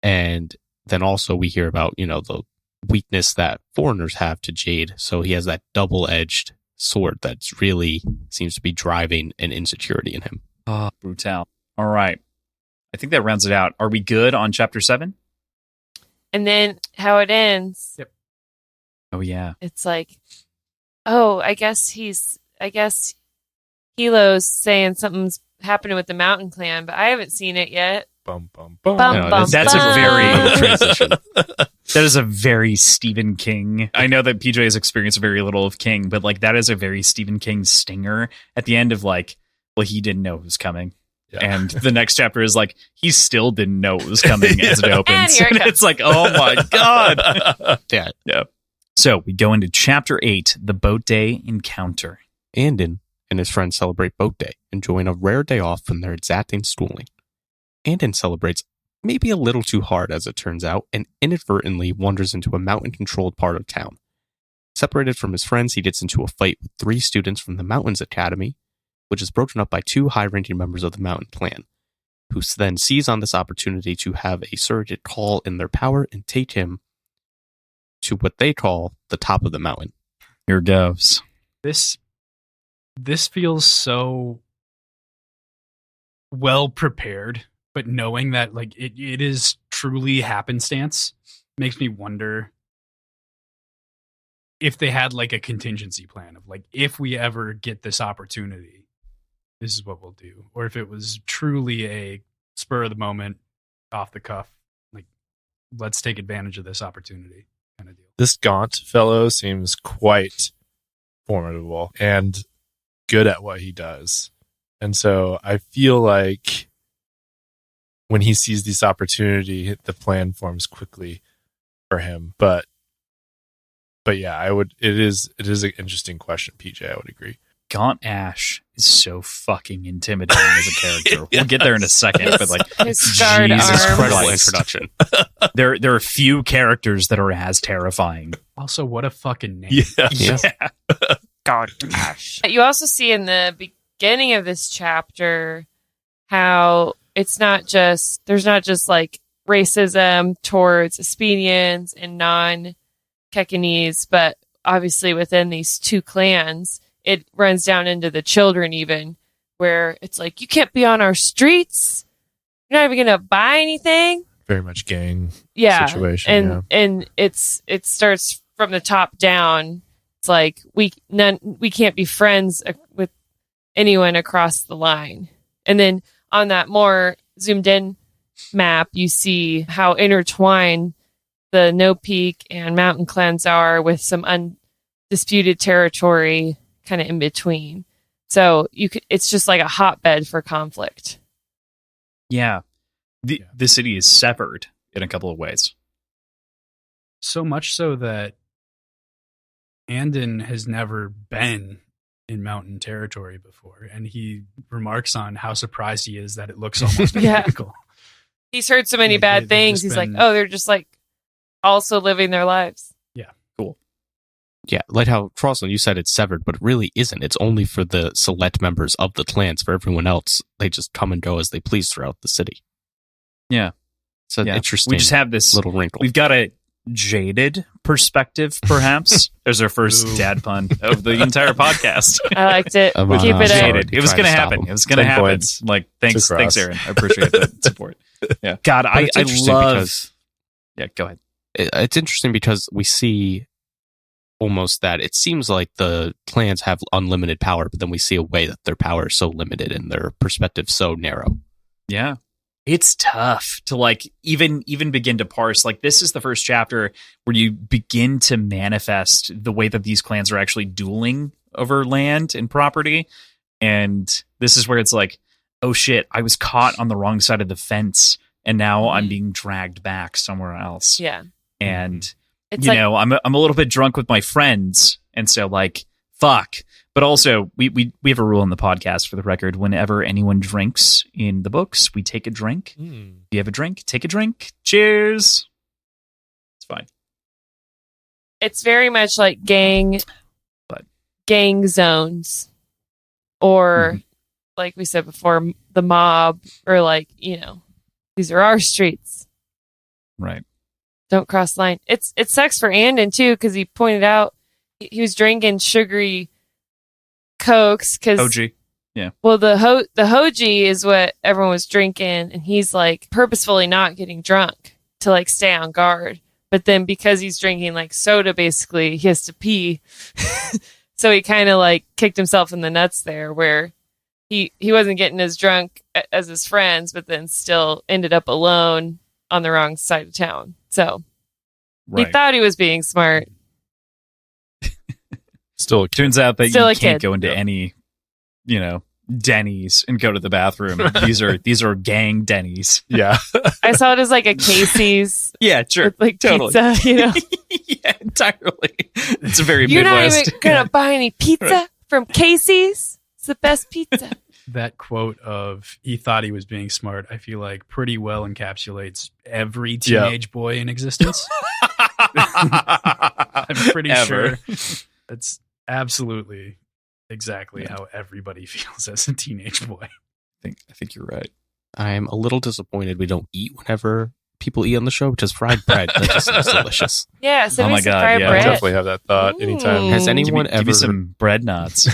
And then also we hear about, the weakness that foreigners have to Jade. So he has that double-edged sword that's really seems to be driving an insecurity in him. Brutal. All right. I think that rounds it out. Are we good on chapter 7? And then how it ends. Yep. Oh, yeah. It's like, I guess Hilo's saying something's happening with the Mountain Clan, but I haven't seen it yet. Bum, bum, bum. That's a very transition. That is a very Stephen King. I know that PJ has experienced very little of King, but like that is a very Stephen King stinger at the end of like, well, he didn't know it was coming. Yeah. And the next chapter is like, he still didn't know it was coming as it opens. And it's like, oh my God. Yeah. So we go into chapter 8, the boat day encounter. Andon and his friends celebrate boat day, enjoying a rare day off from their exacting schooling. Andon celebrates maybe a little too hard, as it turns out, and inadvertently wanders into a mountain-controlled part of town. Separated from his friends, he gets into a fight with 3 students from the Mountains Academy, which is broken up by 2 high-ranking members of the Mountain Clan, who then seize on this opportunity to have a surrogate Kaul in their power and take him to what they call the top of the mountain. Here goes. This feels so well prepared, but knowing that like it is truly happenstance makes me wonder if they had like a contingency plan of like, if we ever get this opportunity, this is what we'll do. Or if it was truly a spur of the moment, off the cuff, like, let's take advantage of this opportunity kind of deal. This Gaunt fellow seems quite formidable and good at what he does. And so I feel like when he sees this opportunity, the plan forms quickly for him. But yeah, it is an interesting question, PJ. I would agree. Gaunt Ash is so fucking intimidating as a character. We'll get there in a second, but like, his scarred Jesus arms. Incredible introduction. There are few characters that are as terrifying. Also, what a fucking name. Yeah. God, Ash. You also see in the beginning of this chapter how there's not just like racism towards Aspenians and non-Kekanese, but obviously within these 2 clans, it runs down into the children even, where it's like, you can't be on our streets. You're not even going to buy anything. Very much gang situation. And it starts from the top down. It's like we can't be friends with anyone across the line. And then on that more zoomed in map, you see how intertwined the No Peak and Mountain Clans are, with some undisputed territory kind of in between. So it's just like a hotbed for conflict. Yeah. The city is severed in a couple of ways. So much so that Andon has never been in mountain territory before, and he remarks on how surprised he is that it looks almost identical. He's heard so many bad things. He's like, they're just like also living their lives. Yeah. Cool. Yeah, like how, Crosland, you said it's severed, but it really isn't. It's only for the select members of the clans. For everyone else, they just come and go as they please throughout the city. Yeah. So interesting. We just have this little wrinkle. We've got a jaded perspective, perhaps. There's our first dad pun of the entire podcast. I liked it. We keep it Jaded. It was going to happen. It was going to happen. Points. Like, thanks, Aaron. I appreciate the support. Yeah. God, I love. Yeah, go ahead. It's interesting because we see almost that it seems like the clans have unlimited power, but then we see a way that their power is so limited and their perspective so narrow. Yeah. It's tough to like even begin to parse. Like, this is the first chapter where you begin to manifest the way that these clans are actually dueling over land and property. And this is where it's like, oh shit, I was caught on the wrong side of the fence and now I'm being dragged back somewhere else. Yeah. And it's I'm a little bit drunk with my friends, and so like Fuck. But also, we have a rule in the podcast, for the record. Whenever anyone drinks in the books, we take a drink. If you have a drink, take a drink. Cheers. It's fine. It's very much like gang zones, or like we said before, the mob, or like, these are our streets. Right. Don't cross the line. It sucks for Andon too, because he pointed out he was drinking sugary cokes. Because OG. Yeah. Well, the hoji is what everyone was drinking, and he's like purposefully not getting drunk to like stay on guard. But then because he's drinking like soda, basically he has to pee. So he kind of like kicked himself in the nuts there, where he wasn't getting as drunk as his friends, but then still ended up alone on the wrong side of town. So he thought he was being smart. Still, turns out that Still you a can't kid. go into any, Denny's and go to the bathroom. These are gang Denny's. yeah. I saw it as like a Casey's Yeah, sure. with like Totally. pizza, Yeah, entirely. It's a very You're Midwest. not even gonna buy any pizza from Casey's. It's the best pizza. That quote of he thought he was being smart, I feel like pretty well encapsulates every teenage boy in existence. I'm pretty Ever. sure that's absolutely exactly how everybody feels as a teenage boy. I think you're right. I'm a little disappointed we don't eat whenever people eat on the show, which is fried bread. That just sounds delicious. Yeah, so Oh my some God, fried yeah. I bread. definitely have that thought anytime. Ooh. Has anyone Give ever? me some bread knots.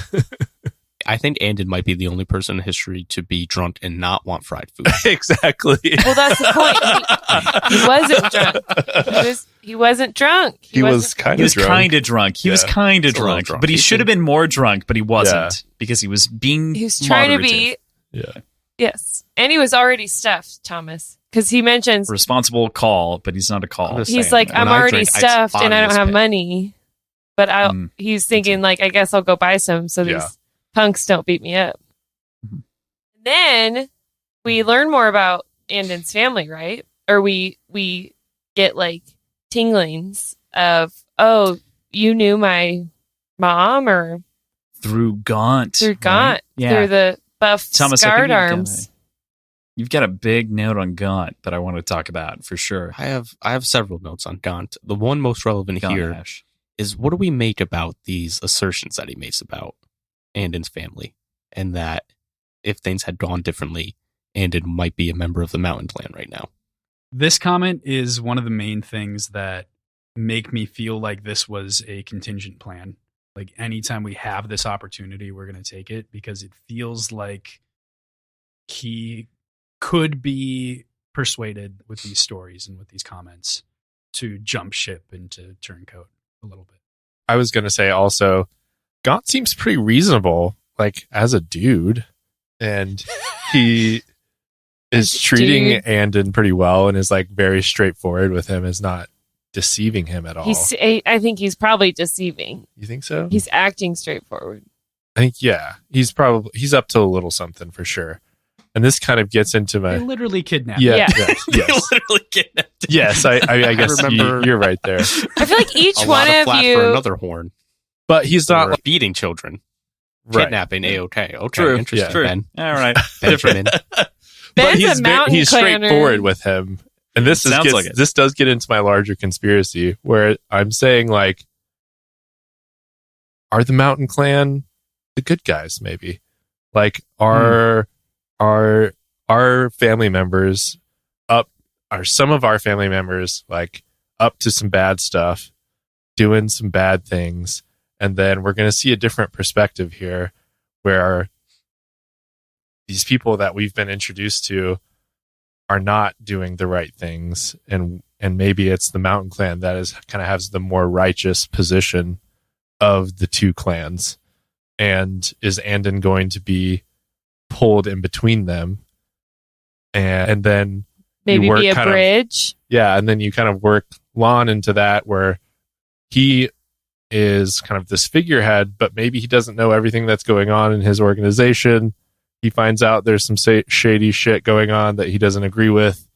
I think Andon might be the only person in history to be drunk and not want fried food. Exactly. Well, that's the point. He wasn't drunk. He wasn't drunk. He was kind He of was drunk. kind of drunk. He was Yeah. kind of Still a little drunk, drunk. but he He's should have been more drunk, but he wasn't because he was being. He was trying to be. Yeah. Yes, and he was already stuffed, Thomas, because he mentions responsible call, but he's not a call. I'm just he's saying, like, when I'm I already drink, I stuffed spot and I don't this have bit. money. But he's thinking like, I guess I'll go buy some so Yeah. these punks don't beat me up. Mhm. Then we learn more about Andon's family, right? Or we get like tinglings of, oh, you knew my mom, or Through Gaunt. through right? Gaunt, Yeah. through the buff Thomas, I think scarred you've arms. You've got a big note on Gaunt that I want to talk about for sure. I have several notes on Gaunt. The one most relevant Gaunt here Ash. is, what do we make about these assertions that he makes about Andon's family, and that if things had gone differently, Andon might be a member of the Mountain Clan right now? This comment is one of the main things that make me feel like this was a contingent plan. Like anytime we have this opportunity, we're going to take it, because it feels like he could be persuaded with these stories and with these comments to jump ship and to turncoat a little bit. I was going to say also, Gaunt seems pretty reasonable, like as a dude, and he is treating Dude. Andon pretty well and is like very straightforward with him, is not deceiving him at all. I think he's probably deceiving. You think so? He's acting straightforward. I think, yeah, he's up to a little something for sure. And this kind of gets into They my literally kidnapped Yeah. yes. Literally kidnapped. Yes, I guess remember- you're right there. I feel like each A one lot of of flat for you. another horn. But he's not Or like, beating children, right. kidnapping. Okay, True. interesting. Yeah. True. Ben. All right. Benjamin. But Ben's he's a mountain he's clanner. straightforward with him. And this Sounds like it. this does get into my larger conspiracy, where I'm saying, like, are the Mountain Clan the good guys? Maybe, like, are our family members are some of our family members like up to some bad stuff, doing some bad things, and then we're going to see a different perspective here, where these people that we've been introduced to are not doing the right things, and maybe it's the Mountain Clan that is kind of has the more righteous position of the two clans, and is Andon going to be pulled in between them, and then Maybe work be a kind of- bridge. and then you kind of work Lon into that, where he is kind of this figurehead, but maybe he doesn't know everything that's going on in his organization. He finds out there's some shady shit going on that he doesn't agree with,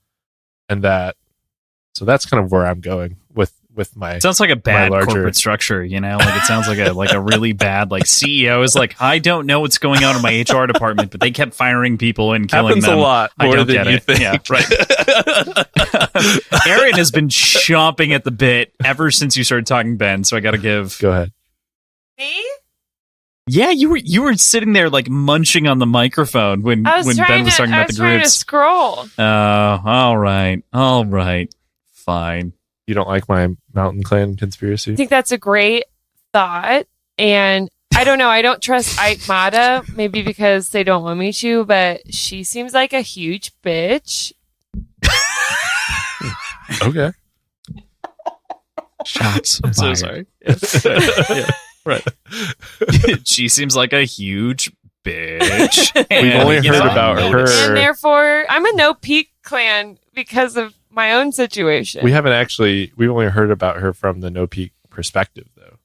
and so that's kind of where I'm going with with my. It sounds like a bad larger- corporate structure, you know? Like it sounds like a really bad like CEO is like, I don't know what's going on in my HR department, but they kept firing people and killing happens them. a lot I more don't than get you it. think. Yeah, right. Aaron has been chomping at the bit ever since you started talking, Ben. So I got to give. Go ahead. Me? Yeah, you were sitting there like munching on the microphone when Ben was talking about the trying to groups. scroll. All right, fine. You don't like my Mountain Clan I conspiracy? think that's a great thought. And I don't know. I don't trust Mata, maybe because they don't want me to, but she seems like a huge bitch. Okay. Shots. I'm so fired. sorry. Yeah, right. She seems like a huge bitch. We've only you heard know, about her. And therefore, I'm a no peak clan because of my own situation. We've only heard about her from the No Peak perspective, though.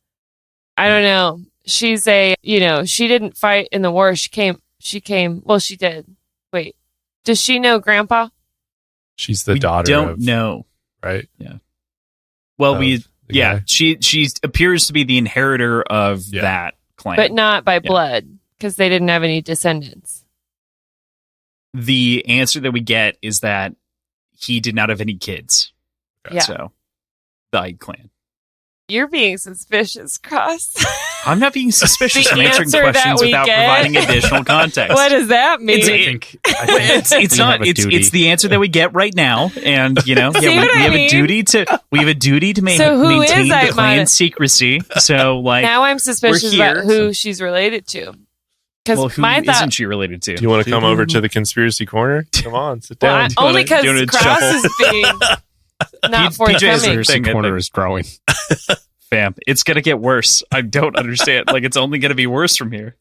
I don't know. She's she didn't fight in the war. She came. Well, she did. Wait, does she know Grandpa? She's the we daughter don't of, know. right? Well, Of we the yeah. guy. She appears to be the inheritor of Yeah. that clan. But not by blood because they didn't have any descendants. The answer that we get is that he did not have any kids. Yeah. So the Hyde clan. You're being suspicious, Cross. I'm not being suspicious. The I'm answering answer that questions we without get? providing additional context. What does that mean? It's We not. have a duty. It's the answer that we get right now, and See what we I have mean? a duty to So who is maintain the Aitmata? clan secrecy. So like, Now I'm suspicious we're about here, who she's related to. Because well, who my thought, isn't she related to? Do you want to come over to the conspiracy corner? Come on, sit well, down. I- Do you only wanna- do you because wanna Cross shuffle? is being not PJ is forthcoming. thing, Conspiracy I corner think. is growing. Fam, it's gonna get worse. I don't understand. Like, it's only gonna be worse from here.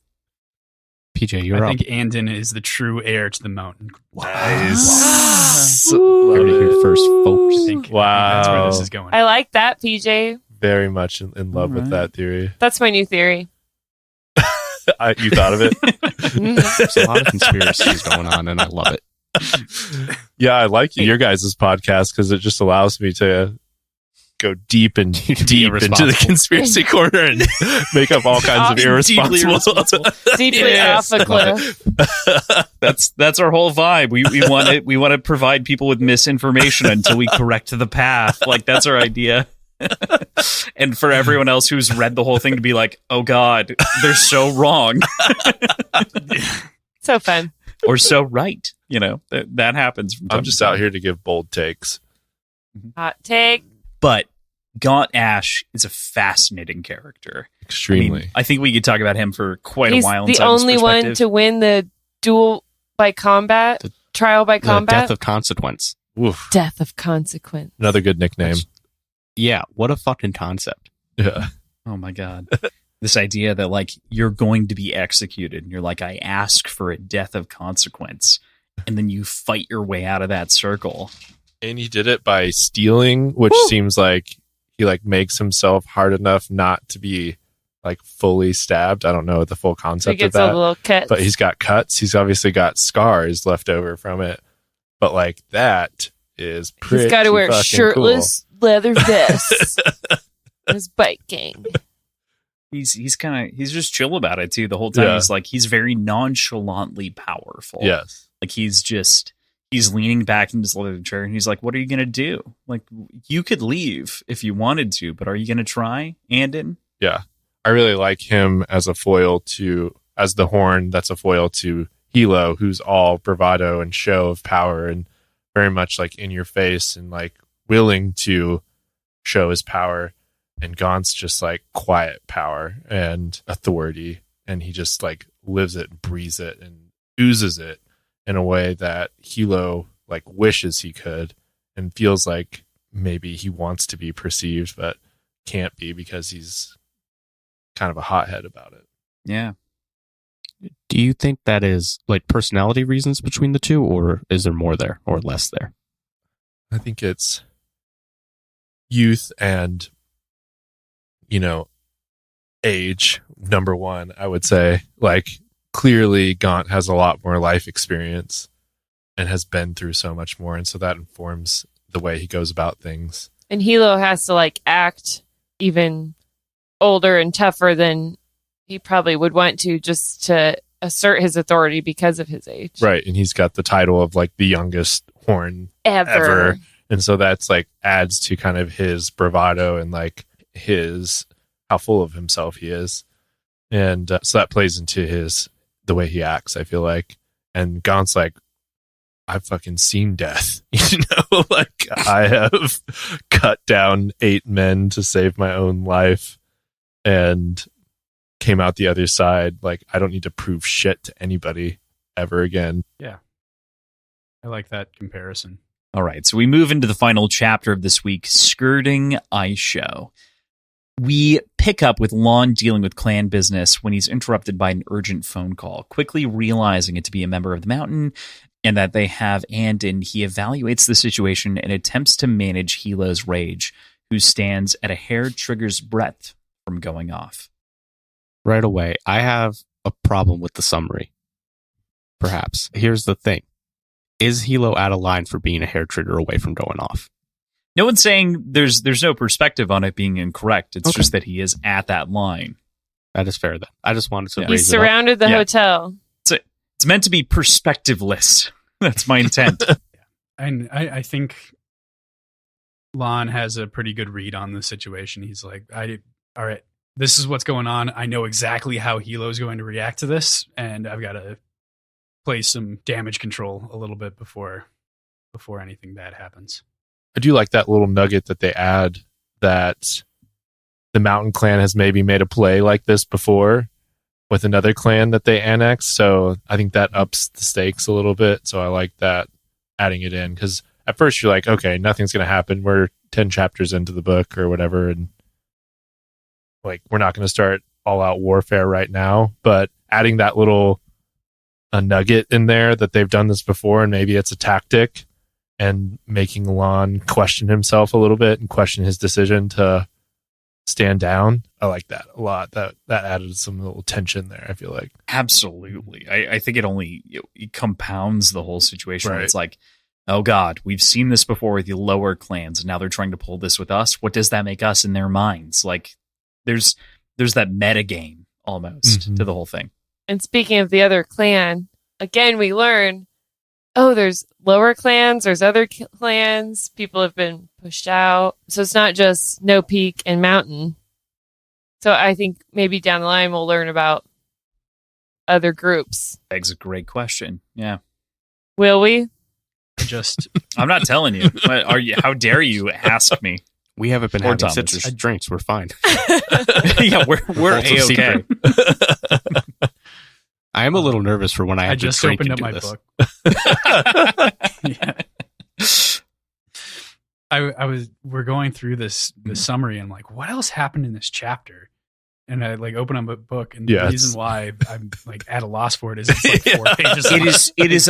PJ, you're I up. think Andon is the true heir to the mountain. Nice. Ooh. Heard it here first, I folks. think that's Wow. where this is going. I like that, PJ. Very much in love with Alright. that theory. That's my new theory. You thought of it? Mhm. There's a lot of conspiracies going on, and I love it. Yeah, I like your guys' podcast because it just allows me to go deep and You can be deep into the irresponsible. conspiracy corner and make up all kinds of Deeply irresponsible. Deeply Yes. off a cliff. That's our whole vibe. We want to provide people with misinformation until we correct the path. Like, that's our idea. And for everyone else who's read the whole thing to be like, oh God, they're so wrong So fun. or so right. You know, that happens. From time I'm to just time. out here to give bold takes. Hot take. But Gaunt Ash is a fascinating character. Extremely. I think we could talk about him for quite He's a while. the inside this only one perspective. to win the duel by combat, The- trial by The combat. death of consequence. Oof. Death of consequence. Another good nickname. Yeah, what a fucking concept. Yeah. Oh my God. This idea that like you're going to be executed and you're like, I ask for a death of consequence. And then you fight your way out of that circle. And he did it by stealing, which Woo. seems like he like makes himself hard enough not to be like fully stabbed. I don't know the full So he concept of gets a that. little cut. But he's got cuts. He's obviously got scars left over from it. But like that is pretty He's got to wear fucking shirtless leather vests. His bike gang. He's just chill about it too. The whole time Yeah. he's very nonchalantly powerful. Cool. Yes. Like he's leaning back in his leather chair and he's like, what are you going to do? Like, you could leave if you wanted to, but are you going to try, Andon? Yeah. I really like him as a foil as the horn that's a foil to Hilo, who's all bravado and show of power and very much like in your face and like willing to show his power. And Gaunt's just like quiet power and authority. And he just like lives it, breathes it, and oozes it in a way that Hilo like wishes he could and feels like maybe he wants to be perceived, but can't be because he's kind of a hothead about it. Yeah. Do you think that is like personality reasons between the two, or is there more there or less there? I think it's youth and, age, number one, I would say. Like, clearly, Gaunt has a lot more life experience and has been through so much more. And so that informs the way he goes about things. And Hilo has to like act even older and tougher than he probably would want to, just to assert his authority because of his age. Right. And he's got the title of like the youngest horn Ever. And so that's like adds to kind of his bravado and like how full of himself he is. And so that plays into the way he acts, I feel like. And Gaunt's like, I've fucking seen death. Like I have cut down 8 men to save my own life and came out the other side. Like, I don't need to prove shit to anybody ever again. Yeah. I like that comparison. All right, so we move into the final chapter of this week, Skirting Aisho. We pick up with Lon dealing with clan business when he's interrupted by an urgent phone call. Quickly realizing it to be a member of the mountain and that they have Andon, he evaluates the situation and attempts to manage Hilo's rage, who stands at a hair trigger's breadth from going off. Right away, I have a problem with the summary. Perhaps. Here's the thing. Is Hilo out of line for being a hair trigger away from going off? No one's saying there's no perspective on it being incorrect. It's just that he is at that line. That is fair then. I just wanted to He raise it up. surrounded the hotel. It's meant to be perspectiveless. That's my intent. And I think Lon has a pretty good read on the situation. He's like, all right, this is what's going on. I know exactly how Hilo's going to react to this, and I've got to play some damage control a little bit before anything bad happens. I do like that little nugget that they add that the Mountain Clan has maybe made a play like this before with another clan that they annex. So I think that ups the stakes a little bit. So I like that, adding it in, because at first you're like, okay, nothing's going to happen. We're 10 chapters into the book or whatever, and like we're not going to start all out warfare right now. But adding that little a nugget in there that they've done this before and maybe it's a tactic, and making Lon question himself a little bit and question his decision to stand down. I like that a lot. That added some little tension there, I feel like. Absolutely. I think it compounds the whole situation. Right. It's like, oh God, we've seen this before with the lower clans, and now they're trying to pull this with us. What does that make us in their minds? Like, there's that meta game almost to the whole thing. And speaking of the other clan, again, we learn, there's lower clans, there's other clans, people have been pushed out. So it's not just No Peak and Mountain. So I think maybe down the line we'll learn about other groups. That's a great question. Yeah. Will we? I'm not telling you. How dare you ask me? We haven't been Or having Thomas. citrus drinks. We're fine. Yeah, we're A-okay. I am a little nervous for when I have to just drink opened and up do my this. book. Yeah. We're going through this summary, and I'm like, what else happened in this chapter? And I like open up a book, and the reason why I'm like at a loss for it is it's like 4 pages. It is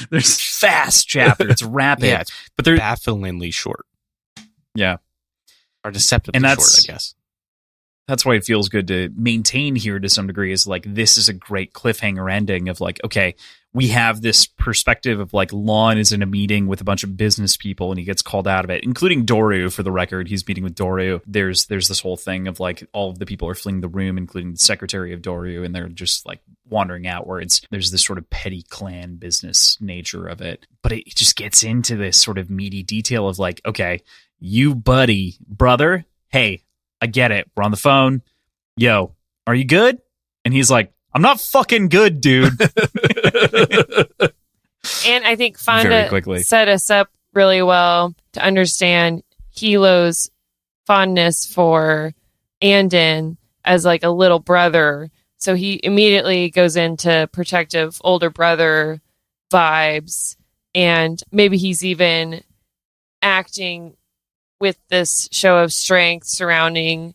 there's fast chapter. It's rapid. Yeah, it's but they're bafflingly short. Yeah. Or deceptively short, I guess. That's why it feels good to maintain here to some degree, is like, this is a great cliffhanger ending of like, okay, we have this perspective of like Lon is in a meeting with a bunch of business people and he gets called out of it, including Doru. For the record, he's meeting with Doru. There's this whole thing of like all of the people are fleeing the room, including the secretary of Doru, and they're just like wandering outwards. There's this sort of petty clan business nature of it. But it just gets into this sort of meaty detail of like, okay, you brother, hey, I get it. We're on the phone. Yo, are you good? And he's like, I'm not fucking good, dude. And I think Fonda set us up really well to understand Hilo's fondness for Andon as like a little brother. So he immediately goes into protective older brother vibes. And maybe he's even acting with this show of strength surrounding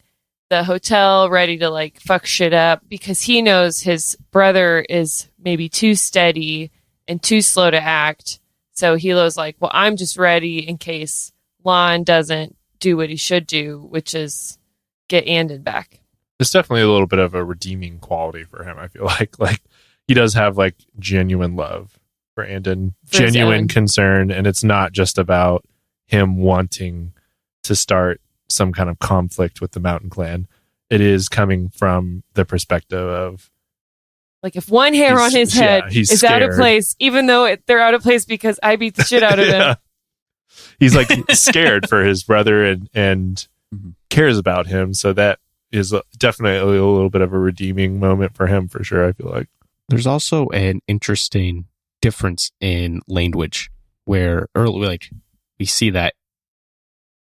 the hotel, ready to like fuck shit up because he knows his brother is maybe too steady and too slow to act. So Hilo's like, well, I'm just ready in case Lon doesn't do what he should do, which is get Andon back. It's definitely a little bit of a redeeming quality for him, I feel like. Like, he does have like genuine love for Andon, genuine concern, and it's not just about him wanting to start some kind of conflict with the Mountain Clan. It is coming from the perspective of, like, if one hair on his head he's is out of scared. place, even though they're out of place because I beat the shit out of him. He's like scared for his brother and Mhm. cares about him. So that is definitely a little bit of a redeeming moment for him, for sure, I feel like. There's also an interesting difference in language where early, like, we see that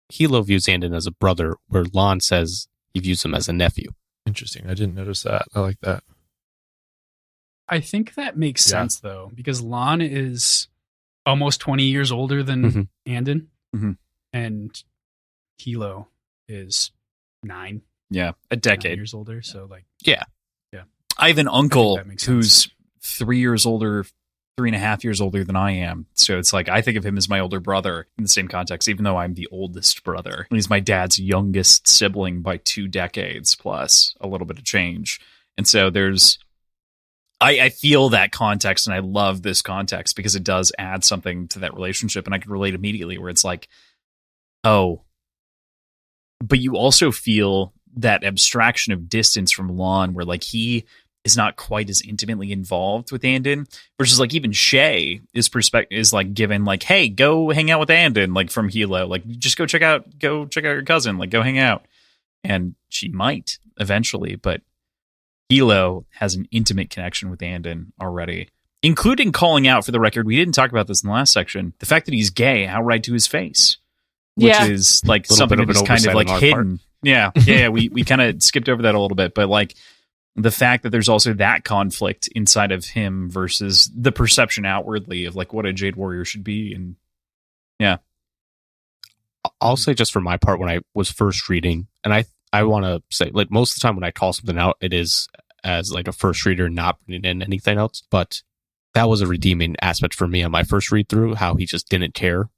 Hilo views Andon as a brother, where Lon says he views him as a nephew. Interesting. I didn't notice that. I like that. I think that makes Yeah. sense, though, because Lon is almost 20 years older than Mhm. Andon, Mhm. and Hilo is 9 Yeah, a decade. years older. So, like, I have an uncle that makes who's 3 years older, 3.5 years older than I am. So it's like I think of him as my older brother in the same context, even though I'm the oldest brother. He's my dad's youngest sibling by 2 decades plus a little bit of change. And so I feel that context, and I love this context because it does add something to that relationship, and I can relate immediately where it's like, oh, but you also feel that abstraction of distance from Lon, where like he is not quite as intimately involved with Andon, versus like even Shay is like given like, hey, go hang out with Andon, like from Hilo, like just go check out your cousin, like go hang out, and she might eventually, but Hilo has an intimate connection with Andon already, including calling out, for the record, we didn't talk about this in the last section, the fact that he's gay outright to his face, which Yeah. is like Little something bit of that an is kind of oversight like on our hidden. Yeah. We kind of skipped over that a little bit, but like the fact that there's also that conflict inside of him versus the perception outwardly of like what a Jade Warrior should be. And I'll say just for my part, when I was first reading, and I want to say, like, most of the time when I call something out, it is as like a first reader, not putting in anything else. But that was a redeeming aspect for me on my first read through, how he just didn't care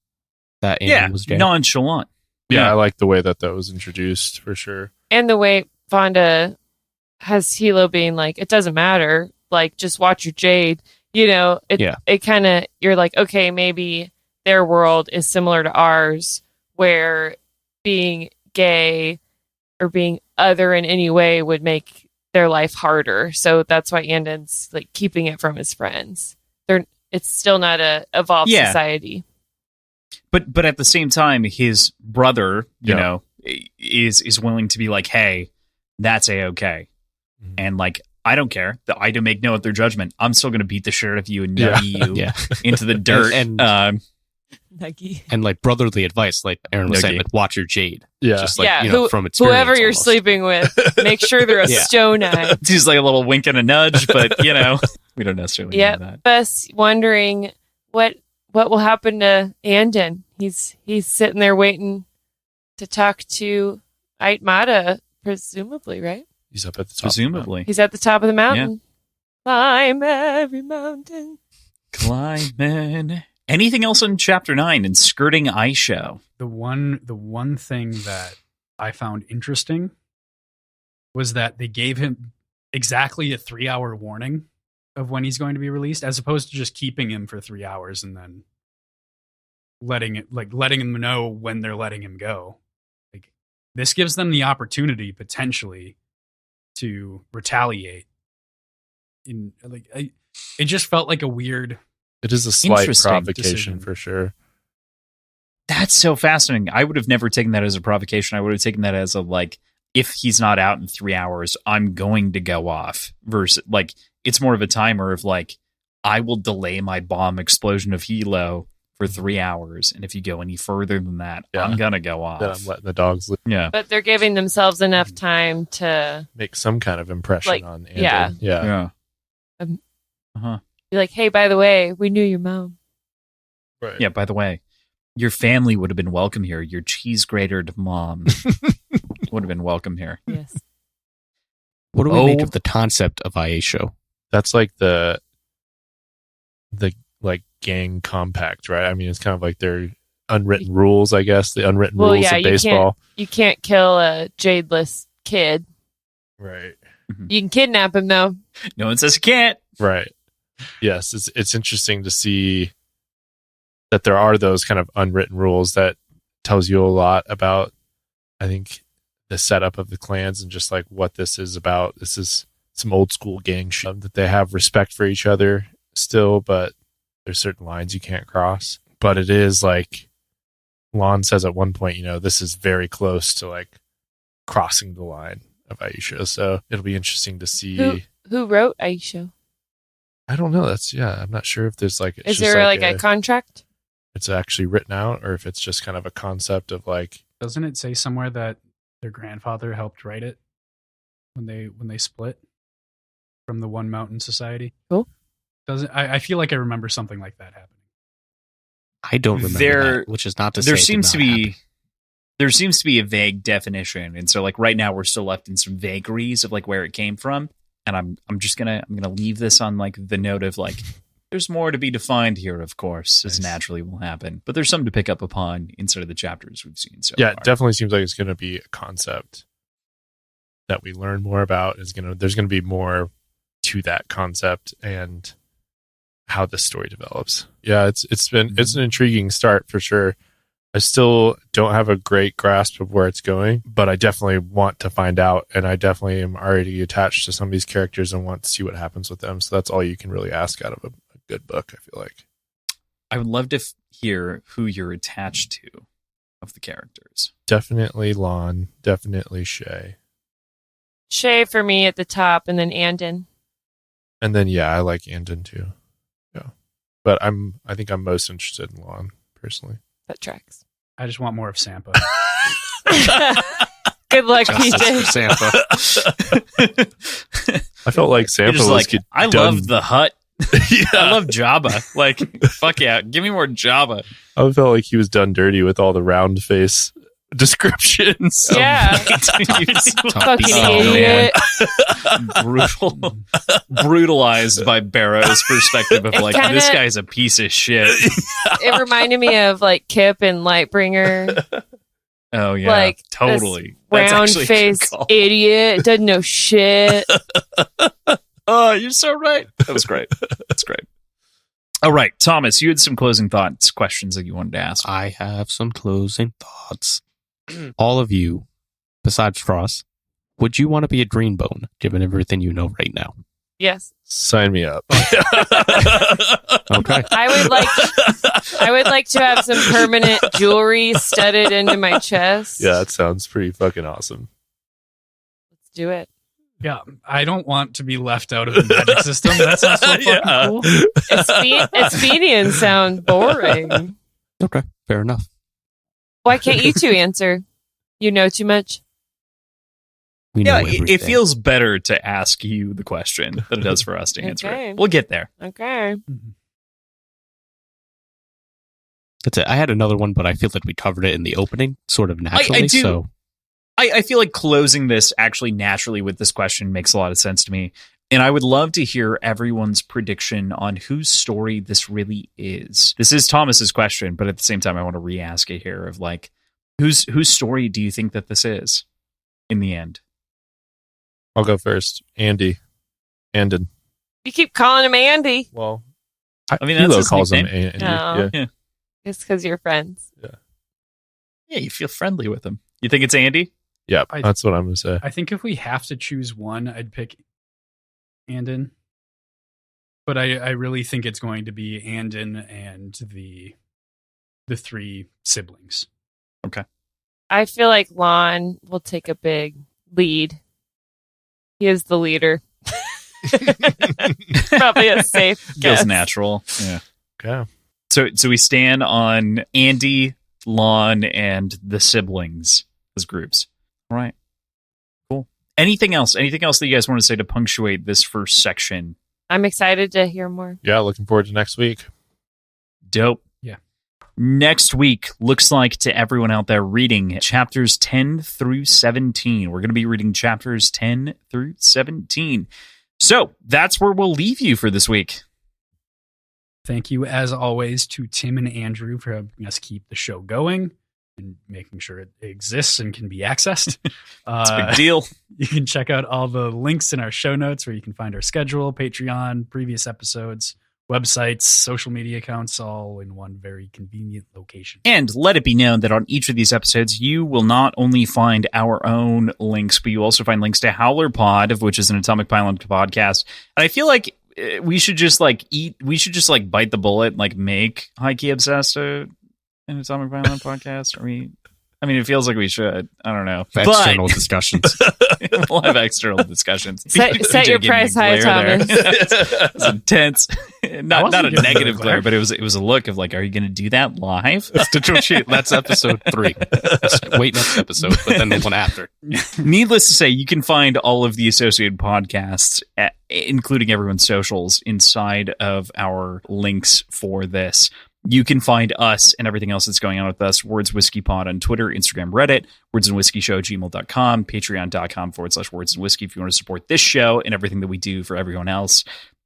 that Andon was gay. nonchalant. Yeah, I like the way that was introduced, for sure. And the way Fonda has Hilo being like, it doesn't matter, like, just watch your Jade. You know, it kind of, you're like, okay, maybe their world is similar to ours, where being gay or being other in any way would make their life harder. So that's why Andon's like keeping it from his friends. It's still not a evolved society. But at the same time, his brother, you know, is willing to be like, hey, that's A-okay. Mhm. And like, I don't care. I do make no other judgment. I'm still going to beat the shit out of you and nuggy you into the dirt. Nuggy. And like brotherly advice, like Aaron was Nuggy. saying, like, watch your Jade. Yeah. Just like, you know, from experience. Whoever you're almost. sleeping with, make sure they're a stone eye. It's just like a little wink and a nudge, but you know, we don't necessarily know that. Bess wondering what will happen to Andon. He's sitting there waiting to talk to Aitmata, presumably, right? He's up at the top. Presumably. He's at the top of the mountain. Climb every mountain. Climbing. Anything else in chapter 9 in Skirting Aisho? the one thing that I found interesting was that they gave him exactly a 3-hour warning of when he's going to be released, as opposed to just keeping him for 3 hours and then letting him know when they're letting him go. Like, this gives them the opportunity potentially to retaliate. It just felt like a weird. It is a slight Interesting provocation, decision. for sure. That's so fascinating. I would have never taken that as a provocation. I would have taken that as a, like, if he's not out in 3 hours, I'm going to go off. Versus, like, it's more of a timer of, like, I will delay my bomb explosion of Hilo for 3 hours. And if you go any further than that, I'm going to go off. Then I'm letting the dogs Yeah. But they're giving themselves enough time to make some kind of impression Like, on Andon. Yeah. Uh-huh. be like, hey, by the way, we knew your mom. Right. Yeah, by the way, your family would have been welcome here. Your cheese-gratered mom would have been welcome here. Yes. What do we make of the concept of Aisho? That's like the like gang compact, right? I mean, it's kind of like their unwritten rules, I guess. The unwritten rules of baseball. You can't kill a Jadeless kid. Right. You can kidnap him, though. No one says you can't. Right. Yes, it's interesting to see that there are those kind of unwritten rules that tells you a lot about, I think, the setup of the clans and just like what this is about. This is some old school gang shit that they have respect for each other still, but there's certain lines you can't cross. But it is like Lon says at one point, this is very close to like crossing the line of Aisha. So it'll be interesting to see. Who wrote Aisha? I don't know. I'm not sure if there's like, is there like a contract? It's actually written out, or if it's just kind of a concept of like. Doesn't it say somewhere that their grandfather helped write it when they split from the One Mountain Society? Cool. Doesn't I feel like I remember something like that happening. I don't remember that, which is not to say there seems to be a vague definition, and so like right now we're still left in some vagaries of like where it came from, and I'm gonna leave this on like the note of like there's more to be defined here, of course, as naturally will happen, but there's something to pick up upon inside of the chapters we've seen so far. It definitely seems like it's going to be a concept that we learn more about. There's going to be more to that concept and how the story develops. Yeah, it's an intriguing start for sure. I still don't have a great grasp of where it's going, but I definitely want to find out, and I definitely am already attached to some of these characters and want to see what happens with them. So that's all you can really ask out of a good book, I feel like. I would love to hear who you're attached to of the characters. Definitely Lon, definitely Shay. Shay for me at the top, and then Andon. And then I like Andon too. Yeah. But I think I'm most interested in Lon, personally. That tracks. I just want more of Sampa. Good luck, Justice PJ. for Sampa. I felt like Sampa was like, I love the hut. I love Jabba. Like, fuck yeah, give me more Jabba. I felt like he was done dirty with all the round face descriptions. Yeah. Fucking idiot. Brutalized by Barrow's perspective of It like, kinda- this guy's a piece of shit. It reminded me of like Kip and Lightbringer. Oh yeah, Like, totally. That's Round actually a good face call. idiot. Doesn't know shit. Oh, you're so right. That was great. That's great. All right, Thomas, you had some closing thoughts, questions that you wanted to ask. I have some closing thoughts. All of you, besides Frost, would you want to be a Dreambone, given everything you know right now? Yes. Sign me up. Okay. I would like to have some permanent jewelry studded into my chest. Yeah, that sounds pretty fucking awesome. Let's do it. Yeah, I don't want to be left out of the magic system. That sounds so fucking cool. Expedient sounds boring. Okay. Fair enough. Why can't you two answer? You know too much. We know Yeah, everything. it feels better to ask you the question than it does for us to answer Okay. it. We'll get there. Okay. That's it. I had another one, but I feel like we covered it in the opening, sort of naturally. do. So I feel like closing this actually naturally with this question makes a lot of sense to me. And I would love to hear everyone's prediction on whose story this really is. This is Thomas's question, but at the same time, I want to re-ask it here of like, whose story do you think that this is in the end? I'll go first. Andon. You keep calling him Andy. Well, I mean, Hilo that's his calls him nickname. Andy. No. Yeah. It's because you're friends. Yeah, you feel friendly with him. You think it's Andy? Yep, that's what I'm going to say. I think if we have to choose one, I'd pick Andon. But I really think it's going to be Andon and the three siblings. Okay. I feel like Lon will take a big lead. He is the leader. Probably a safe guess. Feels natural. Yeah. Okay. So we stand on Andy, Lon, and the siblings as groups. All right. Cool. Anything else? Anything else that you guys want to say to punctuate this first section? I'm excited to hear more. Yeah, looking forward to next week. Dope. Yeah. Next week looks like to everyone out there reading chapters 10 through 17. We're going to be reading chapters 10 through 17. So that's where we'll leave you for this week. Thank you, as always, to Tim and Andrew for helping us keep the show going and making sure it exists and can be accessed. It's a big deal. You can check out all the links in our show notes where you can find our schedule, Patreon, previous episodes, websites, social media accounts, all in one very convenient location. And let it be known that on each of these episodes, you will not only find our own links, but you also find links to Howler Pod, of which is an Atomic Pylon podcast. And I feel like we should just bite the bullet and like make High Key Obsessed an Atomic Pylon podcast. It feels like we should. I don't know. External discussions. We'll have external discussions. Set your price high, Thomas. It's intense. Not a negative glare, but it was a look of like, are you going to do that live? That's episode 3. Wait, next episode, but then the one after. Needless to say, you can find all of the associated podcasts, including everyone's socials, inside of our links for this. You can find us and everything else that's going on with us, Words Whiskey Pod on Twitter, Instagram, Reddit, wordsandwhiskeyshow@gmail.com, patreon.com/Words and Whiskey if you want to support this show and everything that we do for everyone else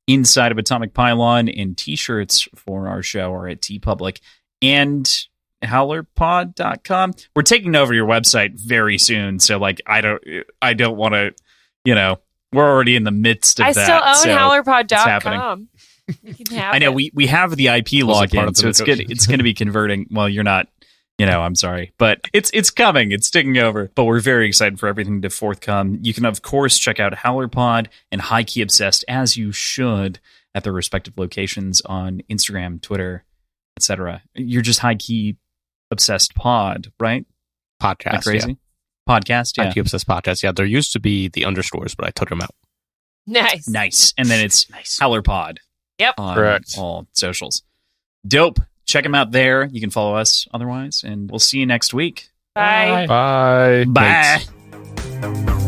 inside of Atomic Pylon, and t-shirts for our show are at TeePublic and howlerpod.com. We're taking over your website very soon, so like I don't want to, we're already in the midst of that. I still own so howlerpod.com. I know we have the IP login, so it's good. It's going to be converting. Well, you're not. I'm sorry, but it's coming. It's taking over. But we're very excited for everything to forthcome. You can of course check out Howlerpod and High Key Obsessed, as you should, at their respective locations on Instagram, Twitter, etc. You're just High Key Obsessed Pod, right? Podcast, crazy. Yeah. Podcast, yeah. High Key Obsessed Podcast, yeah. There used to be the underscores, but I took them out. Nice. And then it's Howlerpod. Yep. On Correct. all socials. Dope. Check them out there. You can follow us otherwise, and we'll see you next week. Bye. Bye. Bye. Thanks.